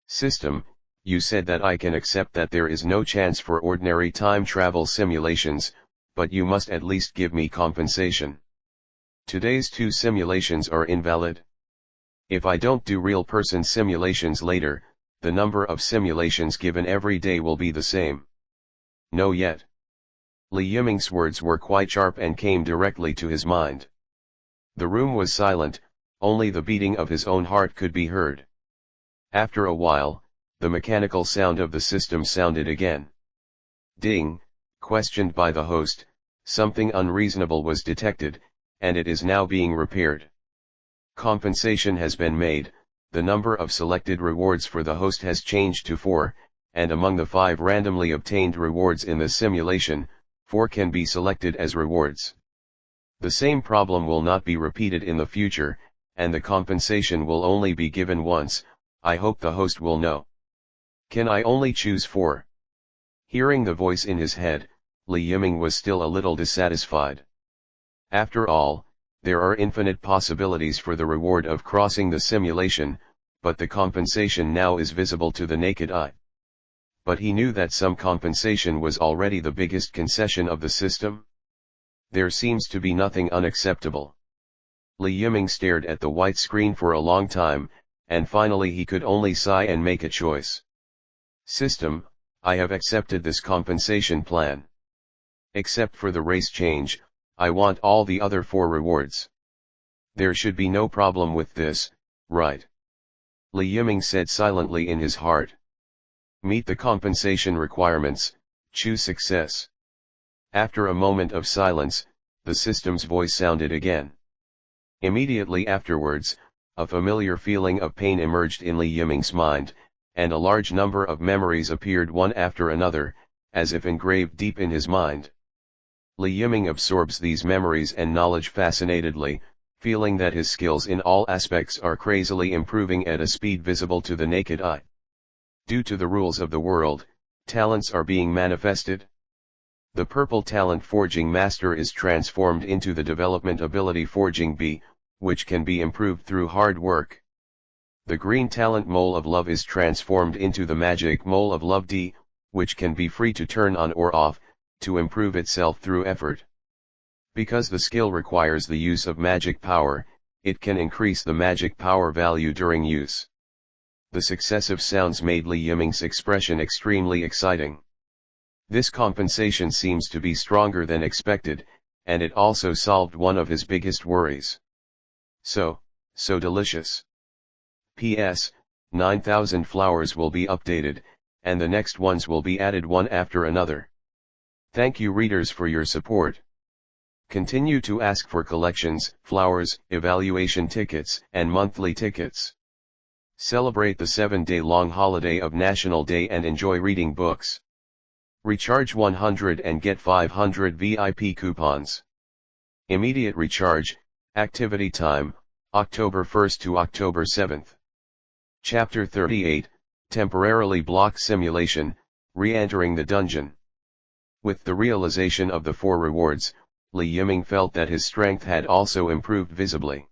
System, you said that I can accept that there is no chance for ordinary time travel simulations, but you must at least give me compensation. Today's 2 simulations are invalid. If I don't do real person simulations later, the number of simulations given every day will be the same. No yet. Li Yiming's words were quite sharp and came directly to his mind. The room was silent, only the beating of his own heart could be heard. After a while, the mechanical sound of the system sounded again. Ding, questioned by the host, something unreasonable was detected, and it is now being repaired. Compensation has been made, the number of selected rewards for the host has changed to 4, and among the 5 randomly obtained rewards in the simulation, 4 can be selected as rewards. The same problem will not be repeated in the future, and the compensation will only be given once. I hope the host will know. Can I only choose 4? Hearing the voice in his head, Li Yiming was still a little dissatisfied. After all, there are infinite possibilities for the reward of crossing the simulation, but the compensation now is visible to the naked eye. But he knew that some compensation was already the biggest concession of the system. There seems to be nothing unacceptable. Li Yiming stared at the white screen for a long time, and finally he could only sigh and make a choice. System, I have accepted this compensation plan. Except for the race change, I want all the other 4 rewards. There should be no problem with this, right? Li Yiming said silently in his heart. Meet the compensation requirements, choose success. After a moment of silence, the system's voice sounded again. Immediately afterwards, a familiar feeling of pain emerged in Li Yiming's mind, and a large number of memories appeared one after another, as if engraved deep in his mind. Li Yiming absorbs these memories and knowledge fascinatedly, feeling that his skills in all aspects are crazily improving at a speed visible to the naked eye. Due to the rules of the world, talents are being manifested. The purple talent Forging Master is transformed into the development ability Forging B, which can be improved through hard work. The green talent Mole of Love is transformed into the magic Mole of Love D, which can be free to turn on or off, to improve itself through effort. Because the skill requires the use of magic power, it can increase the magic power value during use. The successive sounds made Li Yiming's expression extremely exciting. This compensation seems to be stronger than expected, and it also solved one of his biggest worries. So delicious. P.S. 9,000 flowers will be updated, and the next ones will be added one after another. Thank you readers for your support. Continue to ask for collections, flowers, evaluation tickets, and monthly tickets. Celebrate the 7-day-long holiday of National Day and enjoy reading books. Recharge 100 and get 500 VIP coupons. Immediate recharge, activity time, October 1st to October 7th. Chapter 38, Temporarily Blocked Simulation, Re-entering the Dungeon. With the realization of the 4 rewards, Li Yiming felt that his strength had also improved visibly.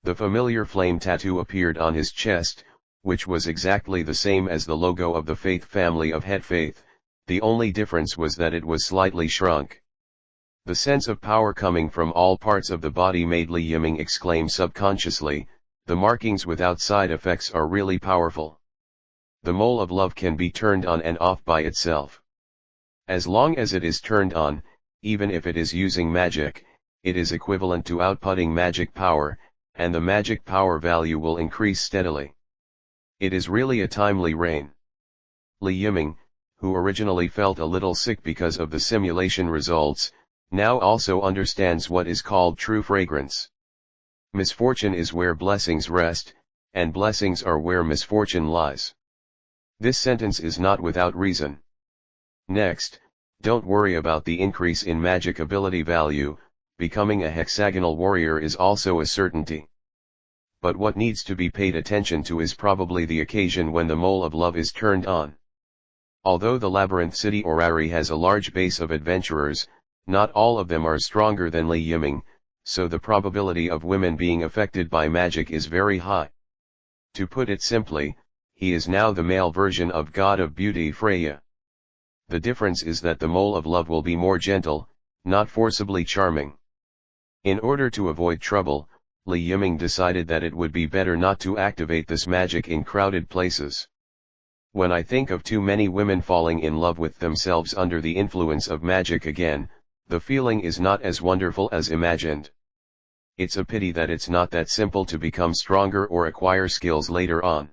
The familiar flame tattoo appeared on his chest, which was exactly the same as the logo of the Faith family of Het Faith. The only difference was that it was slightly shrunk. The sense of power coming from all parts of the body made Li Yiming exclaim subconsciously, the markings without side effects are really powerful. The Mole of Love can be turned on and off by itself. As long as it is turned on, even if it is using magic, it is equivalent to outputting magic power, and the magic power value will increase steadily. It is really a timely reign. Li Yiming, who originally felt a little sick because of the simulation results, now also understands what is called true fragrance. Misfortune is where blessings rest, and blessings are where misfortune lies. This sentence is not without reason. Next, don't worry about the increase in magic ability value, becoming a hexagonal warrior is also a certainty. But what needs to be paid attention to is probably the occasion when the Mole of Love is turned on. Although the Labyrinth City Orrery has a large base of adventurers, not all of them are stronger than Li Yiming, so the probability of women being affected by magic is very high. To put it simply, he is now the male version of God of Beauty Freya. The difference is that the Mole of Love will be more gentle, not forcibly charming. In order to avoid trouble, Li Yiming decided that it would be better not to activate this magic in crowded places. When I think of too many women falling in love with themselves under the influence of magic again, the feeling is not as wonderful as imagined. It's a pity that it's not that simple to become stronger or acquire skills later on.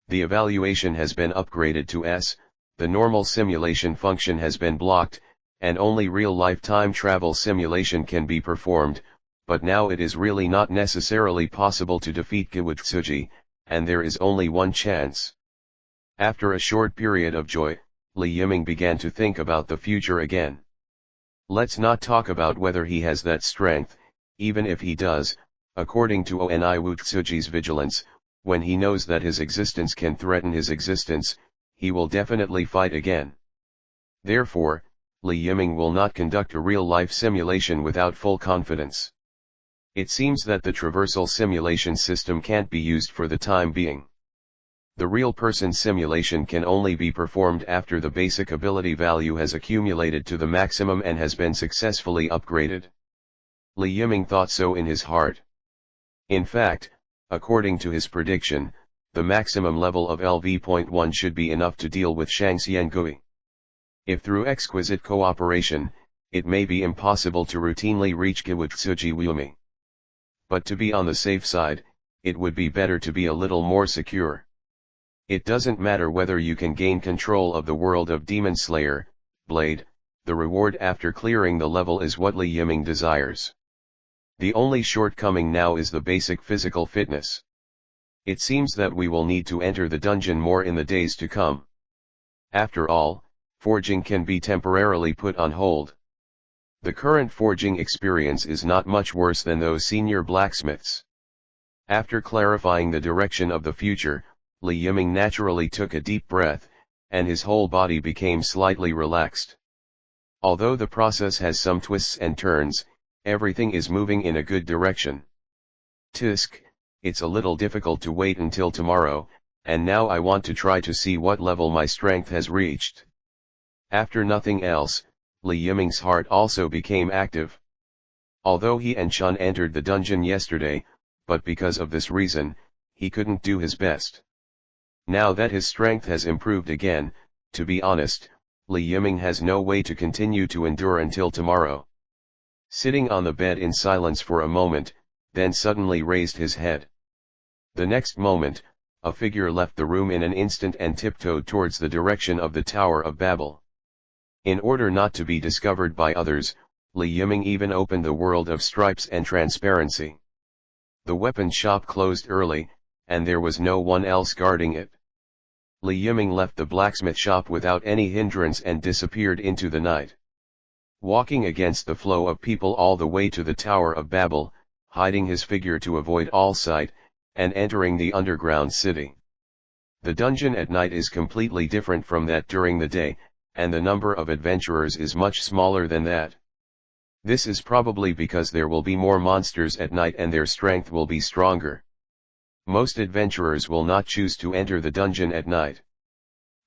The evaluation has been upgraded to S, the normal simulation function has been blocked, and only real-life time travel simulation can be performed, but now it is really not necessarily possible to defeat Kiwatsuji, and there is only one chance. After a short period of joy, Li Yiming began to think about the future again. Let's not talk about whether he has that strength, even if he does, according to Oniwutsuji's vigilance, when he knows that his existence can threaten his existence, he will definitely fight again. Therefore, Li Yiming will not conduct a real-life simulation without full confidence. It seems that the traversal simulation system can't be used for the time being. The real-person simulation can only be performed after the basic ability value has accumulated to the maximum and has been successfully upgraded. Li Yiming thought so in his heart. In fact, according to his prediction, the maximum level of LV.1 should be enough to deal with Shangxian Gui. If through exquisite cooperation, it may be impossible to routinely reach Kiwatsuji Wumi. But to be on the safe side, it would be better to be a little more secure. It doesn't matter whether you can gain control of the world of Demon Slayer, Blade, the reward after clearing the level is what Li Yiming desires. The only shortcoming now is the basic physical fitness. It seems that we will need to enter the dungeon more in the days to come. After all, forging can be temporarily put on hold. The current forging experience is not much worse than those senior blacksmiths. After clarifying the direction of the future, Li Yiming naturally took a deep breath, and his whole body became slightly relaxed. Although the process has some twists and turns, everything is moving in a good direction. Tisk, it's a little difficult to wait until tomorrow, and now I want to try to see what level my strength has reached. After nothing else, Li Yiming's heart also became active. Although he and Chun entered the dungeon yesterday, but because of this reason, he couldn't do his best. Now that his strength has improved again, to be honest, Li Yiming has no way to continue to endure until tomorrow. Sitting on the bed in silence for a moment, then suddenly raised his head. The next moment, a figure left the room in an instant and tiptoed towards the direction of the Tower of Babel. In order not to be discovered by others, Li Yiming even opened the world of stripes and transparency. The weapon shop closed early, and there was no one else guarding it. Li Yiming left the blacksmith shop without any hindrance and disappeared into the night. Walking against the flow of people all the way to the Tower of Babel, hiding his figure to avoid all sight, and entering the underground city. The dungeon at night is completely different from that during the day, and the number of adventurers is much smaller than that. This is probably because there will be more monsters at night and their strength will be stronger. Most adventurers will not choose to enter the dungeon at night.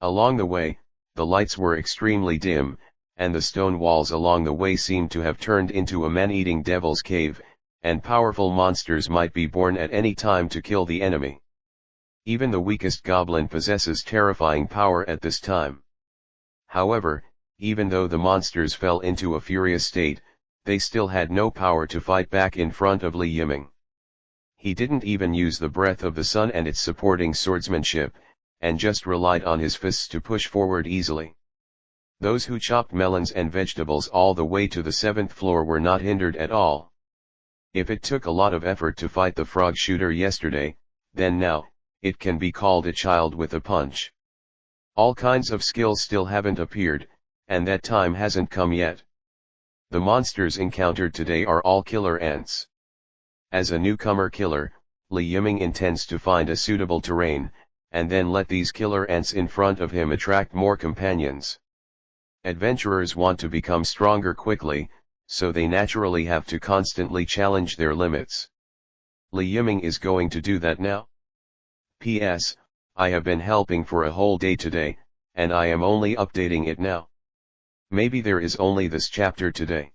Along the way, the lights were extremely dim, and the stone walls along the way seemed to have turned into a man-eating devil's cave, and powerful monsters might be born at any time to kill the enemy. Even the weakest goblin possesses terrifying power at this time. However, even though the monsters fell into a furious state, they still had no power to fight back in front of Li Yiming. He didn't even use the breath of the sun and its supporting swordsmanship, and just relied on his fists to push forward easily. Those who chopped melons and vegetables all the way to the 7th floor were not hindered at all. If it took a lot of effort to fight the frog shooter yesterday, then now, it can be called a child with a punch. All kinds of skills still haven't appeared, and that time hasn't come yet. The monsters encountered today are all killer ants. As a newcomer killer, Li Yiming intends to find a suitable terrain, and then let these killer ants in front of him attract more companions. Adventurers want to become stronger quickly, so they naturally have to constantly challenge their limits. Li Yiming is going to do that now. P.S. I have been helping for a whole day today, and I am only updating it now. Maybe there is only this chapter today.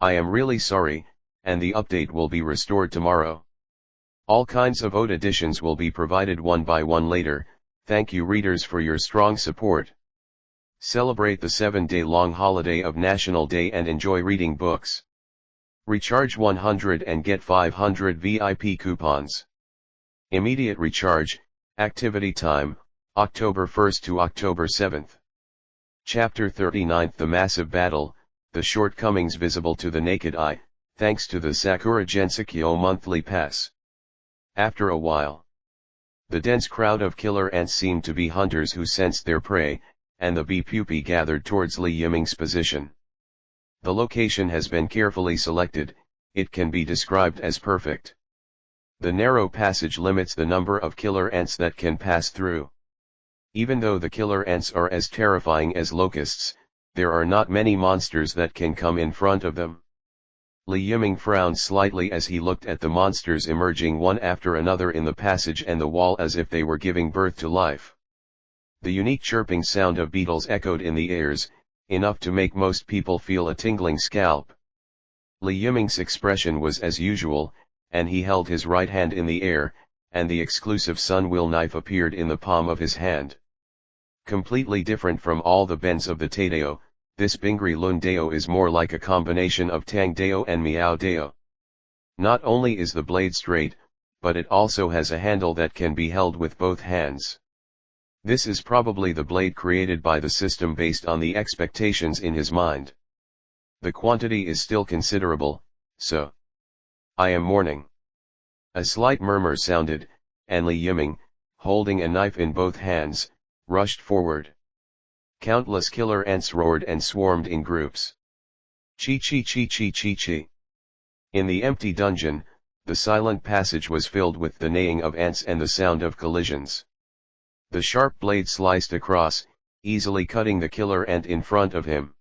I am really sorry, and the update will be restored tomorrow. All kinds of Ode editions will be provided one by one later. Thank you readers for your strong support. Celebrate the 7-day-long holiday of National Day and enjoy reading books. Recharge 100 and get 500 VIP coupons. Immediate recharge, activity time, October 1st to October 7th. Chapter 39 The Massive Battle, The Shortcomings Visible to the Naked Eye, thanks to the Sakura Gensokyo monthly pass. After a while, the dense crowd of killer ants seemed to be hunters who sensed their prey, and the bee pupae gathered towards Li Yiming's position. The location has been carefully selected, it can be described as perfect. The narrow passage limits the number of killer ants that can pass through. Even though the killer ants are as terrifying as locusts, there are not many monsters that can come in front of them. Li Yiming frowned slightly as he looked at the monsters emerging one after another in the passage and the wall as if they were giving birth to life. The unique chirping sound of beetles echoed in the ears, enough to make most people feel a tingling scalp. Li Yiming's expression was as usual, and he held his right hand in the air, and the exclusive sun-wheel knife appeared in the palm of his hand. Completely different from all the bends of the Taidao, this Bingri Lun Dao is more like a combination of Tang Dao and Miao Dao. Not only is the blade straight, but it also has a handle that can be held with both hands. This is probably the blade created by the system based on the expectations in his mind. The quantity is still considerable, so I am mourning. A slight murmur sounded, and Li Yiming, holding a knife in both hands, rushed forward. Countless killer ants roared and swarmed in groups. Chi chi chi chi chi chi. In the empty dungeon, the silent passage was filled with the neighing of ants and the sound of collisions. The sharp blade sliced across, easily cutting the killer ant in front of him.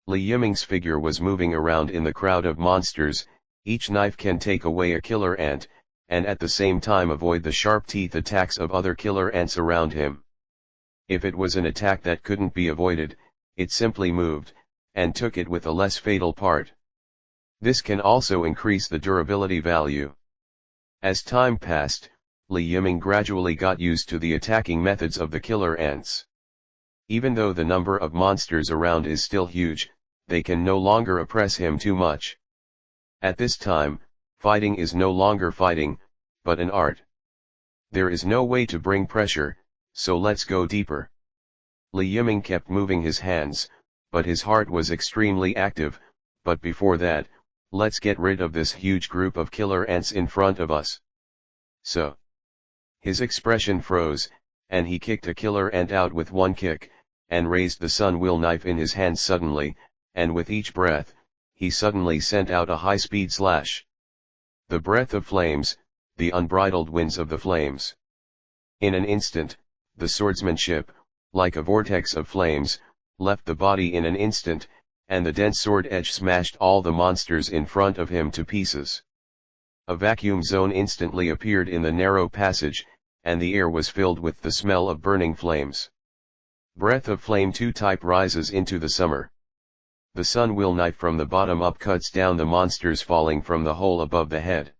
Li Yiming's figure was moving around in the crowd of monsters, each knife can take away a killer ant, and at the same time avoid the sharp teeth attacks of other killer ants around him. If it was an attack that couldn't be avoided, it simply moved, and took it with a less fatal part. This can also increase the durability value. As time passed, Li Yiming gradually got used to the attacking methods of the killer ants. Even though the number of monsters around is still huge, they can no longer oppress him too much. At this time, fighting is no longer fighting, but an art. There is no way to bring pressure, so let's go deeper. Li Yiming kept moving his hands, but his heart was extremely active, but before that, let's get rid of this huge group of killer ants in front of us. So. His expression froze, and he kicked a killer ant out with one kick, and raised the sun-wheel knife in his hand suddenly, and with each breath, he suddenly sent out a high-speed slash. The breath of flames, the unbridled winds of the flames. In an instant, the swordsmanship, like a vortex of flames, left the body in an instant, and the dense sword edge smashed all the monsters in front of him to pieces. A vacuum zone instantly appeared in the narrow passage, and the air was filled with the smell of burning flames. Breath of Flame 2 type rises into the summer. The sun-wheel knife from the bottom up cuts down the monsters falling from the hole above the head.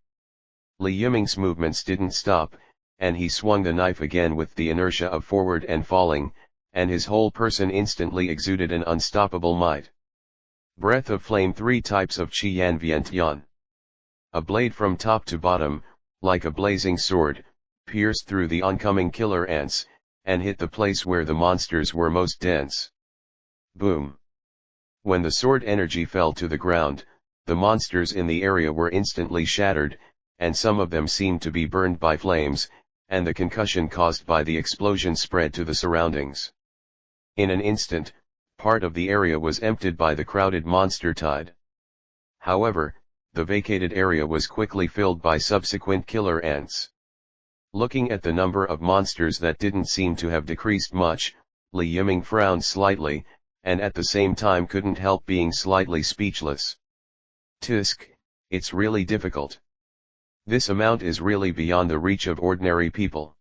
Li Yiming's movements didn't stop, and he swung the knife again with the inertia of forward and falling, and his whole person instantly exuded an unstoppable might. Breath of Flame 3 types of Qi Yan Vient Yan. A blade from top to bottom, like a blazing sword, pierced through the oncoming killer ants, and hit the place where the monsters were most dense. Boom! When the sword energy fell to the ground, the monsters in the area were instantly shattered, and some of them seemed to be burned by flames, and the concussion caused by the explosion spread to the surroundings. In an instant, part of the area was emptied by the crowded monster tide. However, the vacated area was quickly filled by subsequent killer ants. Looking at the number of monsters that didn't seem to have decreased much, Li Yiming frowned slightly, and at the same time couldn't help being slightly speechless. Tisk, it's really difficult. This amount is really beyond the reach of ordinary people.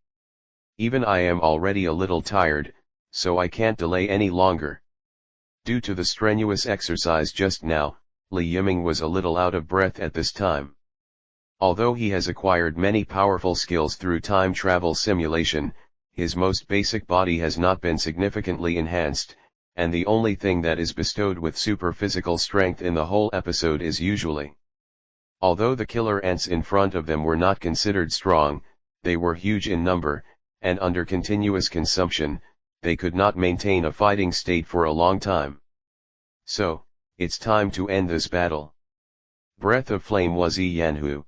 Even I am already a little tired, so I can't delay any longer. Due to the strenuous exercise just now, Li Yiming was a little out of breath at this time. Although he has acquired many powerful skills through time travel simulation, his most basic body has not been significantly enhanced, and the only thing that is bestowed with super physical strength in the whole episode is usually. Although the killer ants in front of them were not considered strong, they were huge in number, and under continuous consumption, they could not maintain a fighting state for a long time. So, it's time to end this battle. Breath of flame was Yi Yanhu.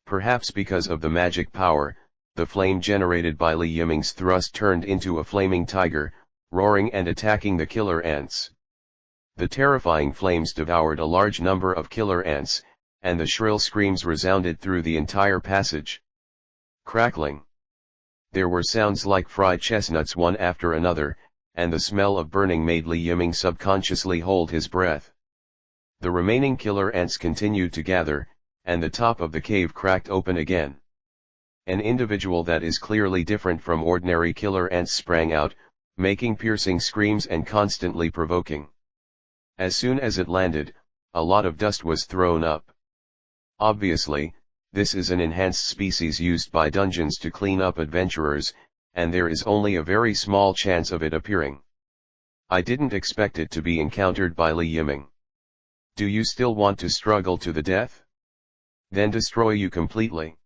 Perhaps because of the magic power, the flame generated by Li Yiming's thrust turned into a flaming tiger, roaring and attacking the killer ants. The terrifying flames devoured a large number of killer ants, and the shrill screams resounded through the entire passage. Crackling. There were sounds like fried chestnuts one after another, and the smell of burning made Li Yiming subconsciously hold his breath. The remaining killer ants continued to gather, and the top of the cave cracked open again. An individual that is clearly different from ordinary killer ants sprang out, making piercing screams and constantly provoking. As soon as it landed, a lot of dust was thrown up. Obviously, this is an enhanced species used by dungeons to clean up adventurers, and there is only a very small chance of it appearing. I didn't expect it to be encountered by Li Yiming. Do you still want to struggle to the death? Then destroy you completely.